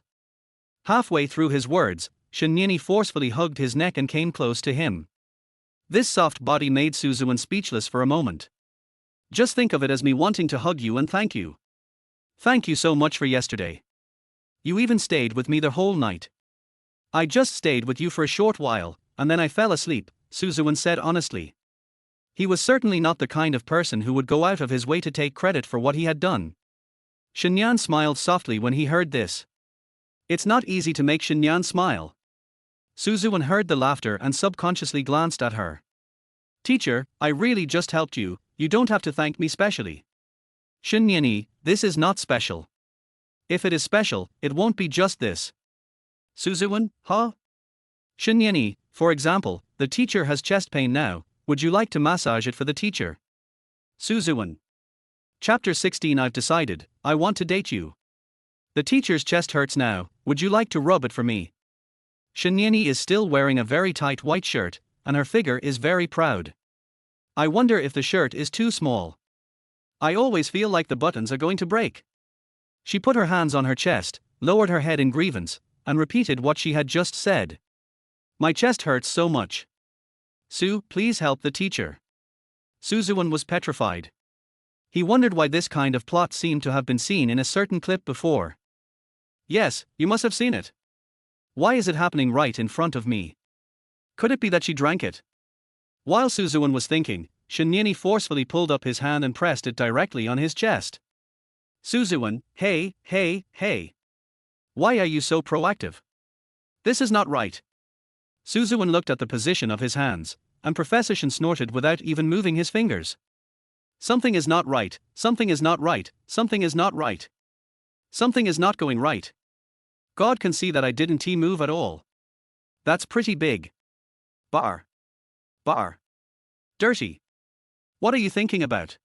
Halfway through his words, Shinyeoni forcefully hugged his neck and came close to him. This soft body made Suzuan speechless for a moment. Just think of it as me wanting to hug you and thank you. Thank you so much for yesterday. You even stayed with me the whole night. I just stayed with you for a short while, and then I fell asleep, Suzuan said honestly. He was certainly not the kind of person who would go out of his way to take credit for what he had done. Shinyan smiled softly when he heard this. It's not easy to make Shinyan smile. Suzuan heard the laughter and subconsciously glanced at her. Teacher, I really just helped you, you don't have to thank me specially. Shinyeoni, this is not special. If it is special, it won't be just this. Suzuan, huh? Shinyeoni, for example, the teacher has chest pain now, would you like to massage it for the teacher? Suzuan. Chapter 16 I've decided, I want to date you. The teacher's chest hurts now, would you like to rub it for me? Shinyeoni is still wearing a very tight white shirt, and her figure is very proud. I wonder if the shirt is too small. I always feel like the buttons are going to break. She put her hands on her chest, lowered her head in grievance, and repeated what she had just said. My chest hurts so much. Sue, please help the teacher. Suzuan was petrified. He wondered why this kind of plot seemed to have been seen in a certain clip before. Yes, you must have seen it. Why is it happening right in front of me? Could it be that she drank it? While Suzuan was thinking, Shinyeoni forcefully pulled up his hand and pressed it directly on his chest. Suzuan, hey. Why are you so proactive? This is not right. Suzuan looked at the position of his hands, and Professor Shin snorted without even moving his fingers. Something is not right, something is not right, something is not right. Something is not going right. God can see that I didn't move at all. That's pretty big. Bar. Dirty. What are you thinking about?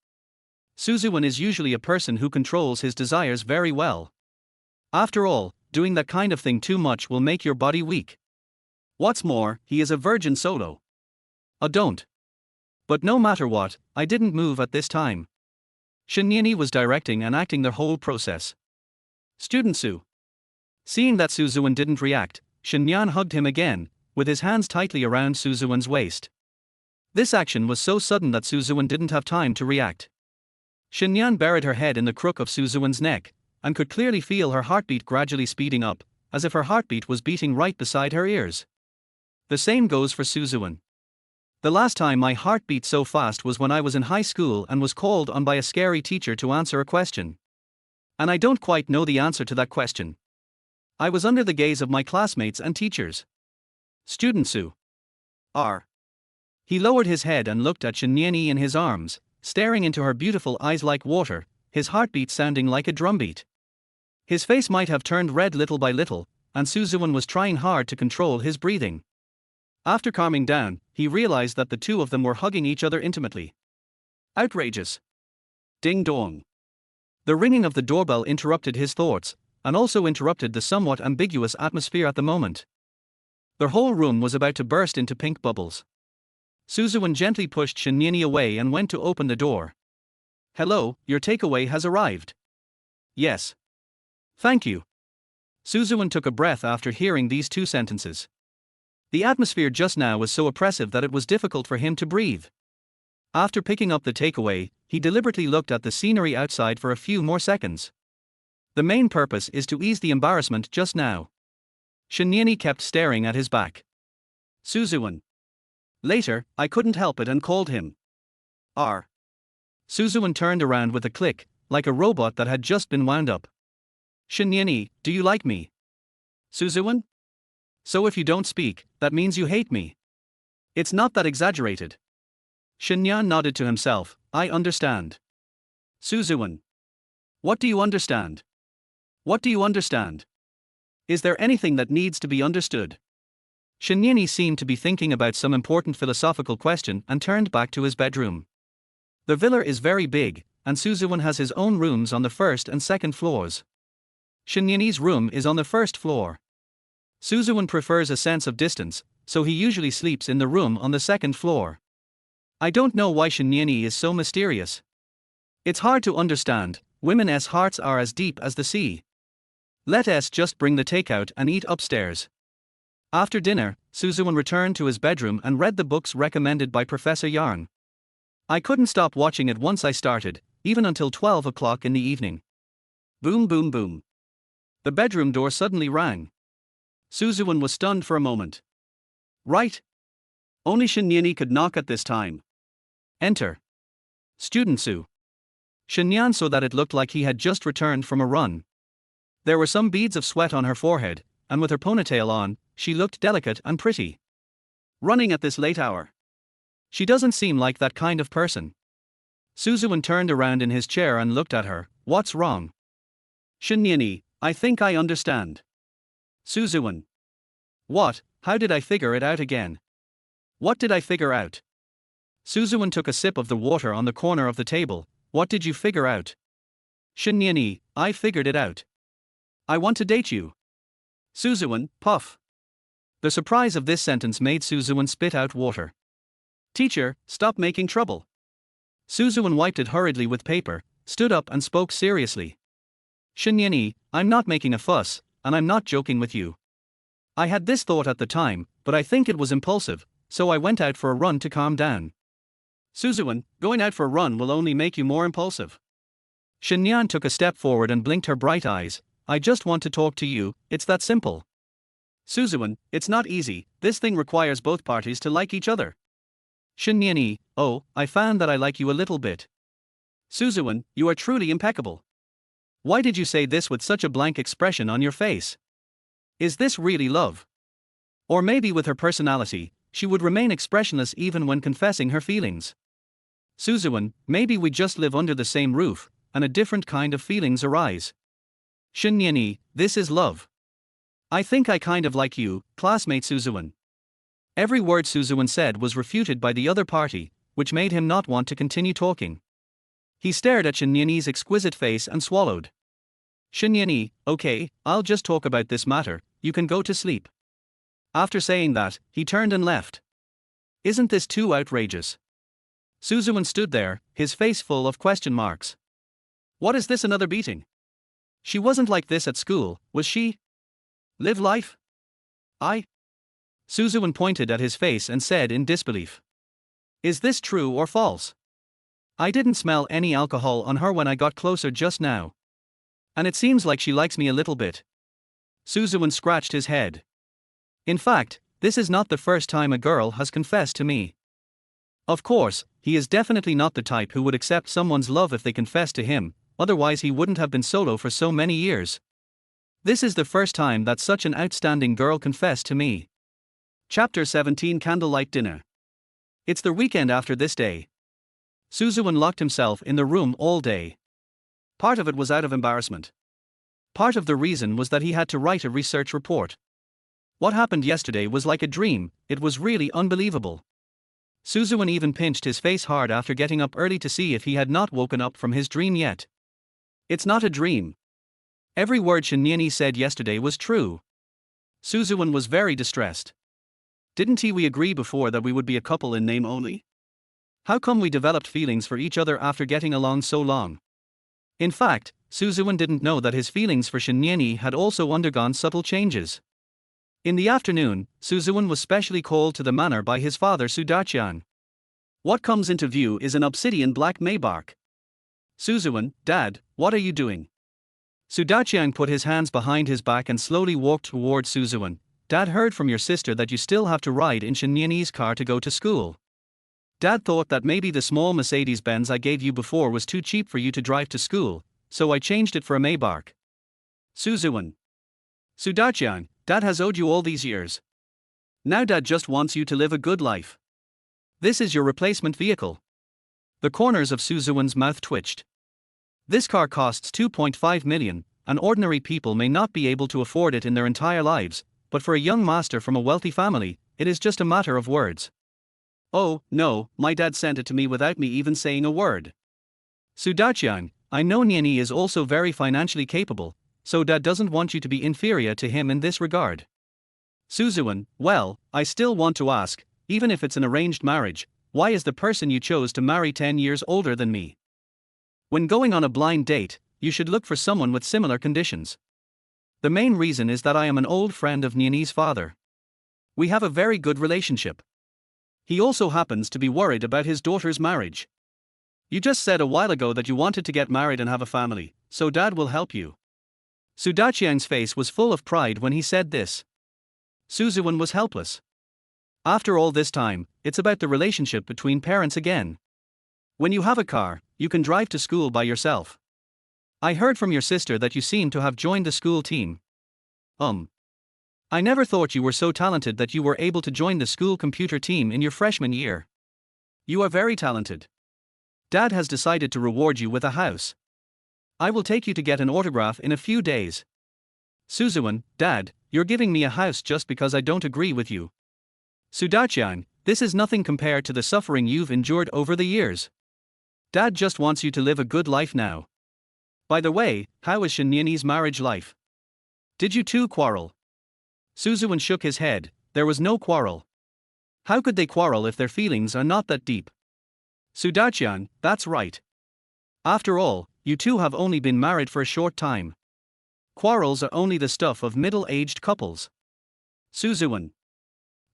Suzuan is usually a person who controls his desires very well. After all, doing that kind of thing too much will make your body weak. What's more, he is a virgin solo. Don't. But no matter what, I didn't move at this time. Shinyeoni was directing and acting the whole process. Student Su. Seeing that Suzuan didn't react, Shinyan hugged him again, with his hands tightly around Suzuan's waist. This action was so sudden that Suzuan didn't have time to react. Shinyan buried her head in the crook of Suzuan's neck, and could clearly feel her heartbeat gradually speeding up, as if her heartbeat was beating right beside her ears. The same goes for Suzuan. The last time my heart beat so fast was when I was in high school and was called on by a scary teacher to answer a question. And I don't quite know the answer to that question. I was under the gaze of my classmates and teachers. Student Su. R. He lowered his head and looked at Shinyeni in his arms, staring into her beautiful eyes like water, his heartbeat sounding like a drumbeat. His face might have turned red little by little, and Suzuan was trying hard to control his breathing. After calming down, he realized that the two of them were hugging each other intimately. Outrageous. Ding dong. The ringing of the doorbell interrupted his thoughts, and also interrupted the somewhat ambiguous atmosphere at the moment. The whole room was about to burst into pink bubbles. Suzuan gently pushed Shinyeni away and went to open the door. Hello, your takeaway has arrived. Yes. Thank you. Suzuan took a breath after hearing these two sentences. The atmosphere just now was so oppressive that it was difficult for him to breathe. After picking up the takeaway, he deliberately looked at the scenery outside for a few more seconds. The main purpose is to ease the embarrassment just now. Shinyeni kept staring at his back. Suzuan. Later, I couldn't help it and called him. R. Suzuan turned around with a click, like a robot that had just been wound up. Shinyeni, do you like me? Suzuan? So if you don't speak, that means you hate me. It's not that exaggerated. Shinyan nodded to himself, I understand. Suzuan. What do you understand? What do you understand? Is there anything that needs to be understood? Shinyeni seemed to be thinking about some important philosophical question and turned back to his bedroom. The villa is very big, and Suzuan has his own rooms on the first and second floors. Shinyeni's room is on the first floor. Suzuan prefers a sense of distance, so he usually sleeps in the room on the second floor. I don't know why Shinyeni is so mysterious. It's hard to understand, women's hearts are as deep as the sea. Let us just bring the takeout and eat upstairs. After dinner, Suzuan returned to his bedroom and read the books recommended by Professor Yarn. I couldn't stop watching it once I started, even until 12 o'clock in the evening. Boom boom boom. The bedroom door suddenly rang. Suzuan was stunned for a moment. Right. Only Shinyeni could knock at this time. Enter. Student Su. Shinyan saw that it looked like he had just returned from a run. There were some beads of sweat on her forehead, and with her ponytail on, she looked delicate and pretty. Running at this late hour. She doesn't seem like that kind of person. Suzuan turned around in his chair and looked at her. What's wrong? Shinyeni, I think I understand. Suzuan. What? How did I figure it out again? What did I figure out? Suzuan took a sip of the water on the corner of the table. What did you figure out? Shinyeni, I figured it out. I want to date you. Suzuan, puff. The surprise of this sentence made Suzuan spit out water. Teacher, stop making trouble. Suzuan wiped it hurriedly with paper, stood up and spoke seriously. Shinyeni, I'm not making a fuss, and I'm not joking with you. I had this thought at the time, but I think it was impulsive, so I went out for a run to calm down. Suzuan, going out for a run will only make you more impulsive. Shinyan took a step forward and blinked her bright eyes. I just want to talk to you, it's that simple. Suzuan, it's not easy, this thing requires both parties to like each other. Shinyeni, oh, I found that I like you a little bit. Suzuan, you are truly impeccable. Why did you say this with such a blank expression on your face? Is this really love? Or maybe with her personality, she would remain expressionless even when confessing her feelings. Suzuan, maybe we just live under the same roof, and a different kind of feelings arise. Shinyeni, this is love. I think I kind of like you, classmate Suzuan. Every word Suzuan said was refuted by the other party, which made him not want to continue talking. He stared at Shinyeni's exquisite face and swallowed. Shinyeni, okay, I'll just talk about this matter, you can go to sleep. After saying that, he turned and left. Isn't this too outrageous? Suzuan stood there, his face full of question marks. What is this, another beating? She wasn't like this at school, was she? Live life? Suzuan pointed at his face and said in disbelief. Is this true or false? I didn't smell any alcohol on her when I got closer just now. And it seems like she likes me a little bit. Suzuan scratched his head. In fact, This is not the first time a girl has confessed to me. Of course, he is definitely not the type who would accept someone's love if they confessed to him, otherwise he wouldn't have been solo for so many years. This is the first time that such an outstanding girl confessed to me. Chapter 17 Candlelight Dinner. It's the weekend after this day. Suzuan locked himself in the room all day. Part of it was out of embarrassment. Part of the reason was that he had to write a research report. What happened yesterday was like a dream, it was really unbelievable. Suzuan even pinched his face hard after getting up early to see if he had not woken up from his dream yet. It's not a dream. Every word Shinyeni said yesterday was true. Suzuan was very distressed. Didn't we agree before that we would be a couple in name only? How come we developed feelings for each other after getting along so long? In fact, Suzuan didn't know that his feelings for Shinyeni had also undergone subtle changes. In the afternoon, Suzuan was specially called to the manor by his father Sudachian. What comes into view is an obsidian black maybark. Suzuan, Dad, what are you doing? Sudachian put his hands behind his back and slowly walked towards Suzuan. Dad heard from your sister that you still have to ride in Shinyeni's car to go to school. Dad thought that maybe the small Mercedes-Benz I gave you before was too cheap for you to drive to school, so I changed it for a maybark. Suzuan. Sudachian, Dad has owed you all these years. Now Dad just wants you to live a good life. This is your replacement vehicle. The corners of Suzuan's mouth twitched. This car costs 2.5 million, and ordinary people may not be able to afford it in their entire lives, but for a young master from a wealthy family, it is just a matter of words. Oh, no, my dad sent it to me without me even saying a word. Sudachian, I know Nyeni is also very financially capable, so Dad doesn't want you to be inferior to him in this regard. Suzuan, well, I still want to ask, even if it's an arranged marriage, why is the person you chose to marry 10 years older than me? When going on a blind date, you should look for someone with similar conditions. The main reason is that I am an old friend of Nyeni's father. We have a very good relationship. He also happens to be worried about his daughter's marriage. You just said a while ago that you wanted to get married and have a family, so Dad will help you. Sudachian's face was full of pride when he said this. Suzuan was helpless. After all this time, it's about the relationship between parents again. When you have a car, you can drive to school by yourself. I heard from your sister that you seem to have joined the school team. I never thought you were so talented that you were able to join the school computer team in your freshman year. You are very talented. Dad has decided to reward you with a house. I will take you to get an autograph in a few days. Suzuan, Dad, you're giving me a house just because I don't agree with you. Sudachian, this is nothing compared to the suffering you've endured over the years. Dad just wants you to live a good life now. By the way, how is Shinyeni's marriage life? Did you two quarrel? Suzuan shook his head, there was no quarrel. How could they quarrel if their feelings are not that deep? Sudachian, that's right. After all, you two have only been married for a short time. Quarrels are only the stuff of middle-aged couples. Suzuan.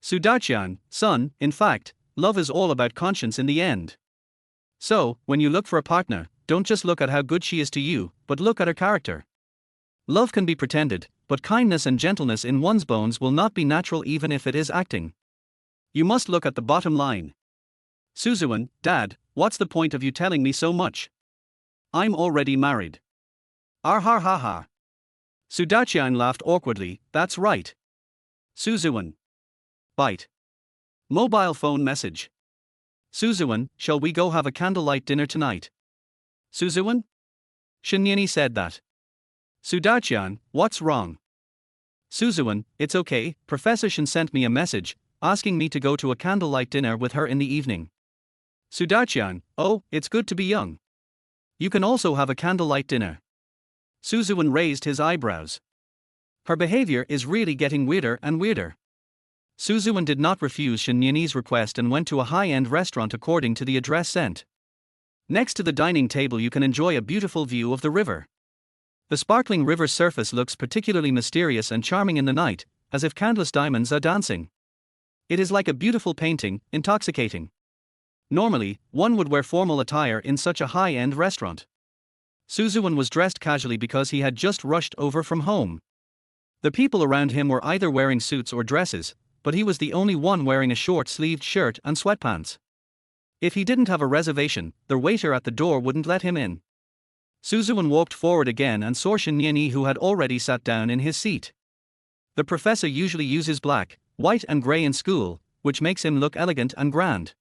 Sudachian, son, in fact, love is all about conscience in the end. So, when you look for a partner, don't just look at how good she is to you, but look at her character. Love can be pretended, but kindness and gentleness in one's bones will not be natural even if it is acting. You must look at the bottom line. Suzuan, Dad, what's the point of you telling me so much? I'm already married. Ha. Sudachian laughed awkwardly, that's right. Suzuan. Bite. Mobile phone message. Suzuan, shall we go have a candlelight dinner tonight? Suzuan? Shinyeni said that. Sudachian, what's wrong? Suzuan, it's okay, Professor Shin sent me a message, asking me to go to a candlelight dinner with her in the evening. Sudachian, oh, it's good to be young. You can also have a candlelight dinner. Suzuan raised his eyebrows. Her behavior is really getting weirder and weirder. Suzuan did not refuse Shinyeni's request and went to a high-end restaurant according to the address sent. Next to the dining table you can enjoy a beautiful view of the river. The sparkling river surface looks particularly mysterious and charming in the night, as if countless diamonds are dancing. It is like a beautiful painting, intoxicating. Normally, one would wear formal attire in such a high-end restaurant. Suzuan was dressed casually because he had just rushed over from home. The people around him were either wearing suits or dresses, but he was the only one wearing a short-sleeved shirt and sweatpants. If he didn't have a reservation, the waiter at the door wouldn't let him in. Suzuan walked forward again and saw Shinyani, who had already sat down in his seat. The professor usually uses black, white and grey in school, which makes him look elegant and grand.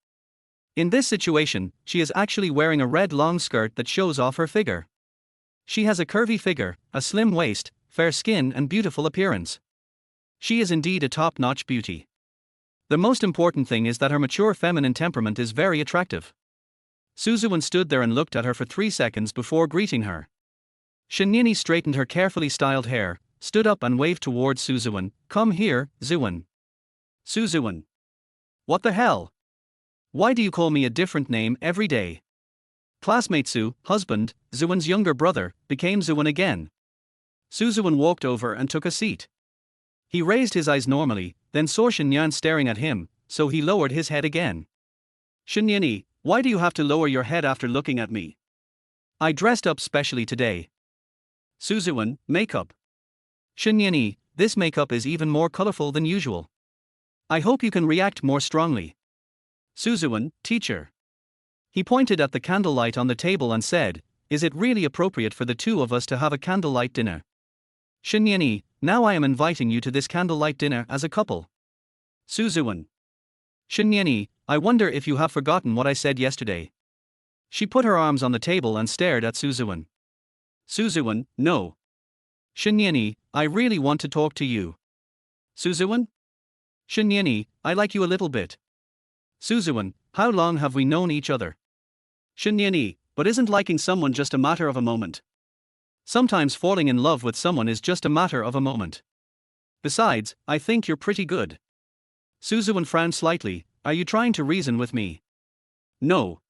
In this situation, she is actually wearing a red long skirt that shows off her figure. She has a curvy figure, a slim waist, fair skin and beautiful appearance. She is indeed a top-notch beauty. The most important thing is that her mature feminine temperament is very attractive. Suzuan stood there and looked at her for 3 seconds before greeting her. Shinyani straightened her carefully styled hair, stood up and waved towards Suzuan. "Come here, Zuan." Suzuan. "What the hell? Why do you call me a different name every day?" Classmate Su, husband, Zuan's younger brother, became Zuan again. Suzuan walked over and took a seat. He raised his eyes normally, then saw Shinyan staring at him, so he lowered his head again. "Shinyani, why do you have to lower your head after looking at me? I dressed up specially today." Suzuan, "Makeup." "Shinyani, this makeup is even more colorful than usual. I hope you can react more strongly." Suzuan, "Teacher." He pointed at the candlelight on the table and said, "Is it really appropriate for the two of us to have a candlelight dinner? Shinyani, now I am inviting you to this candlelight dinner as a couple." Suzuan. "Shinyani, I wonder if you have forgotten what I said yesterday." She put her arms on the table and stared at Suzuan. Suzuan, "No. Shinyani, I really want to talk to you." Suzuan. "Shinyani, I like you a little bit." Suzuan, "How long have we known each other?" Shinyani, "But isn't liking someone just a matter of a moment? Sometimes falling in love with someone is just a matter of a moment. Besides, I think you're pretty good." Suzuan frowned slightly. "Are you trying to reason with me?" "No."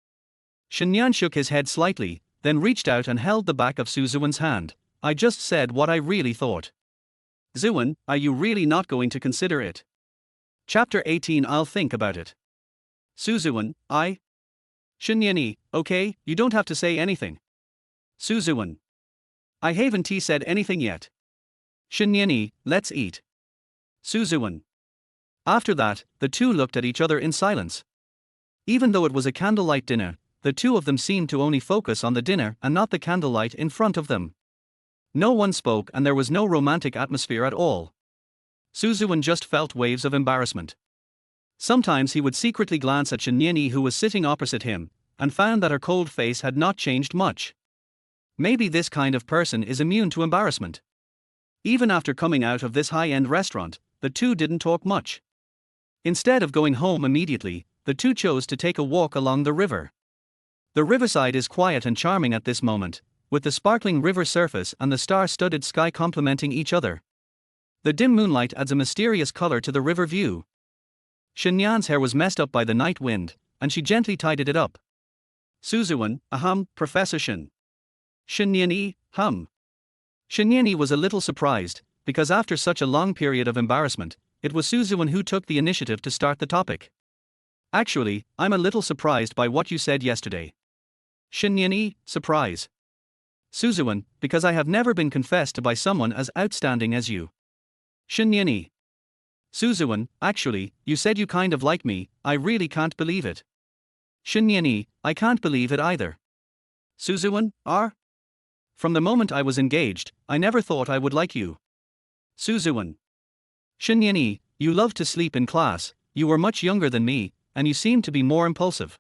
Shinyan shook his head slightly, then reached out and held the back of Suzuan's hand. "I just said what I really thought." Zuan, "Are you really not going to consider it?" Chapter 18. I'll think about it. Suzuan, "I." Shinyani, "Okay, you don't have to say anything." Suzuan. "I haven't said anything yet." Shinyani, "Let's eat." Suzuan. After that, the two looked at each other in silence. Even though it was a candlelight dinner, the two of them seemed to only focus on the dinner and not the candlelight in front of them. No one spoke and there was no romantic atmosphere at all. Suzuan just felt waves of embarrassment. Sometimes he would secretly glance at Shinyani, who was sitting opposite him, and found that her cold face had not changed much. Maybe this kind of person is immune to embarrassment. Even after coming out of this high-end restaurant, the two didn't talk much. Instead of going home immediately, the two chose to take a walk along the river. The riverside is quiet and charming at this moment, with the sparkling river surface and the star-studded sky complementing each other. The dim moonlight adds a mysterious color to the river view. Shinyan's hair was messed up by the night wind, and she gently tidied it up. Suzuan, Professor Shin. Shinyani, Shinyani was a little surprised, because after such a long period of embarrassment, it was Suzuan who took the initiative to start the topic. "Actually, I'm a little surprised by what you said yesterday." Shinyani, "Surprise?" Suzuan, "Because I have never been confessed to by someone as outstanding as you." Shinyani. Suzuan, "Actually, you said you kind of like me, I really can't believe it." Shinyani, "I can't believe it either." Suzuan, From the moment I was engaged, I never thought I would like you." Suzuan. Shinyani, "You loved to sleep in class, you were much younger than me, and you seemed to be more impulsive."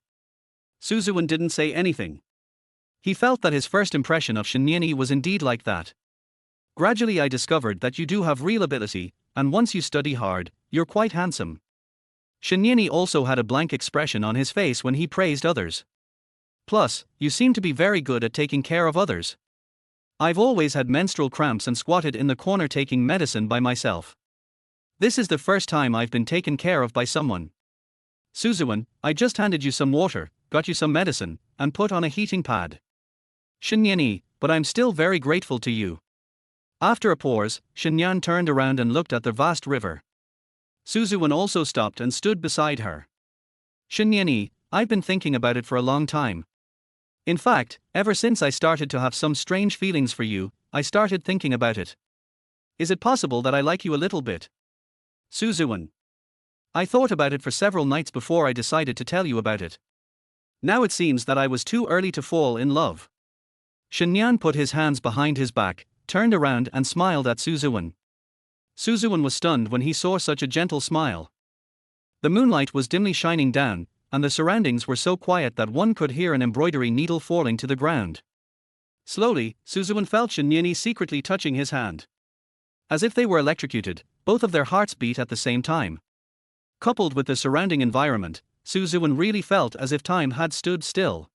Suzuan didn't say anything. He felt that his first impression of Shinyani was indeed like that. "Gradually I discovered that you do have real ability, and once you study hard, you're quite handsome." Shinyani also had a blank expression on his face when he praised others. "Plus, you seem to be very good at taking care of others." "I've always had menstrual cramps and squatted in the corner taking medicine by myself. This is the first time I've been taken care of by someone." Suzuan, "I just handed you some water, got you some medicine, and put on a heating pad." Shinyani, "But I'm still very grateful to you." After a pause, Shinyan turned around and looked at the vast river. Suzuan also stopped and stood beside her. "Shinyani, I've been thinking about it for a long time. In fact, ever since I started to have some strange feelings for you, I started thinking about it. Is it possible that I like you a little bit?" Suzuan. I thought about it for several nights before I decided to tell you about it. Now it seems that I was too early to fall in love. Shinyan put his hands behind his back, turned around and smiled at Suzuan. Suzuan was stunned when he saw such a gentle smile. The moonlight was dimly shining down, and the surroundings were so quiet that one could hear an embroidery needle falling to the ground. Slowly, Suzuan felt Shinyani secretly touching his hand. As if they were electrocuted, both of their hearts beat at the same time. Coupled with the surrounding environment, Suzuan really felt as if time had stood still.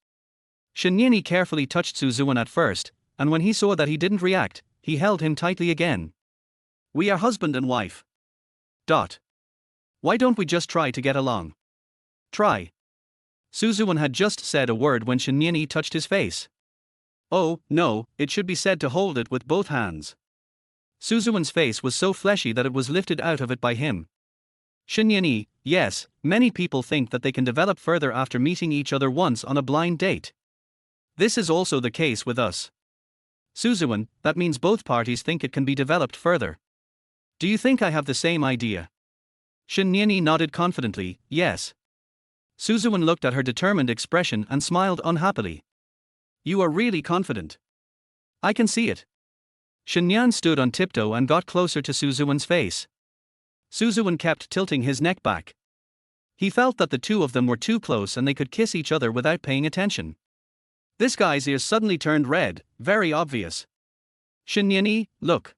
Shinyani carefully touched Suzuan at first, and when he saw that he didn't react, he held him tightly again. We are husband and wife. Why don't we just try to get along? Try. Suzuan had just said a word when Shinyani touched his face. Oh, no, it should be said to hold it with both hands. Suzuan's face was so fleshy that it was lifted out of it by him. Shinyani, yes, many people think that they can develop further after meeting each other once on a blind date. This is also the case with us. Suzuan, that means both parties think it can be developed further. Do you think I have the same idea? Shinyani nodded confidently, yes. Suzuan looked at her determined expression and smiled unhappily. You are really confident. I can see it. Shinyan stood on tiptoe and got closer to Suzuan's face. Suzuan kept tilting his neck back. He felt that the two of them were too close and they could kiss each other without paying attention. This guy's ears suddenly turned red, very obvious. Shinyani, look.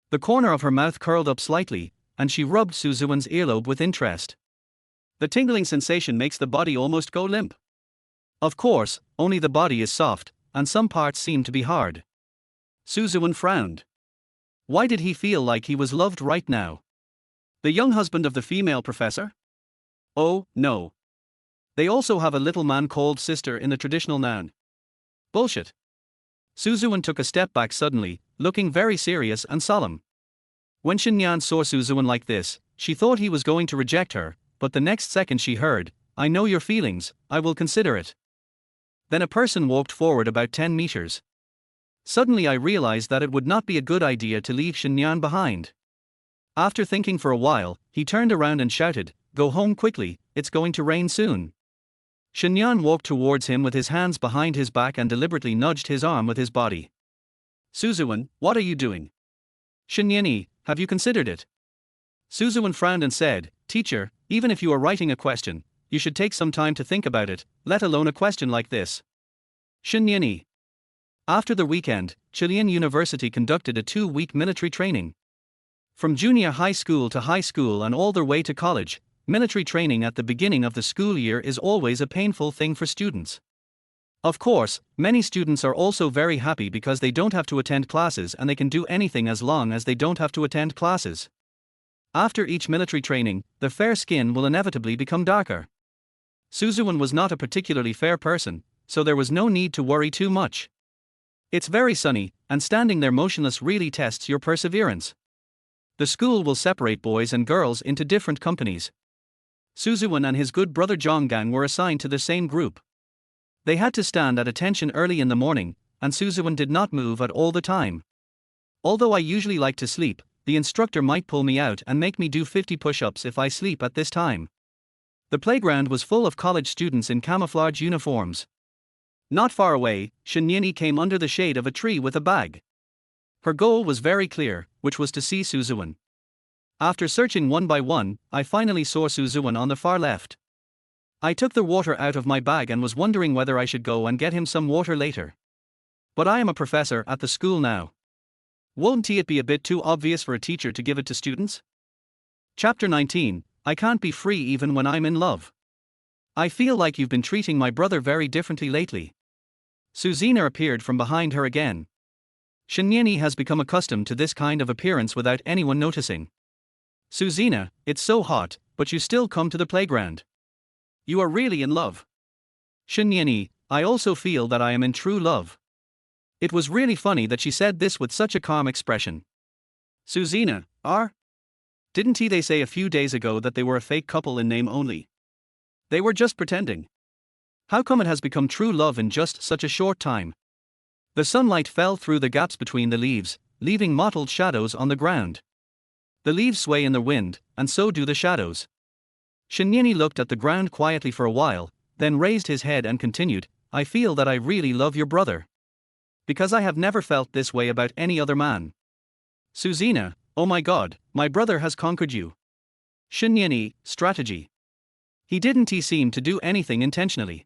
The corner of her mouth curled up slightly, and she rubbed Suzuan's earlobe with interest. The tingling sensation makes the body almost go limp. Of course, only the body is soft, and some parts seem to be hard. Suzuan frowned. Why did he feel like he was loved right now? The young husband of the female professor? Oh, no. They also have a little man called sister in the traditional noun. Bullshit. Suzuan took a step back suddenly, looking very serious and solemn. When Shinyan saw Suzuan like this, she thought he was going to reject her, but the next second she heard, I know your feelings, I will consider it. Then a person walked forward about 10 meters. Suddenly I realized that it would not be a good idea to leave Shinyan behind. After thinking for a while, he turned around and shouted, Go home quickly, it's going to rain soon. Shinyan walked towards him with his hands behind his back and deliberately nudged his arm with his body. Suzuan, what are you doing? Shinyani, have you considered it? Suzuan frowned and said, Teacher, even if you are writing a question, you should take some time to think about it, let alone a question like this. Shinyani. After the weekend, Chilean University conducted a 2-week military training. From junior high school to high school and all the way to college, military training at the beginning of the school year is always a painful thing for students. Of course, many students are also very happy because they don't have to attend classes and they can do anything as long as they don't have to attend classes. After each military training, the fair skin will inevitably become darker. Suzuan was not a particularly fair person, so there was no need to worry too much. It's very sunny, and standing there motionless really tests your perseverance. The school will separate boys and girls into different companies. Suzuan and his good brother Jonggang were assigned to the same group. They had to stand at attention early in the morning, and Suzuan did not move at all the time. Although I usually like to sleep, the instructor might pull me out and make me do 50 push-ups if I sleep at this time. The playground was full of college students in camouflage uniforms. Not far away, Shinyani came under the shade of a tree with a bag. Her goal was very clear, which was to see Suzuan. After searching one by one, I finally saw Suzuan on the far left. I took the water out of my bag and was wondering whether I should go and get him some water later. But I am a professor at the school now. Won't it be a bit too obvious for a teacher to give it to students? Chapter 19, I can't be free even when I'm in love. I feel like you've been treating my brother very differently lately. Suzina appeared from behind her again. Shinyani has become accustomed to this kind of appearance without anyone noticing. Suzina, it's so hot, but you still come to the playground. You are really in love. Shinyani, I also feel that I am in true love. It was really funny that she said this with such a calm expression. Suzina, didn't they say a few days ago that they were a fake couple in name only? They were just pretending. How come it has become true love in just such a short time? The sunlight fell through the gaps between the leaves, leaving mottled shadows on the ground. The leaves sway in the wind, and so do the shadows. Shinyani looked at the ground quietly for a while, then raised his head and continued, I feel that I really love your brother. Because I have never felt this way about any other man. Suzina, oh my god, my brother has conquered you. Shinyani, strategy. He seem to do anything intentionally.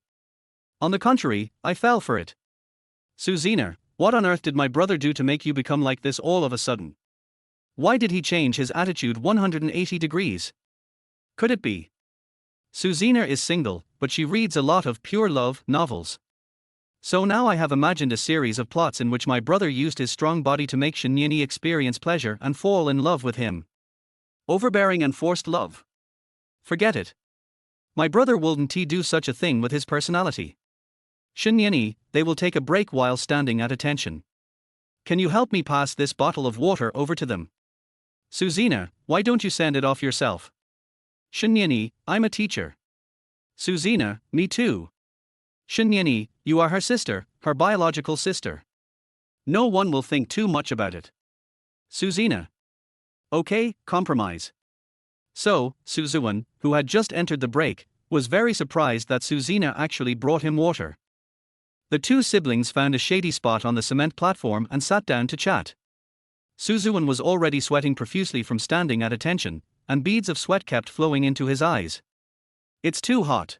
On the contrary, I fell for it. Suzina, what on earth did my brother do to make you become like this all of a sudden? Why did he change his attitude 180 degrees? Could it be? Suzina is single, but she reads a lot of pure love novels. So now I have imagined a series of plots in which my brother used his strong body to make Shinyani experience pleasure and fall in love with him. Overbearing and forced love. Forget it. My brother wouldn't do such a thing with his personality. Shinyani, they will take a break while standing at attention. Can you help me pass this bottle of water over to them? Suzina, why don't you send it off yourself? Shinyani, I'm a teacher. Suzina, me too. Shinyani, you are her sister, her biological sister. No one will think too much about it. Suzina. Okay, compromise. So, Suzuan, who had just entered the break, was very surprised that Suzina actually brought him water. The two siblings found a shady spot on the cement platform and sat down to chat. Suzuan was already sweating profusely from standing at attention, and beads of sweat kept flowing into his eyes. It's too hot.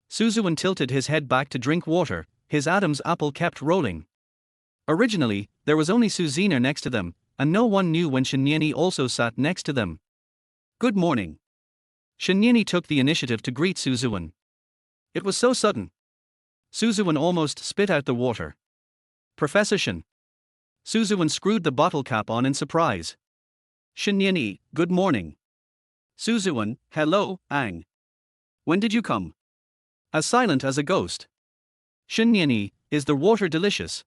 Suzuan tilted his head back to drink water, his Adam's apple kept rolling. Originally, there was only Suzina next to them, and no one knew when Shinyani also sat next to them. Good morning. Shinyani took the initiative to greet Suzuan. It was so sudden. Suzuan almost spit out the water. Professor Shin. Suzuan screwed the bottle cap on in surprise. Shinyani, good morning. Suzuan, hello, Ang. When did you come? As silent as a ghost. Shinyani, is the water delicious?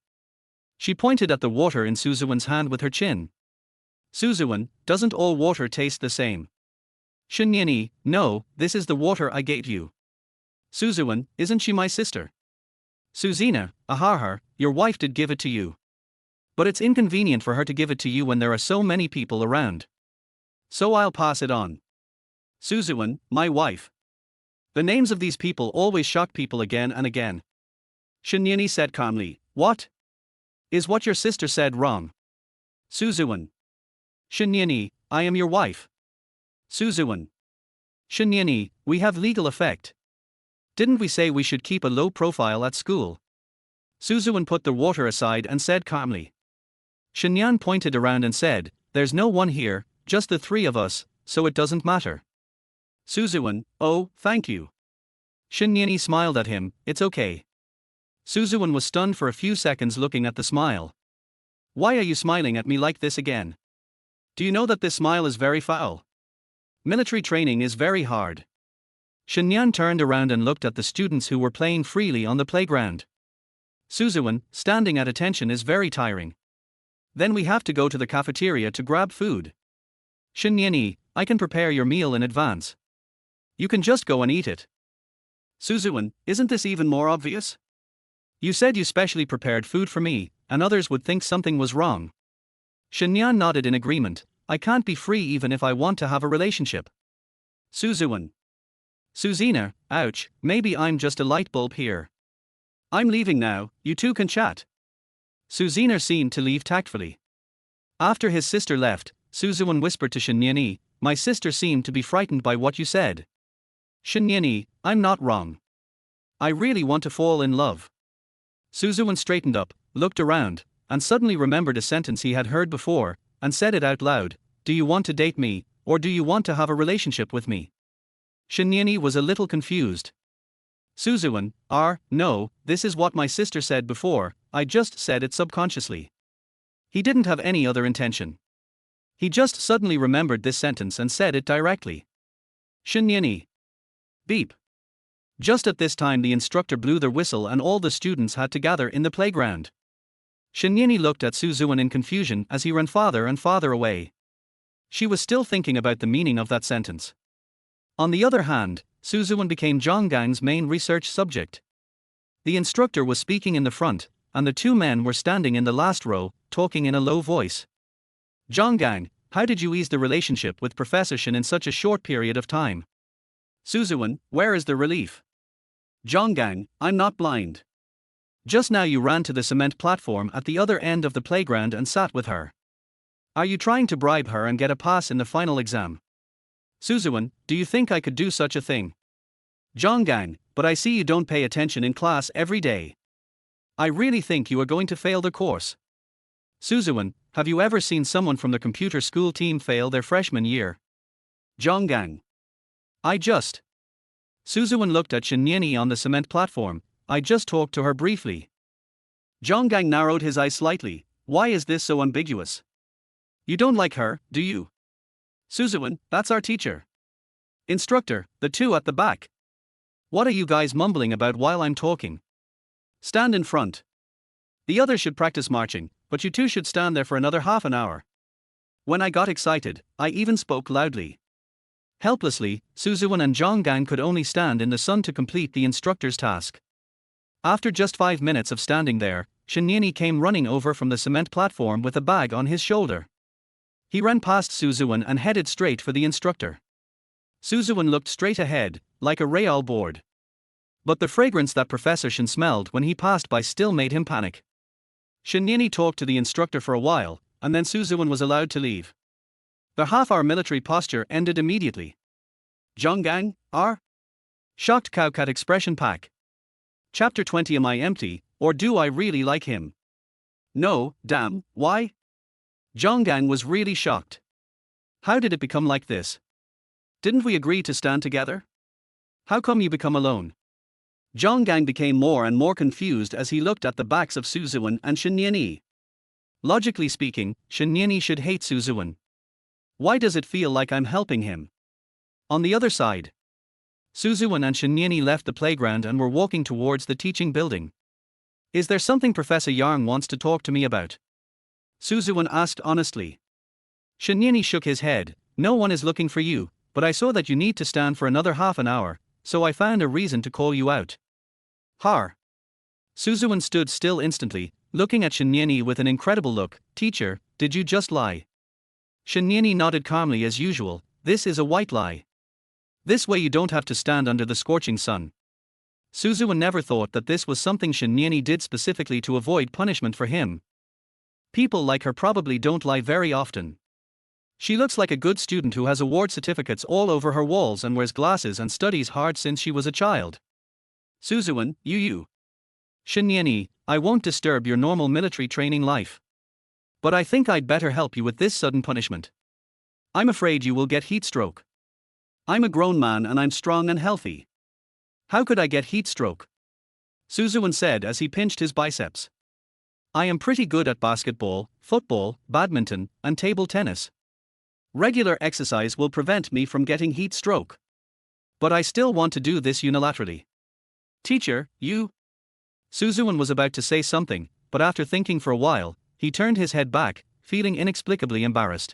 She pointed at the water in Suzuan's hand with her chin. Suzuan, doesn't all water taste the same? Shinyani, no, this is the water I gave you. Suzuan, isn't she my sister? Suzina, ahar, your wife did give it to you. But it's inconvenient for her to give it to you when there are so many people around. So I'll pass it on. Suzuan, my wife. The names of these people always shock people again and again. Shinyani said calmly, what? Is what your sister said wrong? Suzuan. Shinyani, I am your wife. Suzuan. Shinyani, we have legal effect. Didn't we say we should keep a low profile at school? Suzuan put the water aside and said calmly. Shinyan pointed around and said, there's no one here, just the three of us, so it doesn't matter. Suzuan, oh, thank you. Shinyani smiled at him, it's okay. Suzuan was stunned for a few seconds looking at the smile. Why are you smiling at me like this again? Do you know that this smile is very foul? Military training is very hard. Shinyan turned around and looked at the students who were playing freely on the playground. Suzuan, standing at attention is very tiring. Then we have to go to the cafeteria to grab food. Shinyani, I can prepare your meal in advance. You can just go and eat it. Suzuan, isn't this even more obvious? You said you specially prepared food for me, and others would think something was wrong. Shinyan nodded in agreement, I can't be free even if I want to have a relationship. Suzuan. Suzina, ouch, maybe I'm just a light bulb here. I'm leaving now, you two can chat. Suzina seemed to leave tactfully. After his sister left, Suzuan whispered to Shinyani, my sister seemed to be frightened by what you said. Shinyani, I'm not wrong. I really want to fall in love. Suzuan straightened up, looked around, and suddenly remembered a sentence he had heard before, and said it out loud, do you want to date me, or do you want to have a relationship with me? Shinyani was a little confused. Suzuan, no, this is what my sister said before, I just said it subconsciously. He didn't have any other intention. He just suddenly remembered this sentence and said it directly. Shinyani. Beep. Just at this time the instructor blew their whistle and all the students had to gather in the playground. Shinyani looked at Suzuan in confusion as he ran farther and farther away. She was still thinking about the meaning of that sentence. On the other hand, Suzuan became Zhonggang's main research subject. The instructor was speaking in the front, and the two men were standing in the last row, talking in a low voice. Zhonggang, how did you ease the relationship with Professor Shin in such a short period of time? Suzuan, where is the relief? Zhonggang, I'm not blind. Just now you ran to the cement platform at the other end of the playground and sat with her. Are you trying to bribe her and get a pass in the final exam? Suzuan, do you think I could do such a thing? Zhonggang, but I see you don't pay attention in class every day. I really think you are going to fail the course. Suzuan, have you ever seen someone from the computer school team fail their freshman year? Zhonggang. Suzuan looked at Shinyeni on the cement platform. I just talked to her briefly. Zhonggang narrowed his eyes slightly. Why is this so ambiguous? You don't like her, do you? Suzuan, that's our teacher. Instructor, the two at the back. What are you guys mumbling about while I'm talking? Stand in front. The others should practice marching, but you two should stand there for another half an hour. When I got excited, I even spoke loudly. Helplessly, Suzuan and Zhonggang could only stand in the sun to complete the instructor's task. After just 5 minutes of standing there, Shinyeni came running over from the cement platform with a bag on his shoulder. He ran past Suzuan and headed straight for the instructor. Suzuan looked straight ahead, like a rail board. But the fragrance that Professor Shin smelled when he passed by still made him panic. Shinyeni talked to the instructor for a while, and then Suzuan was allowed to leave. The half-hour military posture ended immediately. Zhonggang, are? Shocked cowcat expression pack. Chapter 20. Am I empty, or do I really like him? No, damn, why? Zhonggang was really shocked. How did it become like this? Didn't we agree to stand together? How come you become alone? Zhonggang became more and more confused as he looked at the backs of Suzuan and Shinyeni. Logically speaking, Shinyeni should hate Suzuan. Why does it feel like I'm helping him? On the other side, Suzuan and Shinyeni left the playground and were walking towards the teaching building. Is there something Professor Yang wants to talk to me about? Suzuan asked honestly. Shinyeni shook his head. No one is looking for you, but I saw that you need to stand for another half an hour, so I found a reason to call you out. Har. Suzuan stood still instantly, looking at Shinyeni with an incredible look. Teacher, did you just lie? Shinyeni nodded calmly as usual. This is a white lie. This way you don't have to stand under the scorching sun. Suzuan never thought that this was something Shinyeni did specifically to avoid punishment for him. People like her probably don't lie very often. She looks like a good student who has award certificates all over her walls and wears glasses and studies hard since she was a child. Suzuan, you. Shinyeni, I won't disturb your normal military training life. But I think I'd better help you with this sudden punishment. I'm afraid you will get heat stroke. I'm a grown man and I'm strong and healthy. How could I get heat stroke? Suzuan said as he pinched his biceps. I am pretty good at basketball, football, badminton, and table tennis. Regular exercise will prevent me from getting heat stroke. But I still want to do this unilaterally. Teacher, you? Suzuan was about to say something, but after thinking for a while, he turned his head back, feeling inexplicably embarrassed.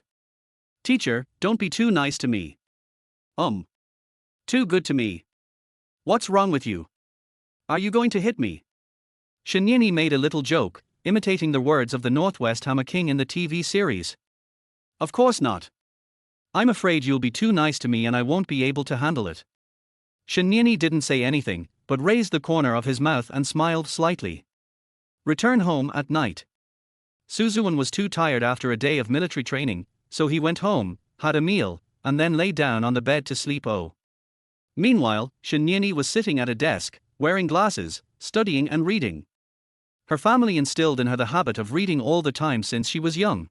Teacher, don't be too nice to me. Too good to me. What's wrong with you? Are you going to hit me? Shinyeni made a little joke, imitating the words of the Northwest Hama King in the TV series. Of course not. I'm afraid you'll be too nice to me and I won't be able to handle it. Shinyeni didn't say anything, but raised the corner of his mouth and smiled slightly. Return home at night. Suzuan was too tired after a day of military training, so he went home, had a meal, and then lay down on the bed to sleep. Meanwhile, Shinyeni was sitting at a desk, wearing glasses, studying and reading. Her family instilled in her the habit of reading all the time since she was young.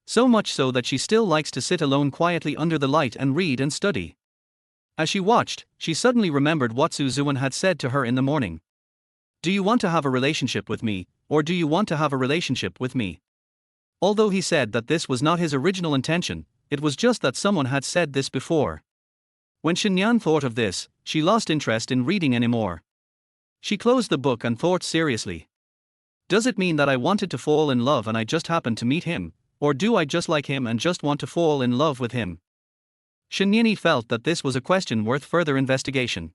So much so that she still likes to sit alone quietly under the light and read and study. As she watched, she suddenly remembered what Suzuan had said to her in the morning. Do you want to have a relationship with me, or do you want to have a relationship with me? Although he said that this was not his original intention, it was just that someone had said this before. When Shinyan thought of this, she lost interest in reading anymore. She closed the book and thought seriously. Does it mean that I wanted to fall in love and I just happened to meet him, or do I just like him and just want to fall in love with him? Shinyeni felt that this was a question worth further investigation.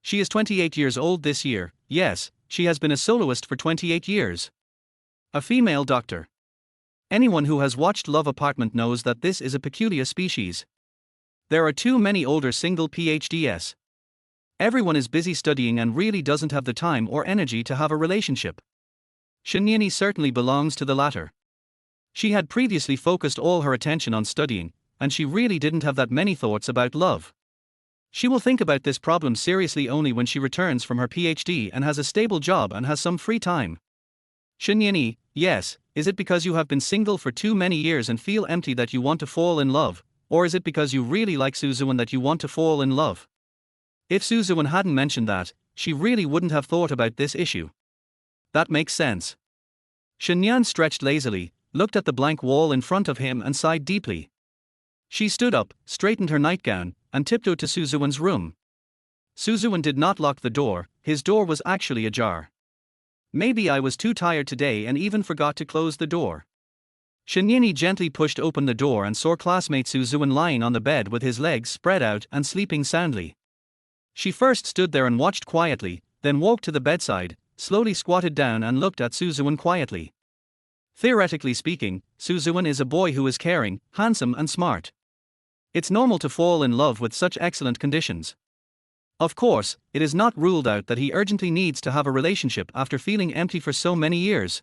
She is 28 years old this year. Yes, she has been a soloist for 28 years. A female doctor. Anyone who has watched Love Apartment knows that this is a peculiar species. There are too many older single PhDs. Everyone is busy studying and really doesn't have the time or energy to have a relationship. Shenyeni certainly belongs to the latter. She had previously focused all her attention on studying, and she really didn't have that many thoughts about love. She will think about this problem seriously only when she returns from her PhD and has a stable job and has some free time. Shenyeni, yes, is it because you have been single for too many years and feel empty that you want to fall in love, or is it because you really like Suzuan that you want to fall in love? If Suzuan hadn't mentioned that, she really wouldn't have thought about this issue. That makes sense. Shenyan stretched lazily, looked at the blank wall in front of him and sighed deeply. She stood up, straightened her nightgown, and tiptoed to Suzuan's room. Suzuan did not lock the door, his door was actually ajar. Maybe I was too tired today and even forgot to close the door. Shenyeni gently pushed open the door and saw classmate Suzuan lying on the bed with his legs spread out and sleeping soundly. She first stood there and watched quietly, then walked to the bedside, slowly squatted down and looked at Suzuan quietly. Theoretically speaking, Suzuan is a boy who is caring, handsome and smart. It's normal to fall in love with such excellent conditions. Of course, it is not ruled out that he urgently needs to have a relationship after feeling empty for so many years.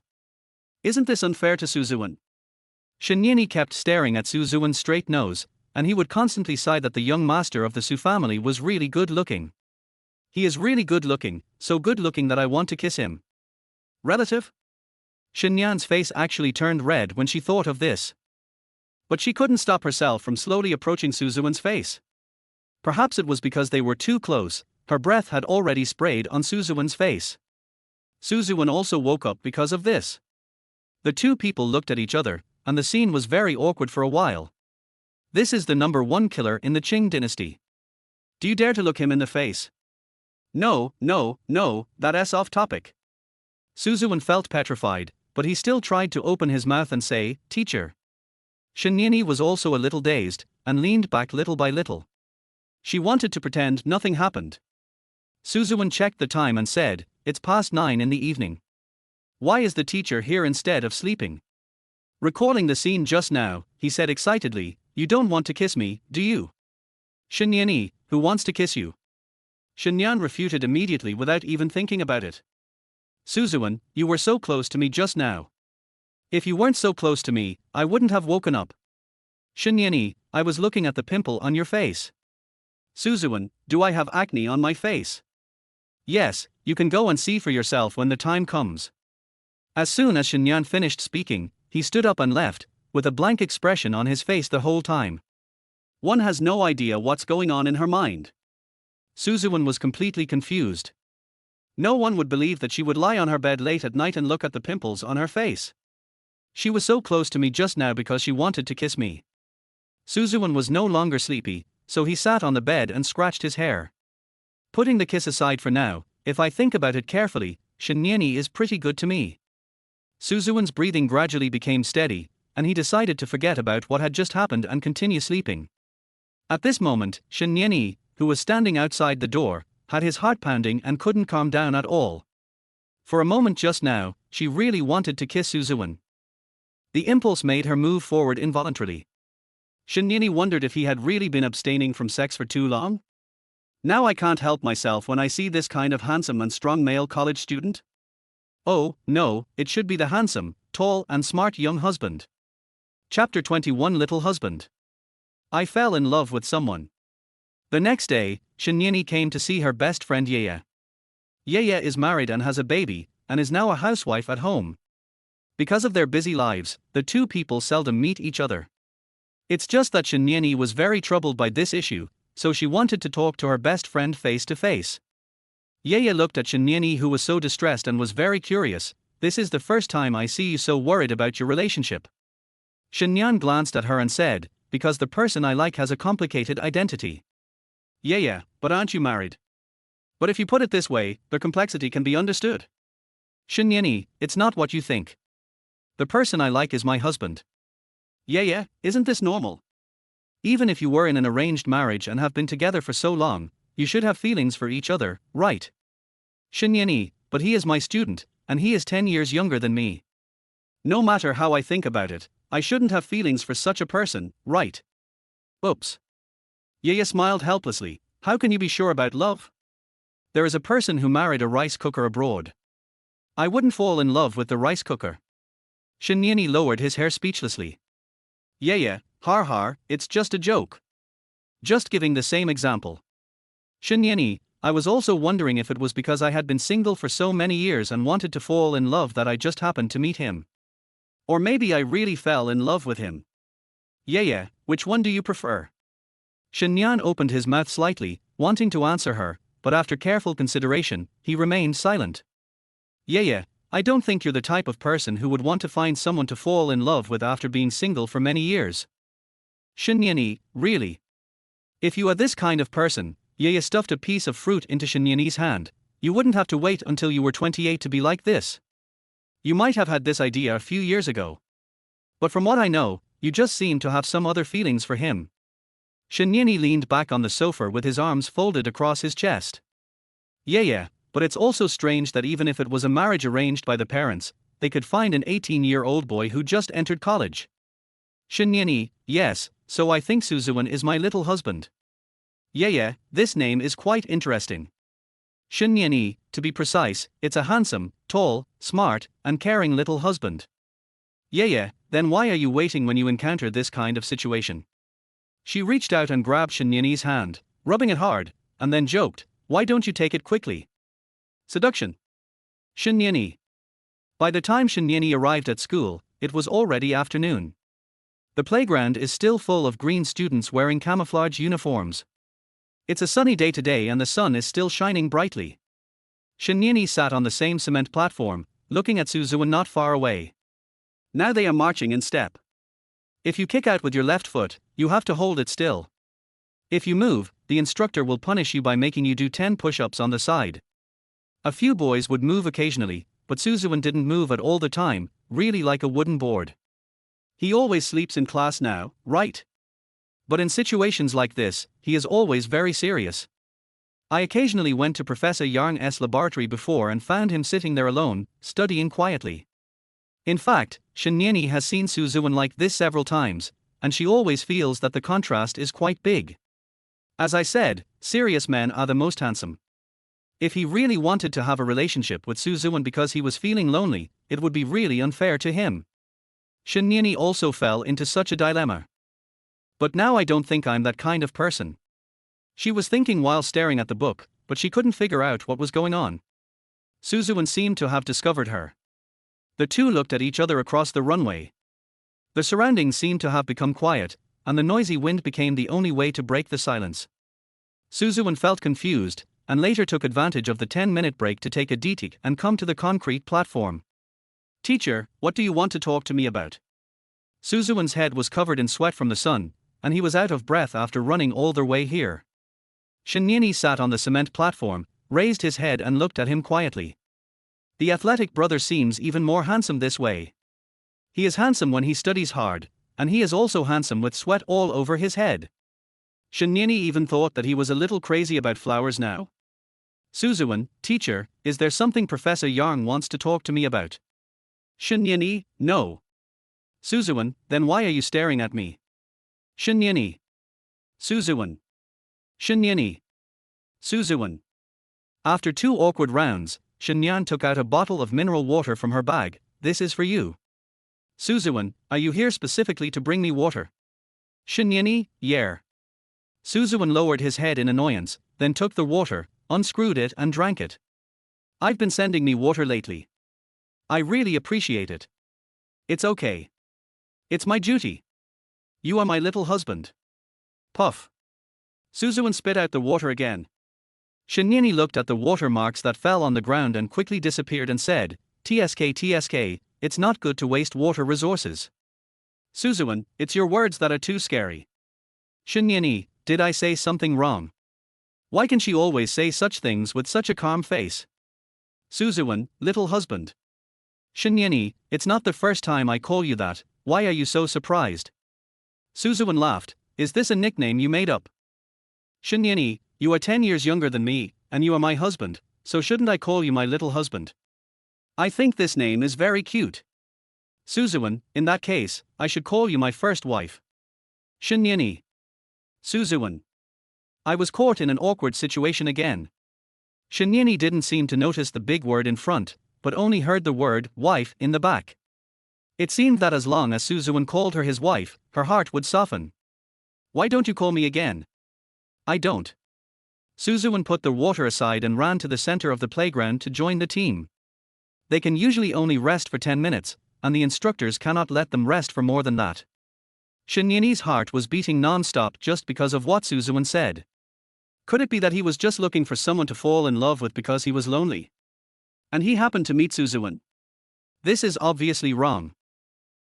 Isn't this unfair to Suzuan? Shenyeni kept staring at Suzuan's straight nose, and he would constantly sigh that the young master of the Su family was really good looking. He is really good looking, so good looking that I want to kiss him. Relative? Shenyan's face actually turned red when she thought of this. But she couldn't stop herself from slowly approaching Suzuan's face. Perhaps it was because they were too close, her breath had already sprayed on Suzuan's face. Suzuan also woke up because of this. The two people looked at each other, and the scene was very awkward for a while. This is the number one killer in the Qing dynasty. Do you dare to look him in the face? No, that's off topic. Suzuan felt petrified, but he still tried to open his mouth and say, "Teacher." Shenyeni was also a little dazed, and leaned back little by little. She wanted to pretend nothing happened. Suzuan checked the time and said, "It's past 9 in the evening. Why is the teacher here instead of sleeping?" Recalling the scene just now, he said excitedly, "You don't want to kiss me, do you?" "Shenyeni, who wants to kiss you?" Shenyan refuted immediately without even thinking about it. "Suzuan, you were so close to me just now. If you weren't so close to me, I wouldn't have woken up." "Shenyeni, I was looking at the pimple on your face." "Suzuan, do I have acne on my face?" "Yes, you can go and see for yourself when the time comes." As soon as Shenyan finished speaking, he stood up and left, with a blank expression on his face the whole time. One has no idea what's going on in her mind. Suzuan was completely confused. No one would believe that she would lie on her bed late at night and look at the pimples on her face. She was so close to me just now because she wanted to kiss me. Suzuan was no longer sleepy, so he sat on the bed and scratched his hair. Putting the kiss aside for now, if I think about it carefully, Shenyeni is pretty good to me. Suzuan's breathing gradually became steady, and he decided to forget about what had just happened and continue sleeping. At this moment, Shenyeni, who was standing outside the door, had his heart pounding and couldn't calm down at all. For a moment just now, she really wanted to kiss Suzuan. The impulse made her move forward involuntarily. Shenyeni wondered if he had really been abstaining from sex for too long. Now I can't help myself when I see this kind of handsome and strong male college student. Oh, no, it should be the handsome, tall and smart young husband. Chapter 21 Little Husband. I fell in love with someone. The next day, Shenyeni came to see her best friend Yeya. Yeya is married and has a baby, and is now a housewife at home. Because of their busy lives, the two people seldom meet each other. It's just that Shenyeni was very troubled by this issue, so she wanted to talk to her best friend face to face. Yeya looked at Shenyeni, who was so distressed, and was very curious. "This is the first time I see you so worried about your relationship." Shenyan glanced at her and said, "Because the person I like has a complicated identity." "Yeya, but aren't you married?" "But if you put it this way, the complexity can be understood." "Shenyeni, it's not what you think. The person I like is my husband." "Yeya, isn't this normal? Even if you were in an arranged marriage and have been together for so long, you should have feelings for each other, right?" "Shenyeni, but he is my student, and he is 10 years younger than me. No matter how I think about it, I shouldn't have feelings for such a person, right?" "Oops. Yaya smiled helplessly. How can you be sure about love? There is a person who married a rice cooker abroad. I wouldn't fall in love with the rice cooker. Shinyani lowered his hair speechlessly. Yaya, har har, it's just a joke. Just giving the same example. Shinyani, I was also wondering if it was because I had been single for so many years and wanted to fall in love that I just happened to meet him. Or maybe I really fell in love with him. Yaya, which one do you prefer? Shinyan opened his mouth slightly, wanting to answer her, but after careful consideration, he remained silent. Yaya, I don't think you're the type of person who would want to find someone to fall in love with after being single for many years. Shinyani, really? If you are this kind of person, Yaya stuffed a piece of fruit into Shinyani's hand, you wouldn't have to wait until you were 28 to be like this. You might have had this idea a few years ago. But from what I know, you just seem to have some other feelings for him. Shinyani leaned back on the sofa with his arms folded across his chest. Yeah, but it's also strange that even if it was a marriage arranged by the parents, they could find an 18-year-old boy who just entered college. Shinyani, yes, so I think Suzuan is my little husband. Yeah, this name is quite interesting. Shinyani, to be precise, it's a handsome, tall, smart, and caring little husband. Yeah, then why are you waiting when you encounter this kind of situation? She reached out and grabbed Shinyani's hand, rubbing it hard, and then joked, why don't you take it quickly? Seduction. Shinyani. By the time Shinyani arrived at school, it was already afternoon. The playground is still full of green students wearing camouflage uniforms. It's a sunny day today and the sun is still shining brightly. Shinyani sat on the same cement platform, looking at Suzuan not far away. Now they are marching in step. If you kick out with your left foot, you have to hold it still. If you move, the instructor will punish you by making you do 10 push-ups on the side. A few boys would move occasionally, but Suzuan didn't move at all the time, really like a wooden board. He always sleeps in class now, right? But in situations like this, he is always very serious. I occasionally went to Professor Yarng's laboratory before and found him sitting there alone, studying quietly. In fact, Shinyani has seen Suzuan like this several times, and she always feels that the contrast is quite big. As I said, serious men are the most handsome. If he really wanted to have a relationship with Suzuan because he was feeling lonely, it would be really unfair to him. Shinyani also fell into such a dilemma. But now I don't think I'm that kind of person. She was thinking while staring at the book, but she couldn't figure out what was going on. Suzuan seemed to have discovered her. The two looked at each other across the runway. The surroundings seemed to have become quiet, and the noisy wind became the only way to break the silence. Suzuan felt confused, and later took advantage of the 10-minute break to take a DT and come to the concrete platform. Teacher, what do you want to talk to me about? Suzuan's head was covered in sweat from the sun, and he was out of breath after running all the way here. Shinyani sat on the cement platform, raised his head and looked at him quietly. The athletic brother seems even more handsome this way. He is handsome when he studies hard, and he is also handsome with sweat all over his head. Shinyani even thought that he was a little crazy about flowers now. Suzuan, teacher, is there something Professor Yarng wants to talk to me about? Shinyani, no. Suzuan, then why are you staring at me? Shinyani. Suzuan. Shinyani. Suzuan. After 2 awkward rounds, Shinyan took out a bottle of mineral water from her bag. This is for you. Suzuan, are you here specifically to bring me water? Shinyani, yeah. Suzuan lowered his head in annoyance, then took the water, unscrewed it and drank it. I've been sending me water lately. I really appreciate it. It's okay. It's my duty. You are my little husband. Puff. Suzuan spit out the water again. Shinyani looked at the watermarks that fell on the ground and quickly disappeared and said, TSK, it's not good to waste water resources. Suzuan, it's your words that are too scary. Shinyani, did I say something wrong? Why can she always say such things with such a calm face? Suzuan, little husband. Shinyani, it's not the first time I call you that, why are you so surprised? Suzuan laughed, is this a nickname you made up? Shinyani, you are 10 years younger than me, and you are my husband, so shouldn't I call you my little husband? I think this name is very cute. Suzuan, in that case, I should call you my first wife. Shinyani. Suzuan. I was caught in an awkward situation again. Shinyani didn't seem to notice the big word in front, but only heard the word wife in the back. It seemed that as long as Suzuan called her his wife, her heart would soften. Why don't you call me again? I don't. Suzuan put the water aside and ran to the center of the playground to join the team. They can usually only rest for 10 minutes, and the instructors cannot let them rest for more than that. Shinyani's heart was beating non-stop just because of what Suzuan said. Could it be that he was just looking for someone to fall in love with because he was lonely? And he happened to meet Suzuan? This is obviously wrong.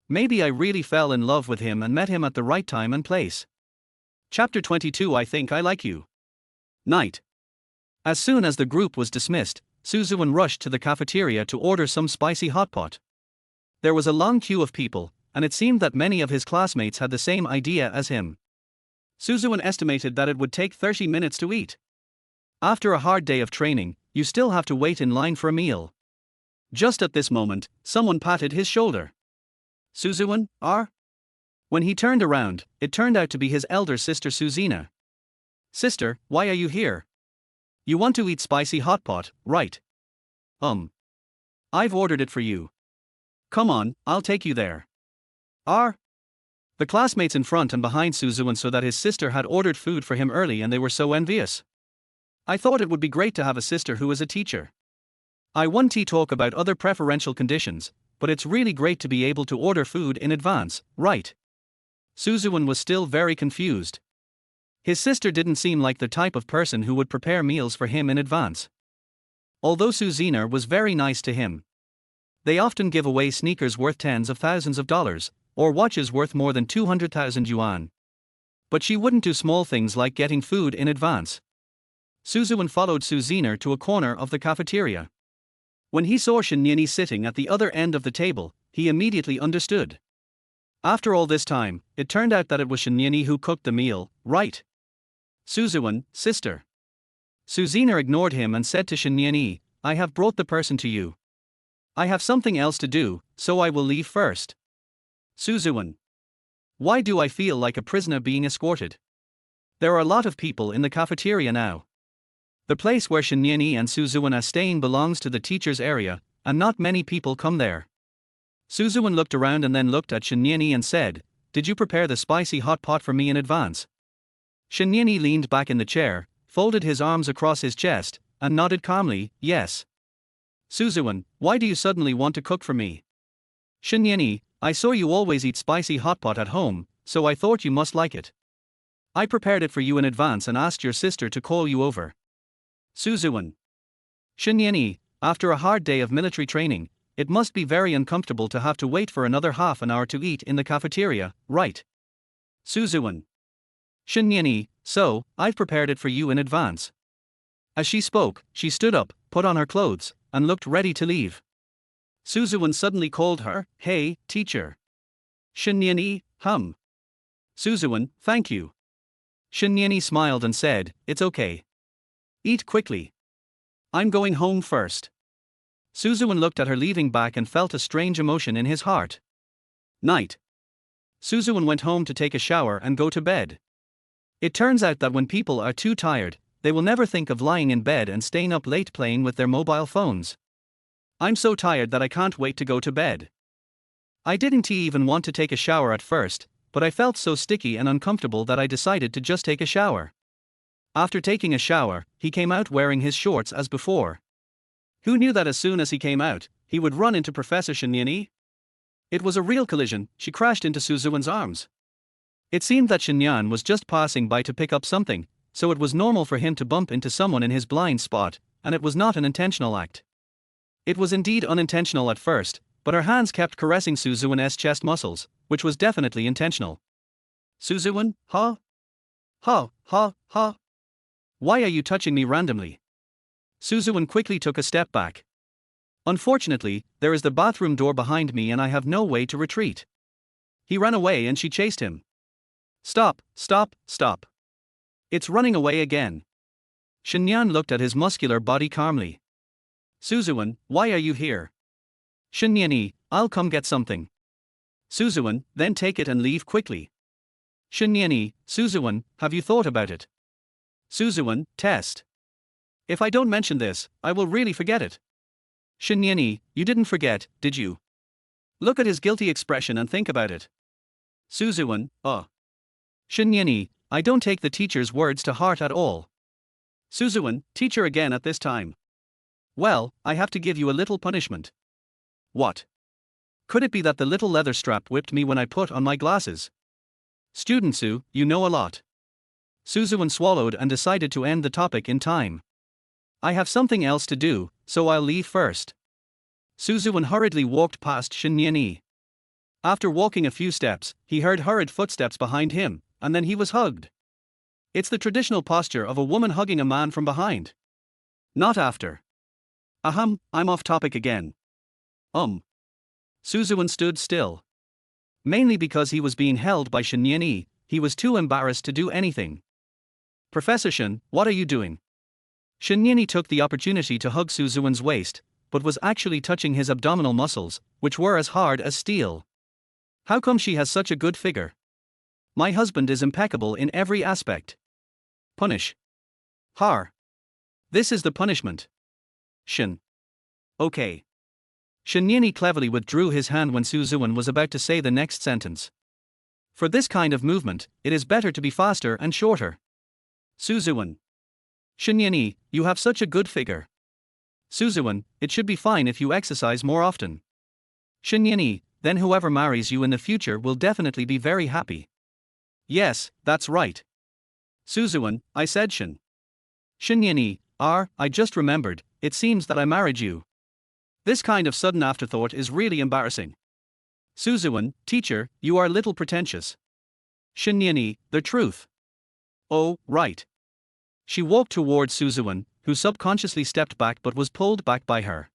Maybe I really fell in love with him and met him at the right time and place. Chapter 22. I Think I Like You. Night. As soon as the group was dismissed, Suzuan rushed to the cafeteria to order some spicy hot pot. There was a long queue of people, and it seemed that many of his classmates had the same idea as him. Suzuan estimated that it would take 30 minutes to eat. After a hard day of training, you still have to wait in line for a meal. Just at this moment, someone patted his shoulder. Suzuan, are? When he turned around, it turned out to be his elder sister Suzina. Sister, why are you here? You want to eat spicy hot pot, right? I've ordered it for you. Come on, I'll take you there. Are? The classmates in front and behind Suzuan saw that his sister had ordered food for him early and they were so envious. I thought it would be great to have a sister who is a teacher. I won't talk about other preferential conditions, but it's really great to be able to order food in advance, right? Suzuan was still very confused. His sister didn't seem like the type of person who would prepare meals for him in advance. Although Suzina was very nice to him. They often give away sneakers worth tens of thousands of dollars, or watches worth more than 200,000 yuan. But she wouldn't do small things like getting food in advance. Suzuan followed Suzina to a corner of the cafeteria. When he saw Shinyani sitting at the other end of the table, he immediately understood. After all this time, it turned out that it was Shinyani who cooked the meal, right? Suzuan, sister. Suzina ignored him and said to Shinyani, I have brought the person to you. I have something else to do, so I will leave first. Suzuan. Why do I feel like a prisoner being escorted? There are a lot of people in the cafeteria now. The place where Shinyani and Suzuan are staying belongs to the teacher's area, and not many people come there. Suzuan looked around and then looked at Shinyani and said, Did you prepare the spicy hot pot for me in advance? Shinyani leaned back in the chair, folded his arms across his chest, and nodded calmly, yes. Suzuan, why do you suddenly want to cook for me? Shinyani, I saw you always eat spicy hot pot at home, so I thought you must like it. I prepared it for you in advance and asked your sister to call you over. Suzuan. Shinyani, after a hard day of military training, it must be very uncomfortable to have to wait for another half an hour to eat in the cafeteria, right? Suzuan. Shinyani, so, I've prepared it for you in advance. As she spoke, she stood up, put on her clothes, and looked ready to leave. Suzuan suddenly called her, Hey, teacher. Shinyani, hum. Suzuan, thank you. Shinyani smiled and said, It's okay. Eat quickly. I'm going home first. Suzuan looked at her leaving back and felt a strange emotion in his heart. Night. Suzuan went home to take a shower and go to bed. It turns out that when people are too tired, they will never think of lying in bed and staying up late playing with their mobile phones. I'm so tired that I can't wait to go to bed. I didn't even want to take a shower at first, but I felt so sticky and uncomfortable that I decided to just take a shower. After taking a shower, he came out wearing his shorts as before. Who knew that as soon as he came out, he would run into Professor Shinyani? It was a real collision. She crashed into Suzuan's arms. It seemed that Shinyan was just passing by to pick up something, so it was normal for him to bump into someone in his blind spot, and it was not an intentional act. It was indeed unintentional at first, but her hands kept caressing Suzuan's chest muscles, which was definitely intentional. Suzuan, huh? Huh, huh, huh? Why are you touching me randomly? Suzuan quickly took a step back. Unfortunately, there is the bathroom door behind me and I have no way to retreat. He ran away and she chased him. Stop, stop, stop. It's running away again. Shinyan looked at his muscular body calmly. Suzuan, why are you here? Shinyani, I'll come get something. Suzuan, then take it and leave quickly. Shinyani, Suzuan, have you thought about it? Suzuan, test. If I don't mention this, I will really forget it. Shinyani, you didn't forget, did you? Look at his guilty expression and think about it. Suzuan, Shinyani, I don't take the teacher's words to heart at all. Suzuan, teacher again at this time. Well, I have to give you a little punishment. What? Could it be that the little leather strap whipped me when I put on my glasses? Student Su, you know a lot. Suzuan swallowed and decided to end the topic in time. I have something else to do, so I'll leave first. Suzuan hurriedly walked past Shinyani. After walking a few steps, he heard hurried footsteps behind him, and then he was hugged. It's the traditional posture of a woman hugging a man from behind. Not after. Ahem, I'm off topic again. Suzuan stood still. Mainly because he was being held by Shinyani, he was too embarrassed to do anything. Professor Shin, what are you doing? Shinyani took the opportunity to hug Suzuan's waist, but was actually touching his abdominal muscles, which were as hard as steel. How come she has such a good figure? My husband is impeccable in every aspect. Punish. Har. This is the punishment. Shin. Okay. Shinyani cleverly withdrew his hand when Suzuan was about to say the next sentence. For this kind of movement, it is better to be faster and shorter. Suzuan. Shinyani, you have such a good figure. Suzuan, it should be fine if you exercise more often. Shinyani, then whoever marries you in the future will definitely be very happy. Yes, that's right. Suzuan, I said Shin. Shinyani, I just remembered, it seems that I married you. This kind of sudden afterthought is really embarrassing. Suzuan, teacher, you are a little pretentious. Shinyani, the truth. Oh, right. She walked towards Suzuan, who subconsciously stepped back but was pulled back by her.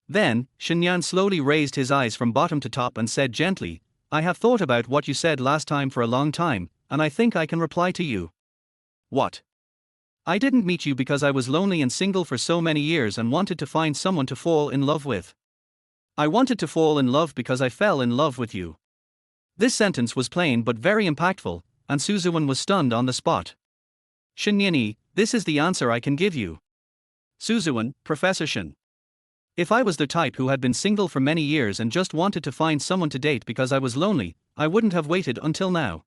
Then, Shinyan slowly raised his eyes from bottom to top and said gently, I have thought about what you said last time for a long time, and I think I can reply to you. What? I didn't meet you because I was lonely and single for so many years and wanted to find someone to fall in love with. I wanted to fall in love because I fell in love with you. This sentence was plain but very impactful, and Suzuan was stunned on the spot. Shinyani, this is the answer I can give you. Suzuan, Professor Shin. If I was the type who had been single for many years and just wanted to find someone to date because I was lonely, I wouldn't have waited until now.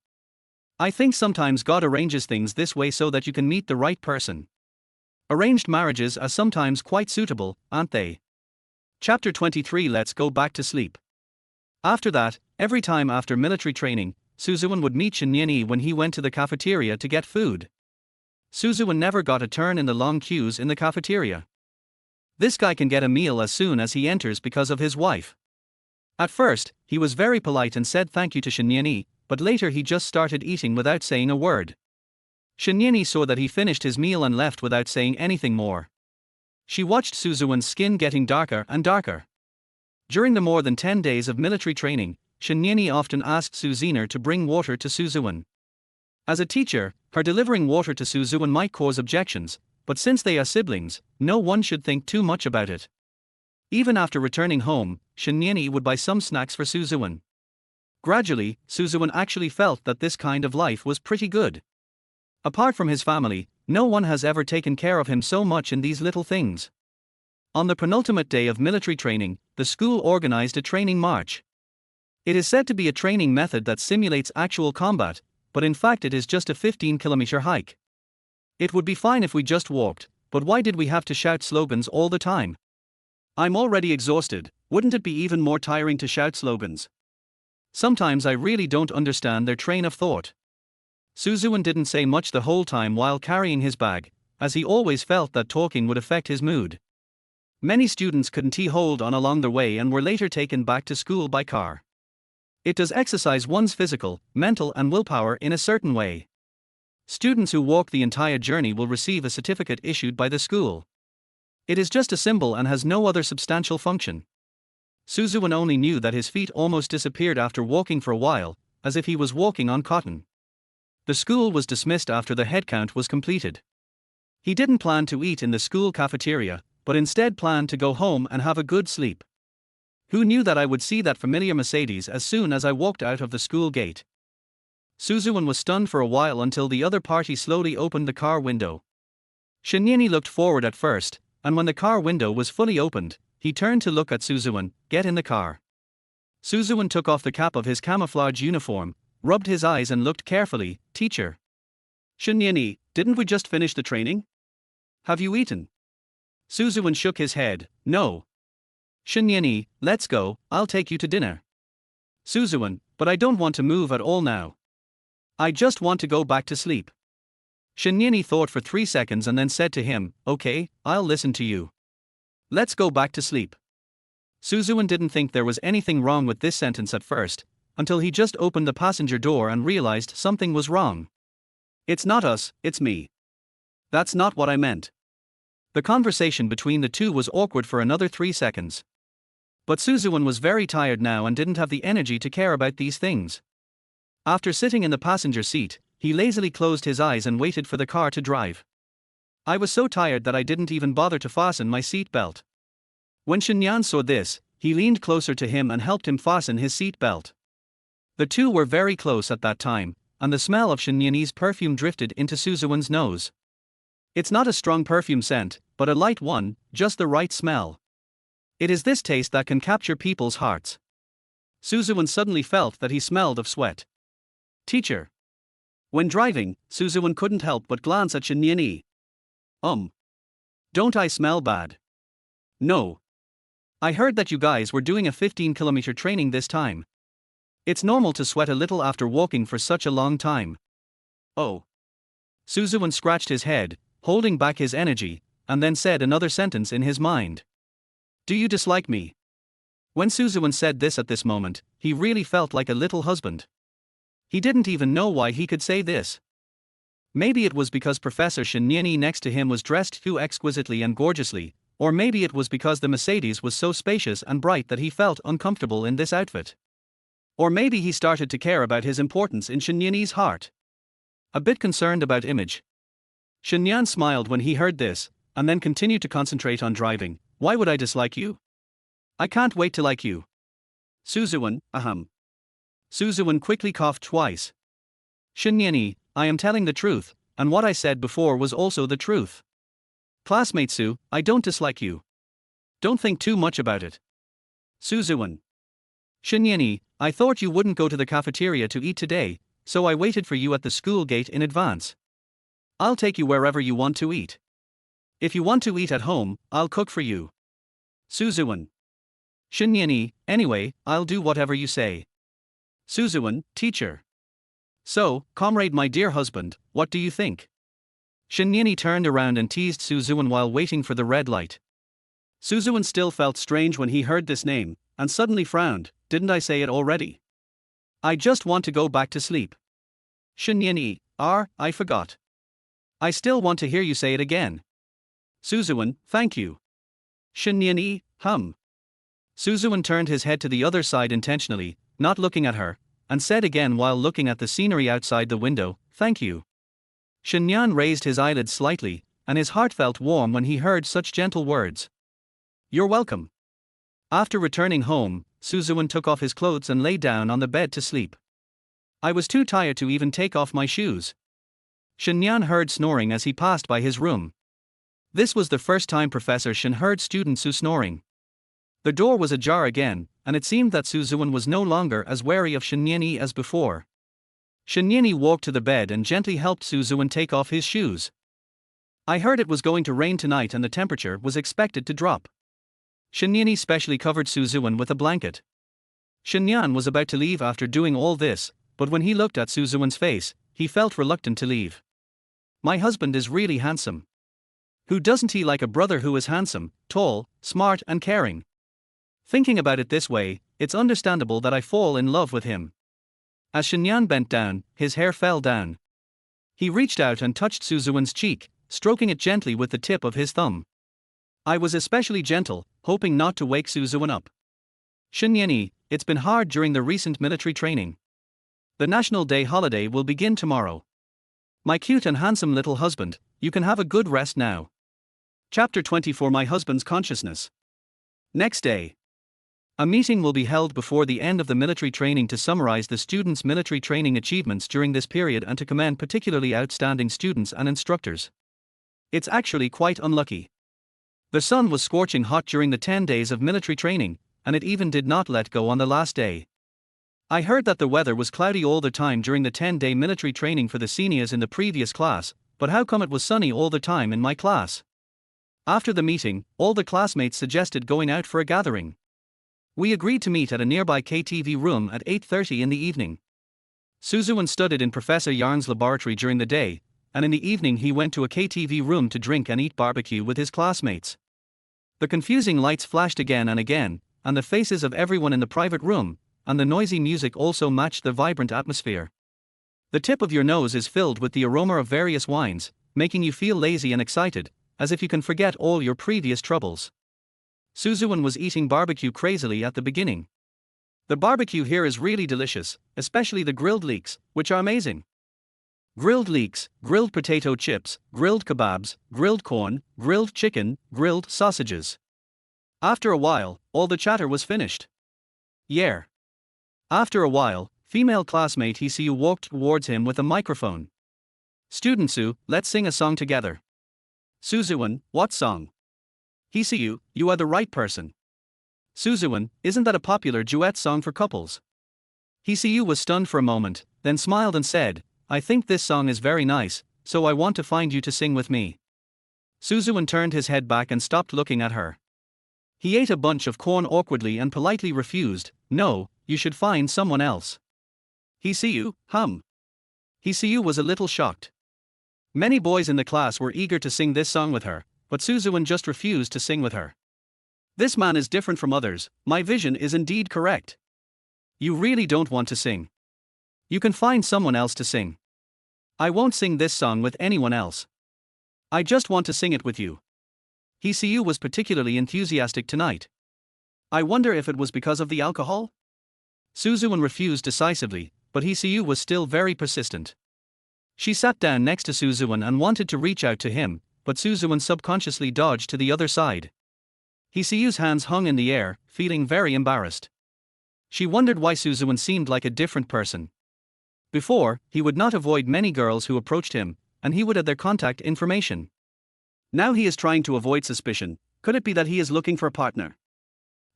I think sometimes God arranges things this way so that you can meet the right person. Arranged marriages are sometimes quite suitable, aren't they? Chapter 23. Let's go back to sleep. After that, every time after military training, Suzuan would meet Shinyani when he went to the cafeteria to get food. Suzuan never got a turn in the long queues in the cafeteria. This guy can get a meal as soon as he enters because of his wife. At first, he was very polite and said thank you to Shinyani, but later he just started eating without saying a word. Shinyani saw that he finished his meal and left without saying anything more. She watched Suzuan's skin getting darker and darker. During the more than 10 days of military training, Shinyani often asked Suziner to bring water to Suzuan. As a teacher, her delivering water to Suzuan might cause objections, but since they are siblings, no one should think too much about it. Even after returning home, Shinyani would buy some snacks for Suzuan. Gradually, Suzuan actually felt that this kind of life was pretty good. Apart from his family, no one has ever taken care of him so much in these little things. On the penultimate day of military training, the school organized a training march. It is said to be a training method that simulates actual combat, but in fact it is just a 15-kilometer hike. It would be fine if we just walked, but why did we have to shout slogans all the time? I'm already exhausted, wouldn't it be even more tiring to shout slogans? Sometimes I really don't understand their train of thought. Suzuan didn't say much the whole time while carrying his bag, as he always felt that talking would affect his mood. Many students couldn't hold on along the way and were later taken back to school by car. It does exercise one's physical, mental and willpower in a certain way. Students who walk the entire journey will receive a certificate issued by the school. It is just a symbol and has no other substantial function. Suzuan only knew that his feet almost disappeared after walking for a while, as if he was walking on cotton. The school was dismissed after the head count was completed. He didn't plan to eat in the school cafeteria, but instead planned to go home and have a good sleep. Who knew that I would see that familiar Mercedes as soon as I walked out of the school gate? Suzuan was stunned for a while until the other party slowly opened the car window. Shinyeni looked forward at first, and when the car window was fully opened, he turned to look at Suzuan. Get in the car. Suzuan took off the cap of his camouflage uniform, rubbed his eyes and looked carefully. Teacher. Shinyeni, didn't we just finish the training? Have you eaten? Suzuan shook his head. No. Shinyeni, let's go, I'll take you to dinner. Suzuan, but I don't want to move at all now. I just want to go back to sleep. Shinyeni thought for 3 seconds and then said to him, okay, I'll listen to you. Let's go back to sleep. Suzuan didn't think there was anything wrong with this sentence at first, until he just opened the passenger door and realized something was wrong. It's not us, it's me. That's not what I meant. The conversation between the two was awkward for another 3 seconds. But Suzuan was very tired now and didn't have the energy to care about these things. After sitting in the passenger seat, he lazily closed his eyes and waited for the car to drive. I was so tired that I didn't even bother to fasten my seat belt. When Shinyan saw this, he leaned closer to him and helped him fasten his seat belt. The two were very close at that time, and the smell of Shinyani's perfume drifted into Suzuan's nose. It's not a strong perfume scent, but a light one, just the right smell. It is this taste that can capture people's hearts. Suzuan suddenly felt that he smelled of sweat. Teacher. When driving, Suzuan couldn't help but glance at Shinyani. Don't I smell bad? No. I heard that you guys were doing a 15-kilometer training this time. It's normal to sweat a little after walking for such a long time. Oh. Suzuan scratched his head, holding back his energy, and then said another sentence in his mind. Do you dislike me? When Suzuan said this at this moment, he really felt like a little husband. He didn't even know why he could say this. Maybe it was because Professor Shinyani next to him was dressed too exquisitely and gorgeously, or maybe it was because the Mercedes was so spacious and bright that he felt uncomfortable in this outfit. Or maybe he started to care about his importance in Shinyani's heart. A bit concerned about image. Shinyan smiled when he heard this, and then continued to concentrate on driving. Why would I dislike you? I can't wait to like you. Suzuan, Suzuan quickly coughed twice. Shinyani, I am telling the truth, and what I said before was also the truth. Classmate Su, I don't dislike you. Don't think too much about it. Suzuan. Shinyani, I thought you wouldn't go to the cafeteria to eat today, so I waited for you at the school gate in advance. I'll take you wherever you want to eat. If you want to eat at home, I'll cook for you. Suzuan. Shinyani, anyway, I'll do whatever you say. Suzuan, teacher. So, comrade, my dear husband, what do you think? Shinyani turned around and teased Suzuan while waiting for the red light. Suzuan still felt strange when he heard this name, and suddenly frowned. Didn't I say it already? I just want to go back to sleep. Shinyani, I forgot. I still want to hear you say it again. Suzuan, thank you. Shinyani, Suzuan turned his head to the other side intentionally, not looking at her, and said again while looking at the scenery outside the window, thank you. Shinyan raised his eyelids slightly, and his heart felt warm when he heard such gentle words. You're welcome. After returning home, Suzuan took off his clothes and lay down on the bed to sleep. I was too tired to even take off my shoes. Shinyan heard snoring as he passed by his room. This was the first time Professor Shin heard student Su snoring. The door was ajar again, and it seemed that Suzuan was no longer as wary of Shinyani as before. Shinyani walked to the bed and gently helped Suzuan take off his shoes. I heard it was going to rain tonight and the temperature was expected to drop. Shinyani specially covered Suzuan with a blanket. Shinyan was about to leave after doing all this, but when he looked at Suzuan's face, he felt reluctant to leave. My husband is really handsome. Who doesn't he like a brother who is handsome, tall, smart and caring? Thinking about it this way, it's understandable that I fall in love with him. As Shinyan bent down, his hair fell down. He reached out and touched Suzuan's cheek, stroking it gently with the tip of his thumb. I was especially gentle, hoping not to wake Suzuan up. Shinyani, it's been hard during the recent military training. The National Day holiday will begin tomorrow. My cute and handsome little husband, you can have a good rest now. Chapter 24 My husband's consciousness. Next day. A meeting will be held before the end of the military training to summarize the students' military training achievements during this period and to commend particularly outstanding students and instructors. It's actually quite unlucky. The sun was scorching hot during the 10 days of military training, and it even did not let go on the last day. I heard that the weather was cloudy all the time during the 10-day military training for the seniors in the previous class, but how come it was sunny all the time in my class? After the meeting, all the classmates suggested going out for a gathering. We agreed to meet at a nearby KTV room at 8:30 in the evening. Suzuan studied in Professor Yarn's laboratory during the day, and in the evening he went to a KTV room to drink and eat barbecue with his classmates. The confusing lights flashed again and again, and the faces of everyone in the private room, and the noisy music also matched the vibrant atmosphere. The tip of your nose is filled with the aroma of various wines, making you feel lazy and excited, as if you can forget all your previous troubles. Suzuan was eating barbecue crazily at the beginning. The barbecue here is really delicious, especially the grilled leeks, which are amazing. Grilled leeks, grilled potato chips, grilled kebabs, grilled corn, grilled chicken, grilled sausages. After a while, all the chatter was finished. Yeah. After a while, female classmate Hisiu walked towards him with a microphone. Student Su, let's sing a song together. Suzuan, what song? Hisiu, you are the right person. Suzuan, isn't that a popular duet song for couples? Hisiu was stunned for a moment, then smiled and said, I think this song is very nice, so I want to find you to sing with me. Suzuan turned his head back and stopped looking at her. He ate a bunch of corn awkwardly and politely refused, no, you should find someone else. Hisiu, Hisiu was a little shocked. Many boys in the class were eager to sing this song with her, but Suzuan just refused to sing with her. This man is different from others, my vision is indeed correct. You really don't want to sing. You can find someone else to sing. I won't sing this song with anyone else. I just want to sing it with you. Hisiu was particularly enthusiastic tonight. I wonder if it was because of the alcohol? Suzuan refused decisively, but Hisiu was still very persistent. She sat down next to Suzuan and wanted to reach out to him, but Suzuan subconsciously dodged to the other side. Hisiu's hands hung in the air, feeling very embarrassed. She wondered why Suzuan seemed like a different person. Before, he would not avoid many girls who approached him, and he would have their contact information. Now he is trying to avoid suspicion. Could it be that he is looking for a partner?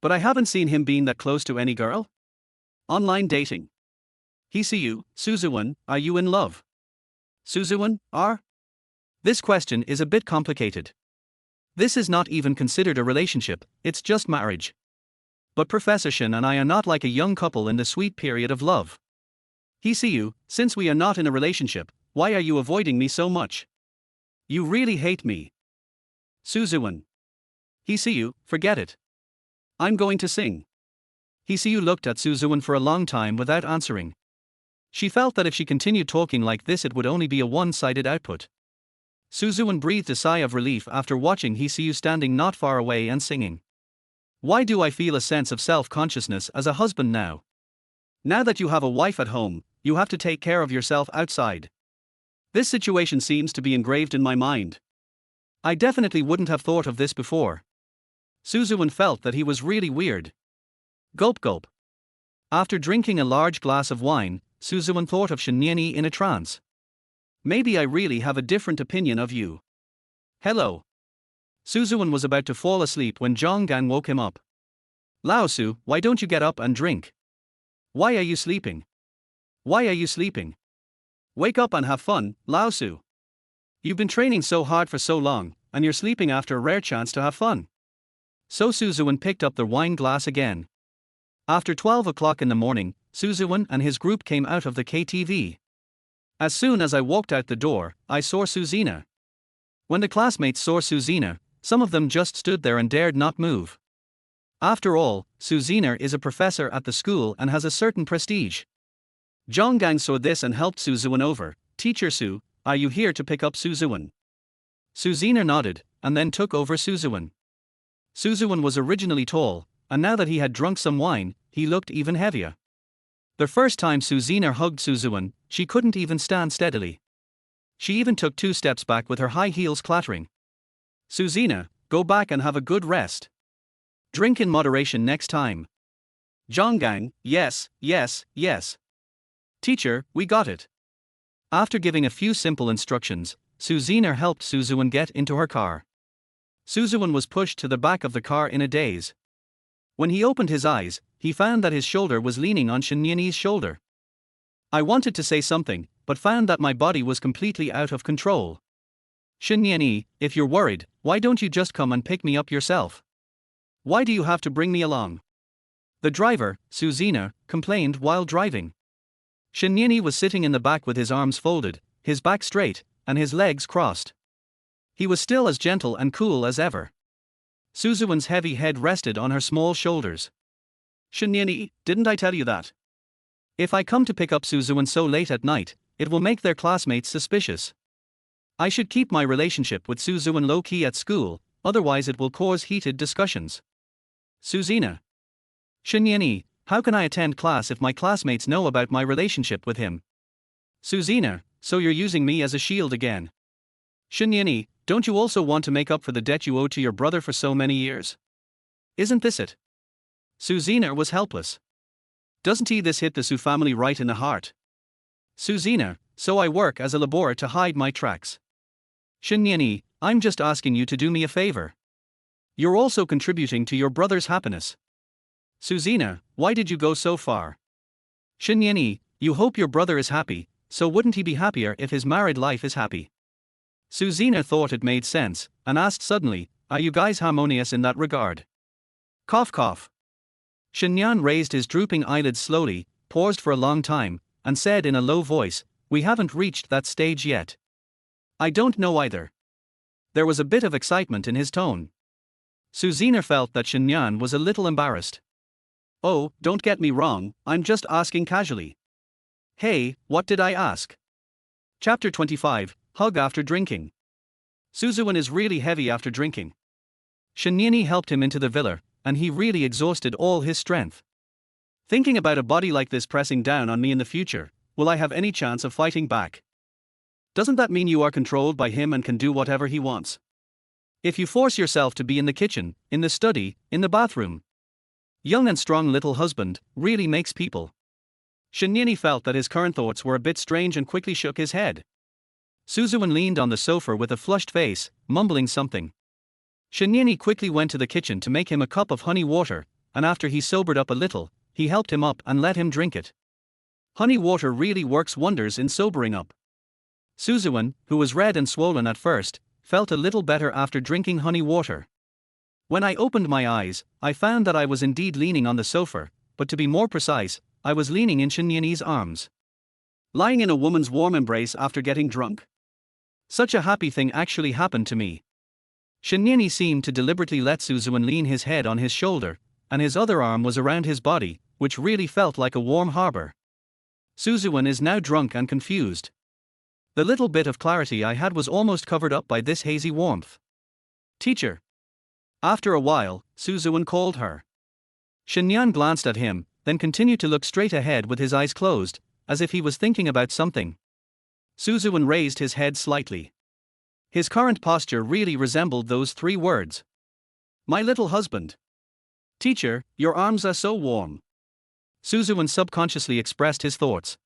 But I haven't seen him being that close to any girl. Online dating. Hisiu, Suzuan, are you in love? Suzuan, are? This question is a bit complicated. This is not even considered a relationship, it's just marriage. But Professor Shin and I are not like a young couple in the sweet period of love. Hisiu, since we are not in a relationship, why are you avoiding me so much? You really hate me. Suzuan. Hisiu, forget it. I'm going to sing. Hisiu looked at Suzuan for a long time without answering. She felt that if she continued talking like this it would only be a one-sided output. Suzuan breathed a sigh of relief after watching Hisiu standing not far away and singing. Why do I feel a sense of self-consciousness as a husband now? Now that you have a wife at home, you have to take care of yourself outside. This situation seems to be engraved in my mind. I definitely wouldn't have thought of this before. Suzuan felt that he was really weird. Gulp gulp. After drinking a large glass of wine, Suzuan thought of Shinniani in a trance. Maybe I really have a different opinion of you. Hello. Suzuan was about to fall asleep when Zhonggan woke him up. Laosu, why don't you get up and drink? Why are you sleeping? Why are you sleeping? Wake up and have fun, Laosu. You've been training so hard for so long, and you're sleeping after a rare chance to have fun. So Suzuan picked up the wine glass again. After 12 o'clock in the morning, Suzuan and his group came out of the KTV. As soon as I walked out the door, I saw Suzina. When the classmates saw Suzina, some of them just stood there and dared not move. After all, Suzina is a professor at the school and has a certain prestige. Zhonggang saw this and helped Suzuan over. Teacher Su, are you here to pick up Suzuan? Suzina nodded, and then took over Suzuan. Suzuan was originally tall, and now that he had drunk some wine, he looked even heavier. The first time Suzina hugged Suzuan, she couldn't even stand steadily. She even took 2 steps back with her high heels clattering. Suzina, go back and have a good rest. Drink in moderation next time. Zhonggang, yes, yes, yes. Teacher, we got it. After giving a few simple instructions, Suzina helped Suzuan get into her car. Suzuan was pushed to the back of the car in a daze. When he opened his eyes, he found that his shoulder was leaning on Shinyan's shoulder. I wanted to say something, but found that my body was completely out of control. Shinyan, if you're worried, why don't you just come and pick me up yourself? Why do you have to bring me along? The driver, Suzina, complained while driving. Shinyan was sitting in the back with his arms folded, his back straight, and his legs crossed. He was still as gentle and cool as ever. Suzuan's heavy head rested on her small shoulders. Shinyan, didn't I tell you that? If I come to pick up Suzuan so late at night, it will make their classmates suspicious. I should keep my relationship with Suzuan low-key at school, otherwise it will cause heated discussions. Suzina. Shinyan, how can I attend class if my classmates know about my relationship with him? Suzina, so you're using me as a shield again. Shinyan, don't you also want to make up for the debt you owe to your brother for so many years? Isn't this it? Suzina was helpless. Doesn't this hit the Su family right in the heart? Suzina, so I work as a laborer to hide my tracks. Shinyan, I'm just asking you to do me a favor. You're also contributing to your brother's happiness. Suzina, why did you go so far? Shinyan, you hope your brother is happy, so wouldn't he be happier if his married life is happy? Suzina thought it made sense, and asked suddenly, are you guys harmonious in that regard? Cough cough. Shinyan raised his drooping eyelids slowly, paused for a long time, and said in a low voice, we haven't reached that stage yet. I don't know either. There was a bit of excitement in his tone. Suzina felt that Shinyan was a little embarrassed. Oh, don't get me wrong, I'm just asking casually. Hey, what did I ask? Chapter 25, Hug After Drinking. Suzuan is really heavy after drinking. Shinyan helped him into the villa, and he really exhausted all his strength. Thinking about a body like this pressing down on me in the future, will I have any chance of fighting back? Doesn't that mean you are controlled by him and can do whatever he wants? If you force yourself to be in the kitchen, in the study, in the bathroom. Young and strong little husband, really makes people. Shinyan felt that his current thoughts were a bit strange and quickly shook his head. Suzuan leaned on the sofa with a flushed face, mumbling something. Shinyan quickly went to the kitchen to make him a cup of honey water, and after he sobered up a little, he helped him up and let him drink it. Honey water really works wonders in sobering up. Suzuan, who was red and swollen at first, felt a little better after drinking honey water. When I opened my eyes, I found that I was indeed leaning on the sofa, but to be more precise, I was leaning in Shinyan's arms. Lying in a woman's warm embrace after getting drunk. Such a happy thing actually happened to me. Shinyan seemed to deliberately let Suzuan lean his head on his shoulder, and his other arm was around his body, which really felt like a warm harbor. Suzuan is now drunk and confused. The little bit of clarity I had was almost covered up by this hazy warmth. Teacher. After a while, Suzuan called her. Shinyan glanced at him, then continued to look straight ahead with his eyes closed, as if he was thinking about something. Suzuan raised his head slightly. His current posture really resembled those 3 words. My little husband. Teacher, your arms are so warm. Suzuan subconsciously expressed his thoughts.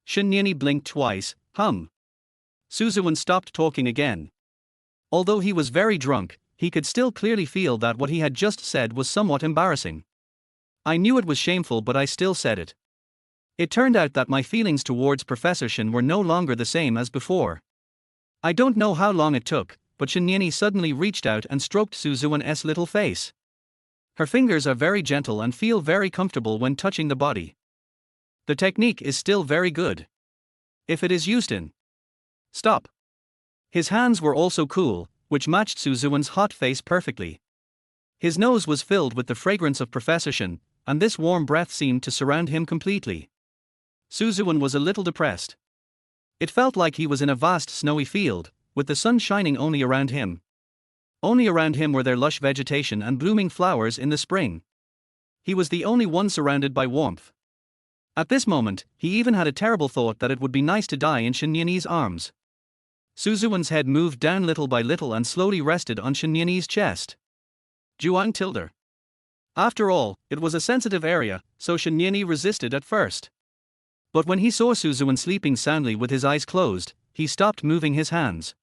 Shinyan blinked twice, Suzuan stopped talking again. Although he was very drunk, he could still clearly feel that what he had just said was somewhat embarrassing. I knew it was shameful, but I still said it. It turned out that my feelings towards Professor Shin were no longer the same as before. I don't know how long it took, but Shinyan suddenly reached out and stroked Suzuan's little face. Her fingers are very gentle and feel very comfortable when touching the body. The technique is still very good. If it is used in stop. His hands were also cool, which matched Suzuan's hot face perfectly. His nose was filled with the fragrance of Professor Shin, and this warm breath seemed to surround him completely. Suzuan was a little depressed. It felt like he was in a vast snowy field, with the sun shining only around him. Only around him were there lush vegetation and blooming flowers in the spring. He was the only one surrounded by warmth. At this moment, he even had a terrible thought that it would be nice to die in Shinyan's arms. Suzuan's head moved down little by little and slowly rested on Shinyan's chest. Juang tilde. After all, it was a sensitive area, so Shinyeni resisted at first. But when he saw Suzuan sleeping soundly with his eyes closed, he stopped moving his hands.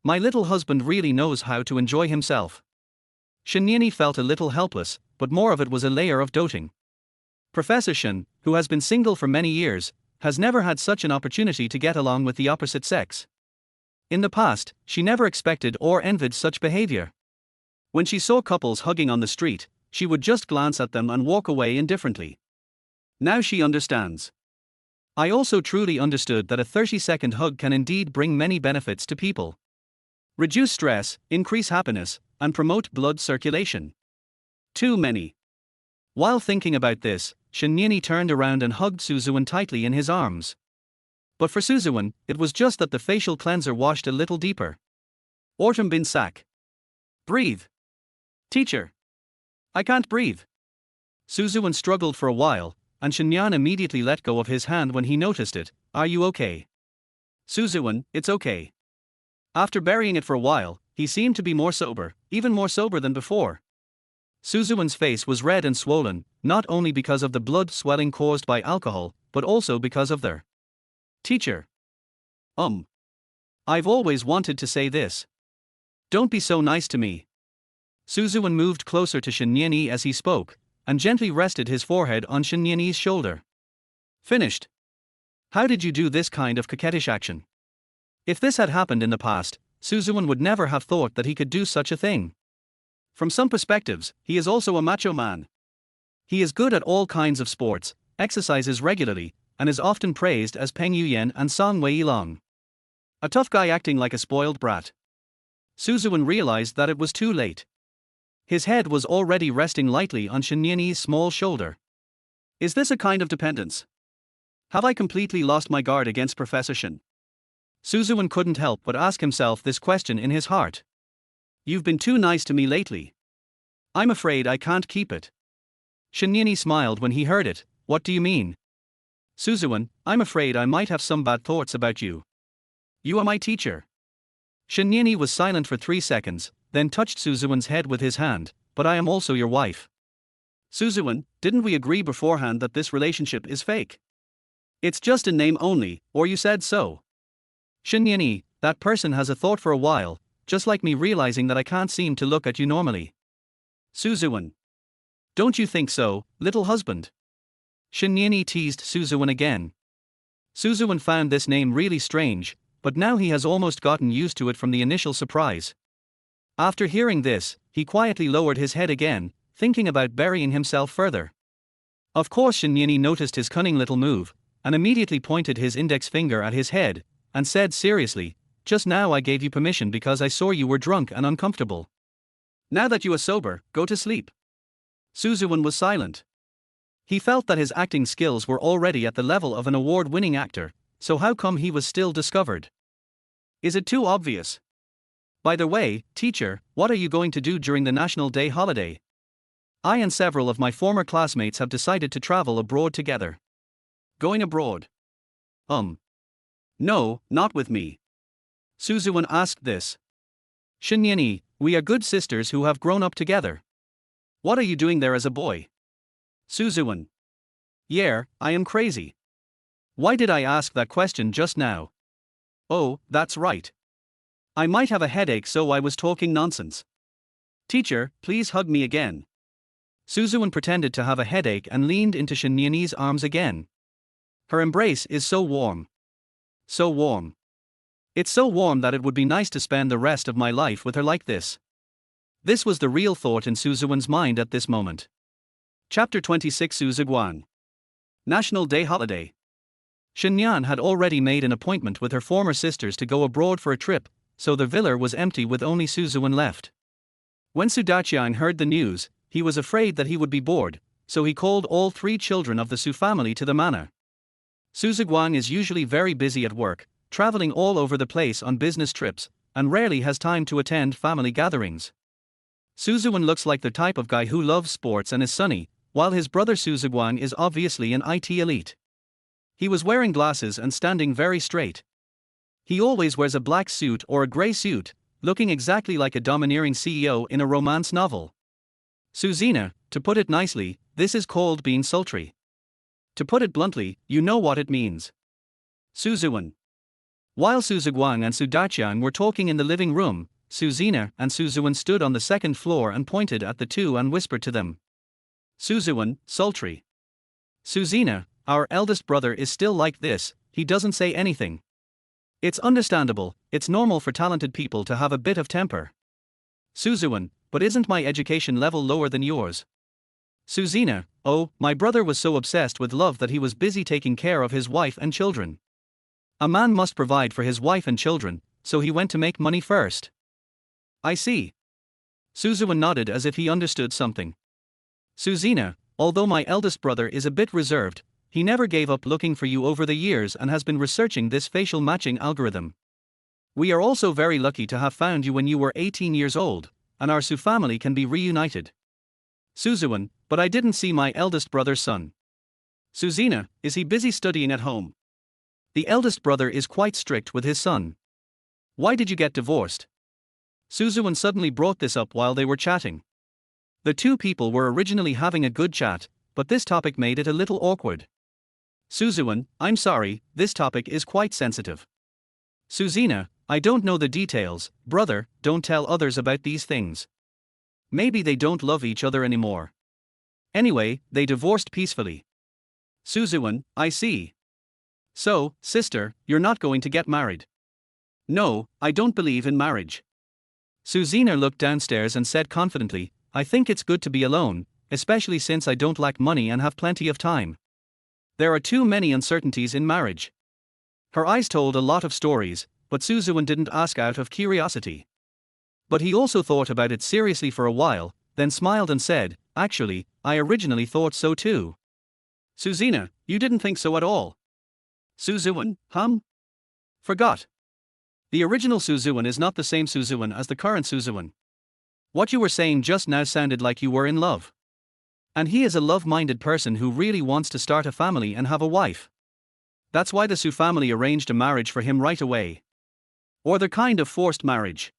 My little husband really knows how to enjoy himself. Shinyeni felt a little helpless, but more of it was a layer of doting. Professor Shin, who has been single for many years, has never had such an opportunity to get along with the opposite sex. In the past, she never expected or envied such behavior. When she saw couples hugging on the street, she would just glance at them and walk away indifferently. Now she understands. I also truly understood that a 30-second hug can indeed bring many benefits to people. Reduce stress, increase happiness, and promote blood circulation. Too many. While thinking about this, Shinyeni turned around and hugged Suzuan tightly in his arms. But for Suzuan, it was just that the facial cleanser washed a little deeper. Ortum bin sak. Breathe. Teacher. I can't breathe. Suzuan struggled for a while, and Shinyan immediately let go of his hand when he noticed it. Are you okay? Suzuan, it's okay. After burying it for a while, he seemed to be more sober, even more sober than before. Suzuan's face was red and swollen, not only because of the blood swelling caused by alcohol, but also because of their teacher. I've always wanted to say this. Don't be so nice to me. Suzuan moved closer to Shinyeni as he spoke, and gently rested his forehead on Shinyeni's shoulder. Finished. How did you do this kind of coquettish action? If this had happened in the past, Suzuan would never have thought that he could do such a thing. From some perspectives, he is also a macho man. He is good at all kinds of sports, exercises regularly, and is often praised as Peng Yuyen and Song Weilong. A tough guy acting like a spoiled brat. Suzuan realized that it was too late. His head was already resting lightly on Shinyeni's small shoulder. Is this a kind of dependence? Have I completely lost my guard against Professor Shin? Suzuan couldn't help but ask himself this question in his heart. You've been too nice to me lately. I'm afraid I can't keep it. Shinyeni smiled when he heard it. What do you mean? Suzuan, I'm afraid I might have some bad thoughts about you. You are my teacher. Shinyeni was silent for 3 seconds, then touched Suzuan's head with his hand. But I am also your wife. Suzuan, didn't we agree beforehand that this relationship is fake? It's just in name only, or you said so. Shinyeni, that person has a thought for a while, just like me realizing that I can't seem to look at you normally. Suzuan. Don't you think so, little husband? Shinyeni teased Suzuan again. Suzuan found this name really strange, but now he has almost gotten used to it from the initial surprise. After hearing this, he quietly lowered his head again, thinking about burying himself further. Of course Shinyeni noticed his cunning little move, and immediately pointed his index finger at his head, and said seriously, just now I gave you permission because I saw you were drunk and uncomfortable. Now that you are sober, go to sleep. Suzuan was silent. He felt that his acting skills were already at the level of an award-winning actor, so how come he was still discovered? Is it too obvious? By the way, teacher, what are you going to do during the National Day holiday? I and several of my former classmates have decided to travel abroad together. Going abroad? No, not with me. Suzuan asked this. Shinyeni, we are good sisters who have grown up together. What are you doing there as a boy? Suzuan. Yeah, I am crazy. Why did I ask that question just now? Oh, that's right. I might have a headache, so I was talking nonsense. Teacher, please hug me again. Suzuan pretended to have a headache and leaned into Shinyeni's arms again. Her embrace is so warm. So warm. It's so warm that it would be nice to spend the rest of my life with her like this. This was the real thought in Suzuan's mind at this moment. Chapter 26 Suzuguan. National Day holiday. Shinyan had already made an appointment with her former sisters to go abroad for a trip, so the villa was empty with only Suzuan left. When Sudachiang heard the news, he was afraid that he would be bored, so he called all 3 children of the Su family to the manor. Suzuguan is usually very busy at work, traveling all over the place on business trips, and rarely has time to attend family gatherings. Suzuan looks like the type of guy who loves sports and is sunny, while his brother Suzuguan is obviously an IT elite. He was wearing glasses and standing very straight. He always wears a black suit or a grey suit, looking exactly like a domineering CEO in a romance novel. Susina, to put it nicely, this is called being sultry. To put it bluntly, you know what it means. Suzuan. While Suziguang and Sudachiang were talking in the living room, Susina and Suzuan stood on the second floor and pointed at the two and whispered to them. Suzuan, sultry. Susina, our eldest brother is still like this, he doesn't say anything. It's understandable, it's normal for talented people to have a bit of temper. Suzuan, but isn't my education level lower than yours? Susina, oh, my brother was so obsessed with love that he was busy taking care of his wife and children. A man must provide for his wife and children, so he went to make money first. I see. Suzuan nodded as if he understood something. Susina, although my eldest brother is a bit reserved, he never gave up looking for you over the years and has been researching this facial matching algorithm. We are also very lucky to have found you when you were 18 years old, and our Su family can be reunited. Suzuan, but I didn't see my eldest brother's son. Susina, is he busy studying at home? The eldest brother is quite strict with his son. Why did you get divorced? Suzuan suddenly brought this up while they were chatting. The two people were originally having a good chat, but this topic made it a little awkward. Suzuan, I'm sorry, this topic is quite sensitive. Susina, I don't know the details, brother, don't tell others about these things. Maybe they don't love each other anymore. Anyway, they divorced peacefully. Suzuan, I see. So, sister, you're not going to get married. No, I don't believe in marriage. Susina looked downstairs and said confidently, I think it's good to be alone, especially since I don't lack money and have plenty of time. There are too many uncertainties in marriage. Her eyes told a lot of stories, but Suzuan didn't ask out of curiosity. But he also thought about it seriously for a while, then smiled and said, actually, I originally thought so too. Susina, you didn't think so at all. Suzuan, Forgot. The original Suzuan is not the same Suzuan as the current Suzuan. What you were saying just now sounded like you were in love. And he is a love-minded person who really wants to start a family and have a wife. That's why the Su family arranged a marriage for him right away. Or the kind of forced marriage.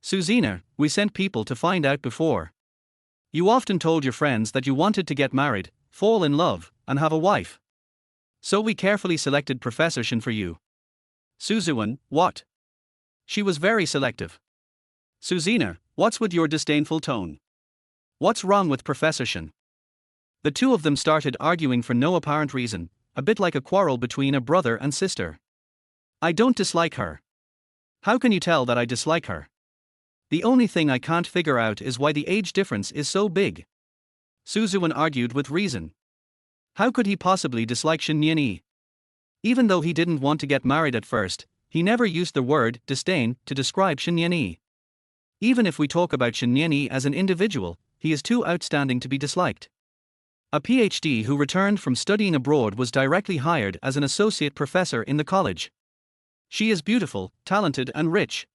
Susina, we sent people to find out before. You often told your friends that you wanted to get married, fall in love, and have a wife. So we carefully selected Professor Shin for you. Suzuan, what? She was very selective. Susina, what's with your disdainful tone? What's wrong with Professor Shin? The two of them started arguing for no apparent reason, a bit like a quarrel between a brother and sister. I don't dislike her. How can you tell that I dislike her? The only thing I can't figure out is why the age difference is so big. Suzuan argued with reason. How could he possibly dislike Shin Yanyi? Even though he didn't want to get married at first, he never used the word disdain to describe Shin Yanyi. Even if we talk about Shin Yanyi as an individual, he is too outstanding to be disliked. A PhD who returned from studying abroad was directly hired as an associate professor in the college. She is beautiful, talented and rich.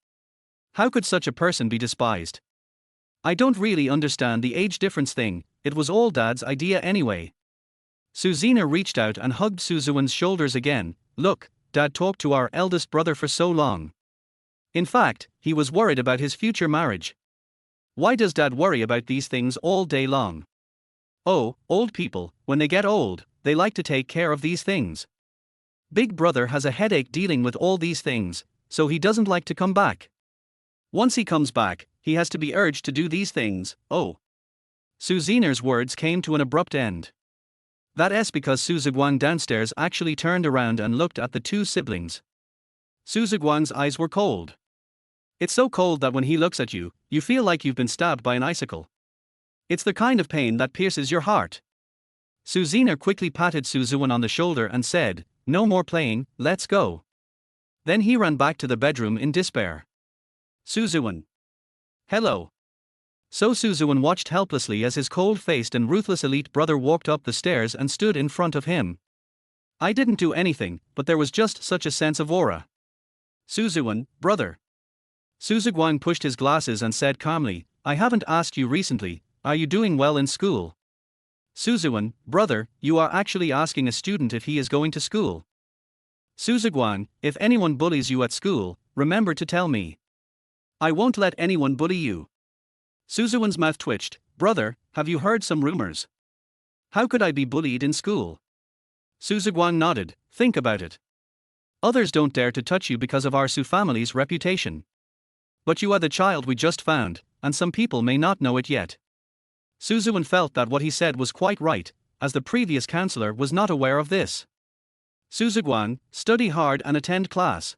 How could such a person be despised? I don't really understand the age difference thing, it was all Dad's idea anyway. Susina reached out and hugged Suzuan's shoulders again. Look, Dad talked to our eldest brother for so long. In fact, he was worried about his future marriage. Why does Dad worry about these things all day long? Oh, old people, when they get old, they like to take care of these things. Big brother has a headache dealing with all these things, so he doesn't like to come back. Once he comes back, he has to be urged to do these things. Oh. Susina's words came to an abrupt end. That's because Suziguang downstairs actually turned around and looked at the two siblings. Suziguang's eyes were cold. It's so cold that when he looks at you, you feel like you've been stabbed by an icicle. It's the kind of pain that pierces your heart. Susina quickly patted Suzuan on the shoulder and said, no more playing, let's go. Then he ran back to the bedroom in despair. Suzuan. Hello. So Suzuan watched helplessly as his cold-faced and ruthless elite brother walked up the stairs and stood in front of him. I didn't do anything, but there was just such a sense of aura. Suzuan, brother. Suziguang pushed his glasses and said calmly, I haven't asked you recently, are you doing well in school? Suzuan, brother, you are actually asking a student if he is going to school. Suziguang, if anyone bullies you at school, remember to tell me. I won't let anyone bully you. Suzuan's mouth twitched. Brother, have you heard some rumors? How could I be bullied in school? Suzuguan nodded. Think about it. Others don't dare to touch you because of our Su family's reputation. But you are the child we just found, and some people may not know it yet. Suzuan felt that what he said was quite right, as the previous counselor was not aware of this. Suzuguan, study hard and attend class.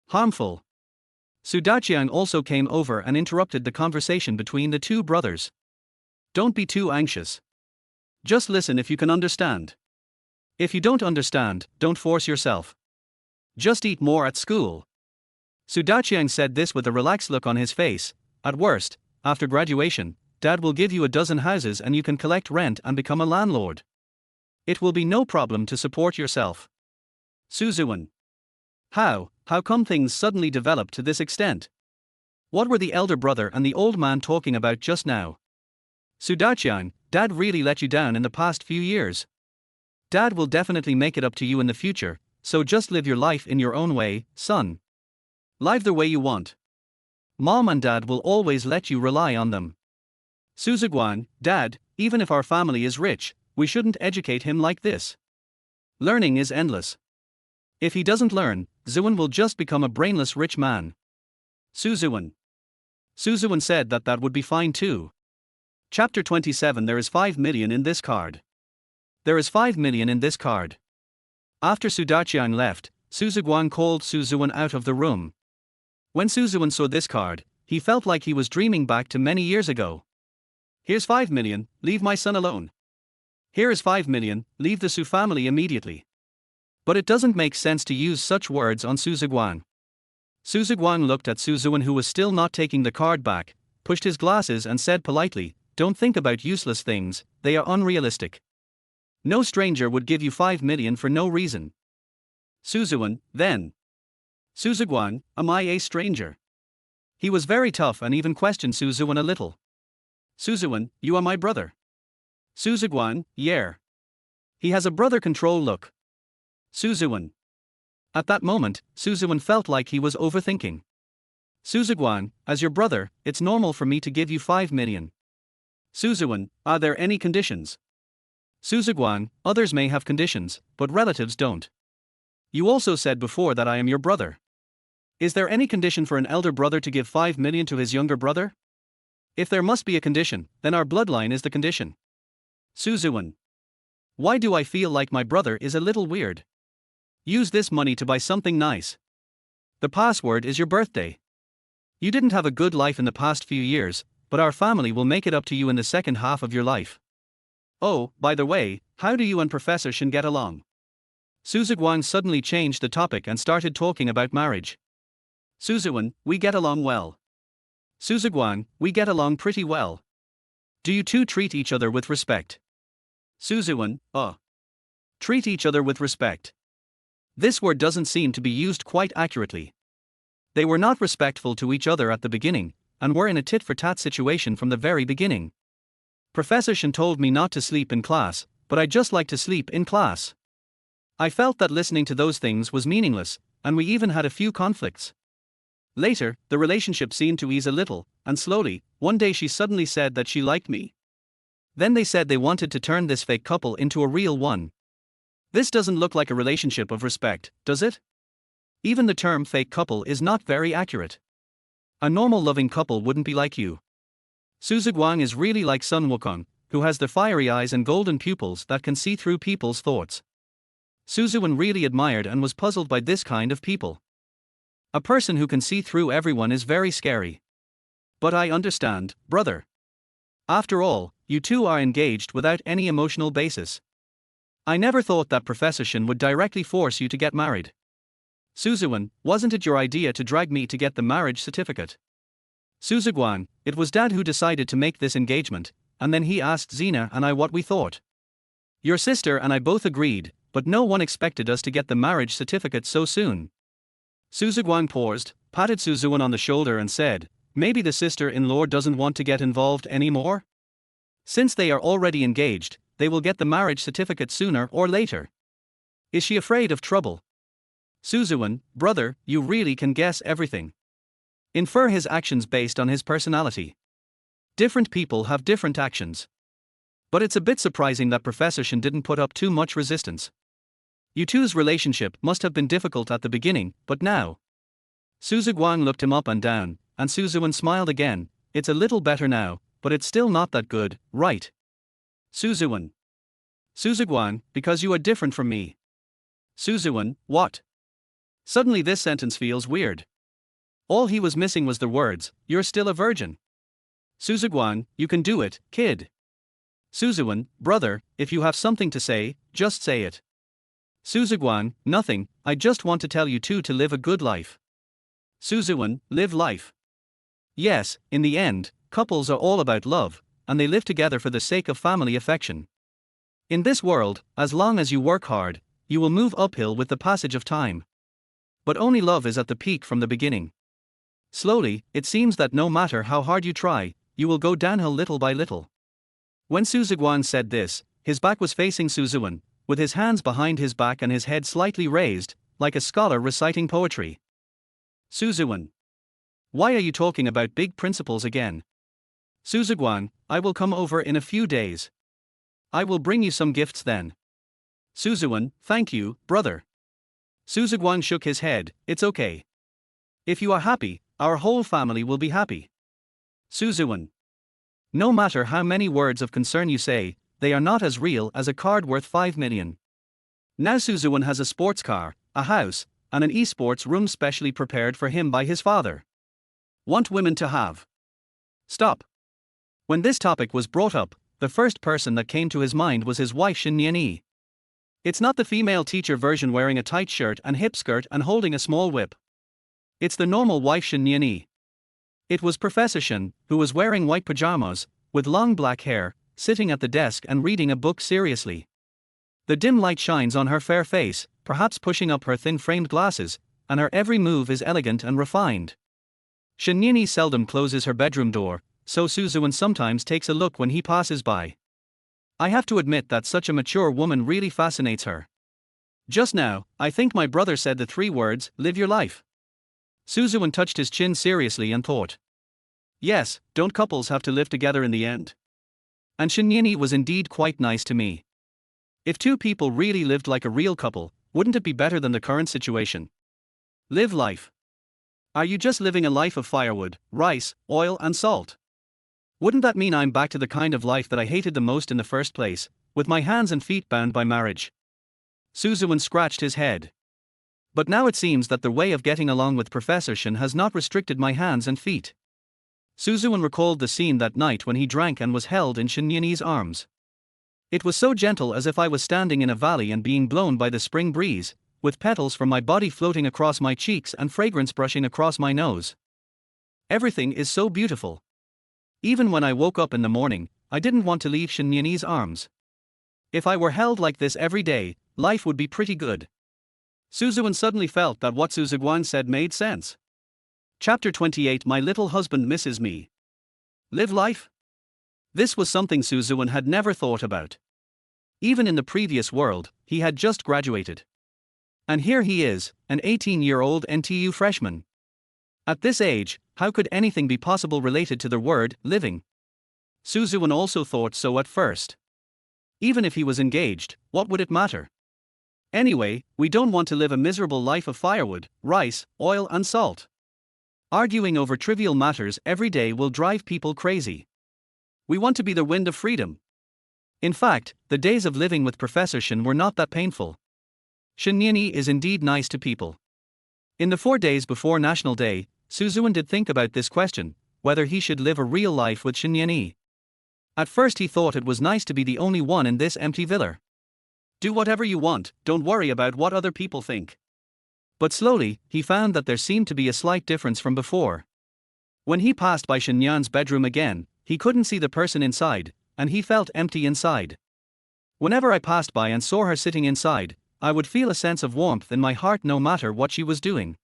Harmful. Su Daqiang also came over and interrupted the conversation between the two brothers. Don't be too anxious. Just listen if you can understand. If you don't understand, don't force yourself. Just eat more at school. Su Daqiang said this with a relaxed look on his face. At worst, after graduation, Dad will give you a dozen houses and you can collect rent and become a landlord. It will be no problem to support yourself. Suzuan. How come things suddenly developed to this extent? What were the elder brother and the old man talking about just now? Su Daqiang, Dad really let you down in the past few years. Dad will definitely make it up to you in the future, so just live your life in your own way, son. Live the way you want. Mom and Dad will always let you rely on them. Suzuguan, Dad, even if our family is rich, we shouldn't educate him like this. Learning is endless. If he doesn't learn, Zuan will just become a brainless rich man. Suzuan. Suzuan said that would be fine too. Chapter 27. There is 5 million in this card. There is 5 million in this card. After Su Daqiang left, Suzuguan called Suzuan out of the room. When Suzuan saw this card, he felt like he was dreaming back to many years ago. Here's 5 million, leave my son alone. Here is 5 million, leave the Su family immediately. But it doesn't make sense to use such words on Suzuguan. Suzuguan looked at Suzuan, who was still not taking the card back, pushed his glasses and said politely, don't think about useless things, they are unrealistic. No stranger would give you 5 million for no reason. Suzuan, then. Suzuguan, am I a stranger? He was very tough and even questioned Suzuan a little. Suzuan, you are my brother. Suzuguan, yeah. He has a brother control look. Suzuan. At that moment, Suzuan felt like he was overthinking. Suzuguan, as your brother, it's normal for me to give you 5 million. Suzuan, are there any conditions? Suzuguan, others may have conditions, but relatives don't. You also said before that I am your brother. Is there any condition for an elder brother to give 5 million to his younger brother? If there must be a condition, then our bloodline is the condition. Suzuan. Why do I feel like my brother is a little weird? Use this money to buy something nice. The password is your birthday. You didn't have a good life in the past few years, but our family will make it up to you in the second half of your life. Oh, by the way, how do you and Professor Shin get along? Suzuguan suddenly changed the topic and started talking about marriage. Suzuan, we get along well. Suzuguan, we get along pretty well. Do you two treat each other with respect? Suzuan, treat each other with respect. This word doesn't seem to be used quite accurately. They were not respectful to each other at the beginning, and were in a tit-for-tat situation from the very beginning. Professor Shin told me not to sleep in class, but I just like to sleep in class. I felt that listening to those things was meaningless, and we even had a few conflicts. Later, the relationship seemed to ease a little, and slowly, one day she suddenly said that she liked me. Then they said they wanted to turn this fake couple into a real one. This doesn't look like a relationship of respect, does it? Even the term fake couple is not very accurate. A normal loving couple wouldn't be like you. Suzuguan is really like Sun Wukong, who has the fiery eyes and golden pupils that can see through people's thoughts. Suzuguan really admired and was puzzled by this kind of people. A person who can see through everyone is very scary. But I understand, brother. After all, you two are engaged without any emotional basis. I never thought that Professor Shin would directly force you to get married. Suzuguan, wasn't it your idea to drag me to get the marriage certificate? Suzuguan, it was Dad who decided to make this engagement, and then he asked Zina and I what we thought. Your sister and I both agreed, but no one expected us to get the marriage certificate so soon. Suzuguan paused, patted Suzuguan on the shoulder and said, maybe the sister-in-law doesn't want to get involved anymore? Since they are already engaged, they will get the marriage certificate sooner or later. Is she afraid of trouble? Suzuguan, brother, you really can guess everything. Infer his actions based on his personality. Different people have different actions. But it's a bit surprising that Professor Shin didn't put up too much resistance. You two's relationship must have been difficult at the beginning, but now. Su Ziguang looked him up and down, and Su Zuan smiled again. It's a little better now, but it's still not that good, right? Su Zuan. Su Ziguang, because you are different from me. Su Zuan, what? Suddenly this sentence feels weird. All he was missing was the words, you're still a virgin. Su Ziguang, you can do it, kid. Su Zuan, brother, if you have something to say, just say it. Su Ziguang, nothing, I just want to tell you two to live a good life. Su Zuan, live life. Yes, in the end, couples are all about love, and they live together for the sake of family affection. In this world, as long as you work hard, you will move uphill with the passage of time. But only love is at the peak from the beginning. Slowly, it seems that no matter how hard you try, you will go downhill little by little. When Su Ziguan said this, his back was facing Su Zuan, with his hands behind his back and his head slightly raised, like a scholar reciting poetry. Su Zuan. Why are you talking about big principles again? Su Ziguang, I will come over in a few days. I will bring you some gifts then. Su Zuan, thank you, brother. Su Ziguang shook his head, it's okay. If you are happy, our whole family will be happy. Su Zuan. No matter how many words of concern you say, they are not as real as a card worth 5 million. Now Su Zuan has a sports car, a house, and an esports room specially prepared for him by his father. Want women to have. Stop. When this topic was brought up, the first person that came to his mind was his wife Shin Nianyi. It's not the female teacher version wearing a tight shirt and hip skirt and holding a small whip. It's the normal wife Shin Nianyi. It was Professor Shin, who was wearing white pajamas, with long black hair, sitting at the desk and reading a book seriously. The dim light shines on her fair face, perhaps pushing up her thin-framed glasses, and her every move is elegant and refined. Shin Nianyi seldom closes her bedroom door, so Su Zuan sometimes takes a look when he passes by. I have to admit that such a mature woman really fascinates her. Just now, I think my brother said the 3 words, live your life. Su Zuan touched his chin seriously and thought. Yes, don't couples have to live together in the end? And Shin Nianyi was indeed quite nice to me. If 2 people really lived like a real couple, wouldn't it be better than the current situation? Live life. Are you just living a life of firewood, rice, oil and salt? Wouldn't that mean I'm back to the kind of life that I hated the most in the first place, with my hands and feet bound by marriage? Su Zuan scratched his head. But now it seems that the way of getting along with Professor Shin has not restricted my hands and feet. Su Zuan recalled the scene that night when he drank and was held in Shin Nianyi's arms. It was so gentle as if I was standing in a valley and being blown by the spring breeze, with petals from my body floating across my cheeks and fragrance brushing across my nose. Everything is so beautiful. Even when I woke up in the morning, I didn't want to leave Shin Nianyi's arms. If I were held like this every day, life would be pretty good. Su Zuan suddenly felt that what Su Ziguang said made sense. Chapter 28 My little husband misses me. Live life? This was something Su Zuan had never thought about. Even in the previous world, he had just graduated. And here he is, an 18-year-old NTU freshman. At this age, how could anything be possible related to the word living? Su Zuan also thought so at first. Even if he was engaged, what would it matter? Anyway, we don't want to live a miserable life of firewood, rice, oil and salt. Arguing over trivial matters every day will drive people crazy. We want to be the wind of freedom. In fact, the days of living with Professor Shin were not that painful. Shin Nianyi is indeed nice to people. In the 4 days before National Day, Su Zuan did think about this question, whether he should live a real life with Shin Nianyi. At first he thought it was nice to be the only one in this empty villa. Do whatever you want, don't worry about what other people think. But slowly, he found that there seemed to be a slight difference from before. When he passed by Shin Nianyi's bedroom again, he couldn't see the person inside, and he felt empty inside. Whenever I passed by and saw her sitting inside, I would feel a sense of warmth in my heart no matter what she was doing.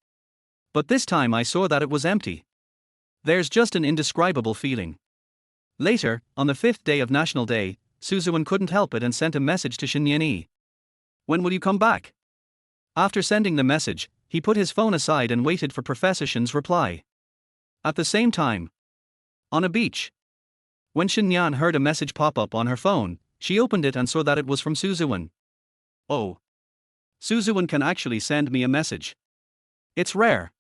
But this time I saw that it was empty. There's just an indescribable feeling. Later, on the 5th day of National Day, Su Zuan couldn't help it and sent a message to Shin Nianyi. When will you come back? After sending the message, he put his phone aside and waited for Professor Shin's reply. At the same time, on a beach. When Shinyan heard a message pop up on her phone, she opened it and saw that it was from Suzuan. Oh. Suzuan can actually send me a message. It's rare.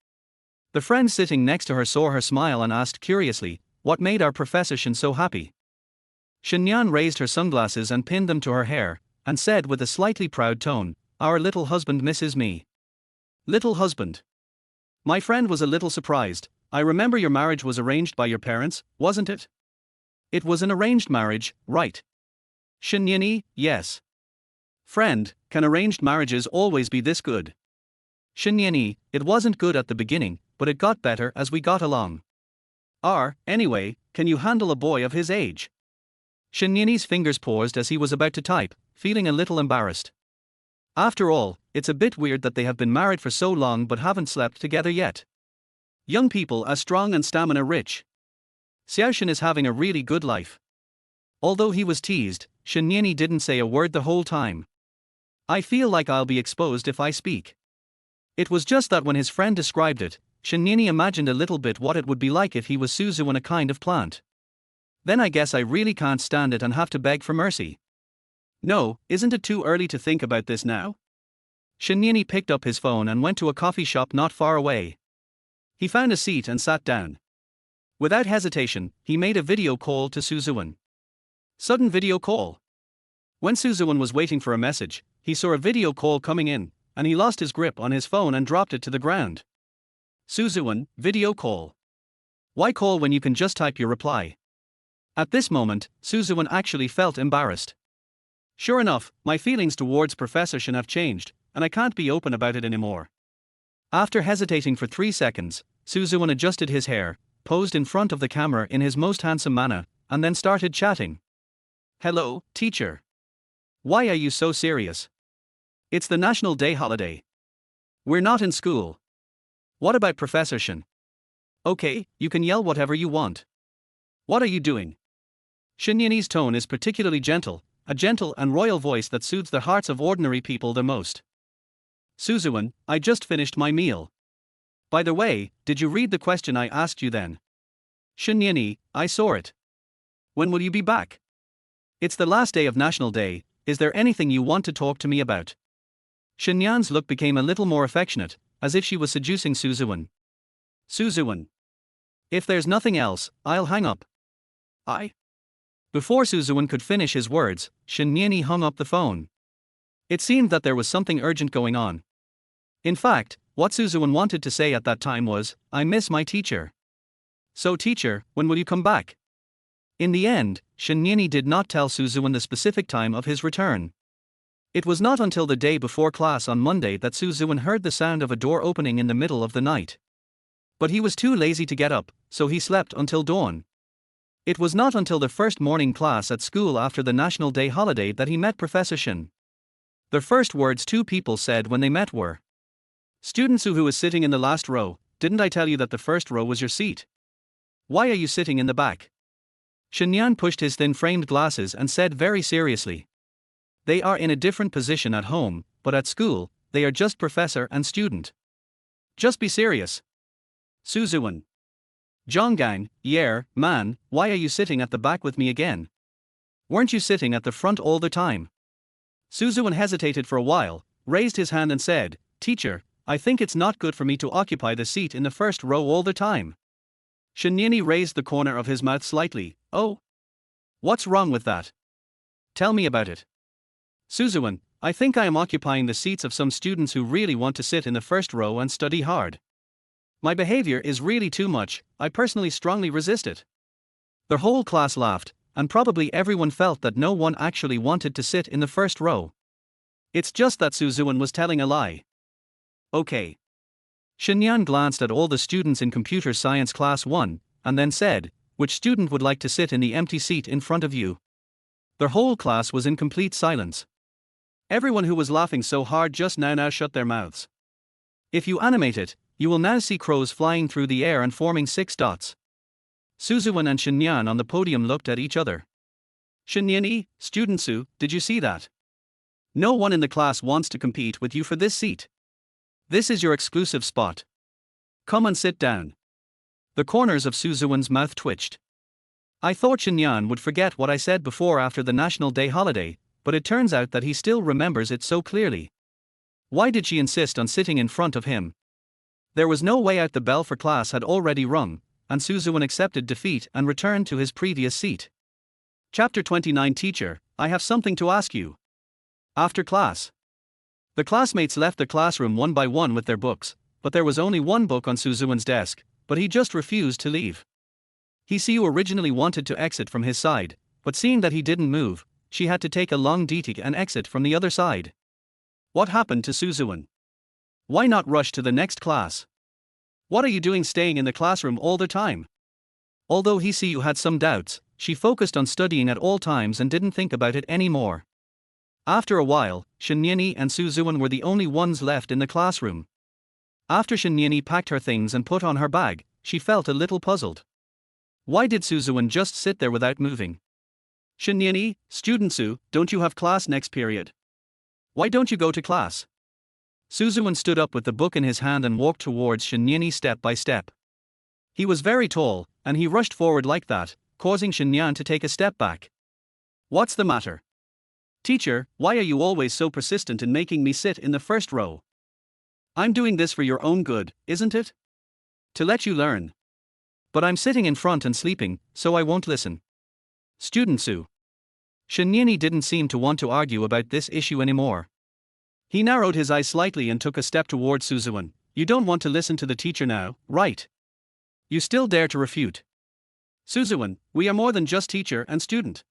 The friend sitting next to her saw her smile and asked curiously, what made our Professor Shin so happy? Shinyan raised her sunglasses and pinned them to her hair, and said with a slightly proud tone, our little husband misses me. Little husband. My friend was a little surprised. I remember your marriage was arranged by your parents, wasn't it? It was an arranged marriage, right? Shinyani, yes. Friend, can arranged marriages always be this good? Shinyani, it wasn't good at the beginning, but it got better as we got along. Anyway, can you handle a boy of his age? Shinyani's fingers paused as he was about to type, feeling a little embarrassed. After all, it's a bit weird that they have been married for so long but haven't slept together yet. Young people are strong and stamina rich. Xiaoshin is having a really good life. Although he was teased, Shinyani didn't say a word the whole time. I feel like I'll be exposed if I speak. It was just that when his friend described it, Shinyani imagined a little bit what it would be like if he was Suzuan, a kind of plant. Then I guess I really can't stand it and have to beg for mercy. No, isn't it too early to think about this now? Shinyani picked up his phone and went to a coffee shop not far away. He found a seat and sat down. Without hesitation, he made a video call to Suzuan. Sudden video call. When Suzuan was waiting for a message, he saw a video call coming in, and he lost his grip on his phone and dropped it to the ground. Suzuan, video call. Why call when you can just type your reply? At this moment, Suzuan actually felt embarrassed. Sure enough, my feelings towards Professor Shin have changed, and I can't be open about it anymore. After hesitating for 3 seconds, Suzuan adjusted his hair, posed in front of the camera in his most handsome manner, and then started chatting. Hello, teacher. Why are you so serious? It's the National Day holiday. We're not in school. What about Professor Shin? Okay, you can yell whatever you want. What are you doing? Shinyani's tone is particularly gentle, a gentle and royal voice that soothes the hearts of ordinary people the most. Suzuan, I just finished my meal. By the way, did you read the question I asked you then? Shinyani, I saw it. When will you be back? It's the last day of National Day, is there anything you want to talk to me about? Shinyan's look became a little more affectionate, as if she was seducing Suzuan. Suzuan. If there's nothing else, I'll hang up. Before Suzuan could finish his words, Shinyani hung up the phone. It seemed that there was something urgent going on. In fact, what Suzuan wanted to say at that time was, I miss my teacher. So teacher, when will you come back? In the end, Shinyani did not tell Suzuan the specific time of his return. It was not until the day before class on Monday that Suzuan heard the sound of a door opening in the middle of the night. But he was too lazy to get up, so he slept until dawn. It was not until the first morning class at school after the National Day holiday that he met Professor Shin. The first words two people said when they met were, Student Su, who is sitting in the last row, didn't I tell you that the first row was your seat? Why are you sitting in the back? Shinyan pushed his thin-framed glasses and said very seriously. They are in a different position at home, but at school, they are just professor and student. Just be serious. Suzuan. Zhonggang, man, why are you sitting at the back with me again? Weren't you sitting at the front all the time? Suzuan hesitated for a while, raised his hand and said, Teacher, I think it's not good for me to occupy the seat in the first row all the time. Shinyani raised the corner of his mouth slightly. Oh? What's wrong with that? Tell me about it. Suzuan, I think I am occupying the seats of some students who really want to sit in the first row and study hard. My behavior is really too much, I personally strongly resist it. The whole class laughed, and probably everyone felt that no one actually wanted to sit in the first row. It's just that Suzuan was telling a lie. Okay. Shinyan glanced at all the students in Computer Science Class 1, and then said, Which student would like to sit in the empty seat in front of you? The whole class was in complete silence. Everyone who was laughing so hard just now shut their mouths. If you animate it, you will now see crows flying through the air and forming 6 dots. Suzuan and Shinyan on the podium looked at each other. Shinyani, Student Su, did you see that? No one in the class wants to compete with you for this seat. This is your exclusive spot. Come and sit down. The corners of Suzuan's mouth twitched. I thought Shinyan would forget what I said before after the National Day holiday, but it turns out that he still remembers it so clearly. Why did she insist on sitting in front of him? There was no way out. The bell for class had already rung, and Suzuan accepted defeat and returned to his previous seat. Chapter 29. Teacher, I have something to ask you. After class. The classmates left the classroom one by one with their books, but there was only one book on Suzuan's desk, but he just refused to leave. Hisiu originally wanted to exit from his side, but seeing that he didn't move, she had to take a long detic and exit from the other side. What happened to Suzuan? Why not rush to the next class? What are you doing staying in the classroom all the time? Although Hisiu had some doubts, she focused on studying at all times and didn't think about it anymore. After a while, Shinyani and Suzuan were the only ones left in the classroom. After Shinyani packed her things and put on her bag, she felt a little puzzled. Why did Suzuan just sit there without moving? Shinyani, student Su, don't you have class next period? Why don't you go to class? Suzuan stood up with the book in his hand and walked towards Shinyani step by step. He was very tall, and he rushed forward like that, causing Shinyan to take a step back. What's the matter? Teacher, why are you always so persistent in making me sit in the first row? I'm doing this for your own good, isn't it? To let you learn. But I'm sitting in front and sleeping, so I won't listen. Student Su. Shinyani didn't seem to want to argue about this issue anymore. He narrowed his eyes slightly and took a step towards Suzuan. You don't want to listen to the teacher now, right? You still dare to refute. Suzuan, we are more than just teacher and student.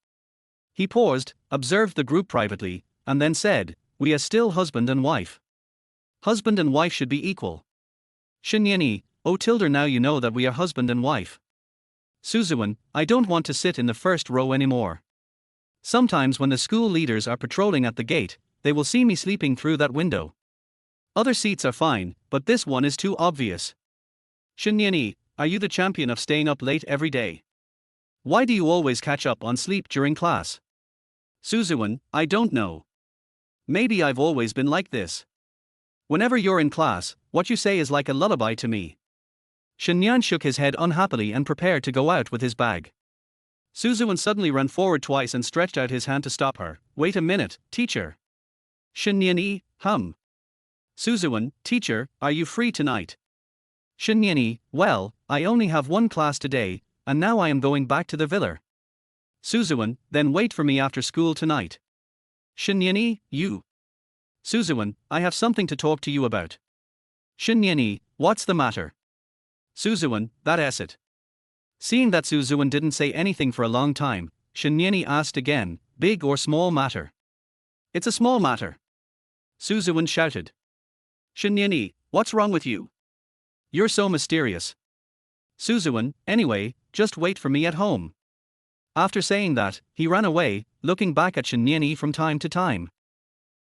He paused, observed the group privately, and then said, we are still husband and wife. Husband and wife should be equal. Shinyani, oh Tilder, now you know that we are husband and wife. Suzuan, I don't want to sit in the first row anymore. Sometimes when the school leaders are patrolling at the gate, they will see me sleeping through that window. Other seats are fine, but this one is too obvious. Shinyani, are you the champion of staying up late every day? Why do you always catch up on sleep during class? Suzuan, I don't know. Maybe I've always been like this. Whenever you're in class, what you say is like a lullaby to me. Shinyan shook his head unhappily and prepared to go out with his bag. Suzuan suddenly ran forward twice and stretched out his hand to stop her. Wait a minute, teacher. Shinyani, Suzuan, teacher, are you free tonight? Shinyani, well, I only have one class today, and now I am going back to the villa. Suzuan, then wait for me after school tonight. Shinyani, you. Suzuan, I have something to talk to you about. Shinyani, what's the matter? Suzuan, that's it. Seeing that Suzuan didn't say anything for a long time, Shinyani asked again, big or small matter? It's a small matter. Suzuan shouted. Shinyani, what's wrong with you? You're so mysterious. Suzuan, anyway, just wait for me at home. After saying that, he ran away, looking back at Shinyani from time to time.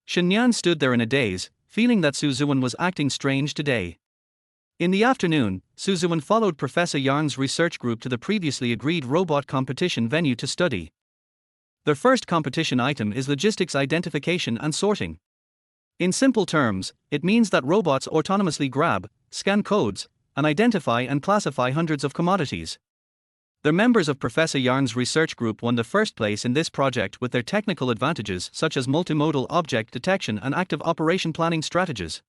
Shinyan stood there in a daze, feeling that Suzuan was acting strange today. In the afternoon, Suzuan followed Professor Yarn's research group to the previously agreed robot competition venue to study. Their first competition item is logistics identification and sorting. In simple terms, it means that robots autonomously grab, scan codes, and identify and classify hundreds of commodities. The members of Professor Yarn's research group won the first place in this project with their technical advantages such as multimodal object detection and active operation planning strategies.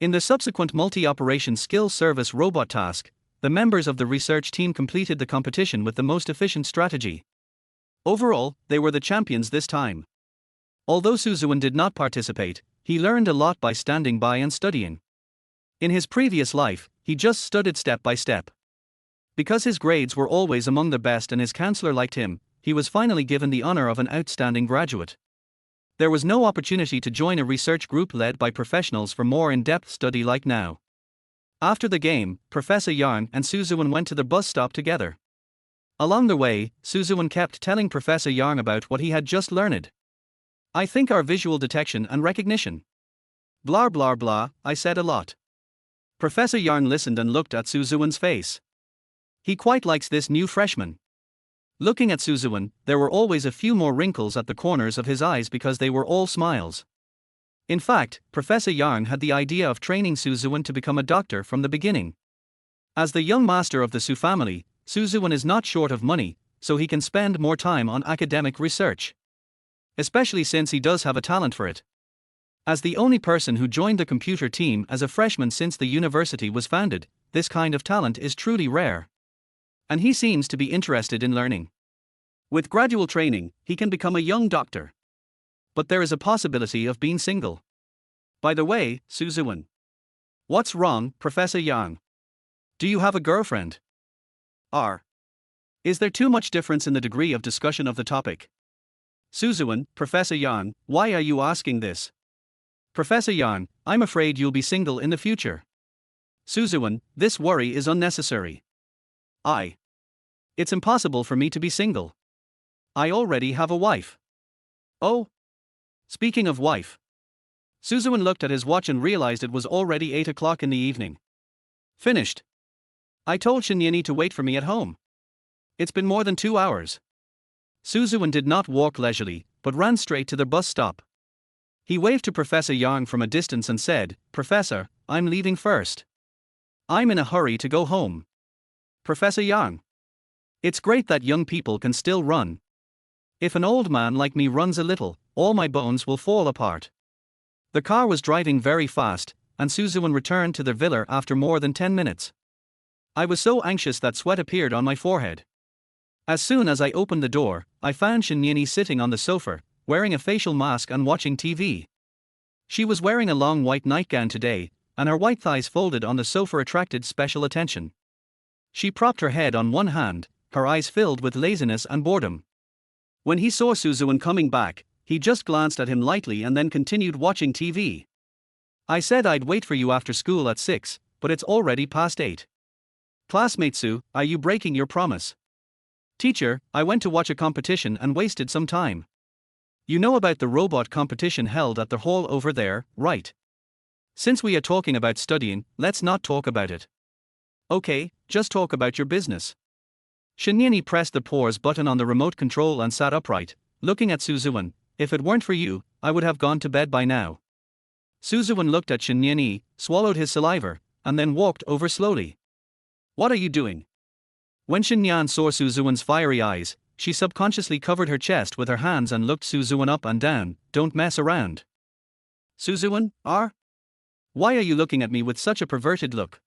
In the subsequent multi-operation skill service robot task, the members of the research team completed the competition with the most efficient strategy. Overall, they were the champions this time. Although Suzuan did not participate, he learned a lot by standing by and studying. In his previous life, he just studied step by step. Because his grades were always among the best and his counselor liked him, he was finally given the honor of an outstanding graduate. There was no opportunity to join a research group led by professionals for more in-depth study like now. After the game, Professor Yarn and Suzuan went to the bus stop together. Along the way, Suzuan kept telling Professor Yarn about what he had just learned. I think our visual detection and recognition. Blah blah blah, I said a lot. Professor Yarn listened and looked at Suzuan's face. He quite likes this new freshman. Looking at Suzuan, there were always a few more wrinkles at the corners of his eyes because they were all smiles. In fact, Professor Yarn had the idea of training Suzuan to become a doctor from the beginning. As the young master of the Su family, Suzuan is not short of money, so he can spend more time on academic research. Especially since he does have a talent for it. As the only person who joined the computer team as a freshman since the university was founded, this kind of talent is truly rare. And he seems to be interested in learning. With gradual training, he can become a young doctor. But there is a possibility of being single. By the way, Suzuan. What's wrong, Professor Yang? Do you have a girlfriend? R. Is there too much difference in the degree of discussion of the topic? Suzuan, Professor Yang, why are you asking this? Professor Yang, I'm afraid you'll be single in the future. Suzuan, this worry is unnecessary. It's impossible for me to be single. I already have a wife. Oh. Speaking of wife. Suzuan looked at his watch and realized it was already 8 o'clock in the evening. Finished. I told Shinyani to wait for me at home. It's been more than 2 hours. Suzuan did not walk leisurely, but ran straight to the bus stop. He waved to Professor Yang from a distance and said, Professor, I'm leaving first. I'm in a hurry to go home. Professor Yang. It's great that young people can still run. If an old man like me runs a little, all my bones will fall apart. The car was driving very fast, and Suzuan returned to the villa after more than 10 minutes. I was so anxious that sweat appeared on my forehead. As soon as I opened the door, I found Shinyani sitting on the sofa, wearing a facial mask and watching TV. She was wearing a long white nightgown today, and her white thighs folded on the sofa attracted special attention. She propped her head on one hand, her eyes filled with laziness and boredom. When he saw Suzuan coming back, he just glanced at him lightly and then continued watching TV. I said I'd wait for you after school at 6, but it's already past 8. Classmate Su, are you breaking your promise? Teacher, I went to watch a competition and wasted some time. You know about the robot competition held at the hall over there, right? Since we are talking about studying, let's not talk about it. Okay, just talk about your business. Shinyani pressed the pause button on the remote control and sat upright, looking at Suzuan. If it weren't for you, I would have gone to bed by now. Suzuan looked at Shinyani, swallowed his saliva, and then walked over slowly. What are you doing? When Shinyan saw Suzuan's fiery eyes, she subconsciously covered her chest with her hands and looked Suzuan up and down. Don't mess around. Suzuan, why are you looking at me with such a perverted look?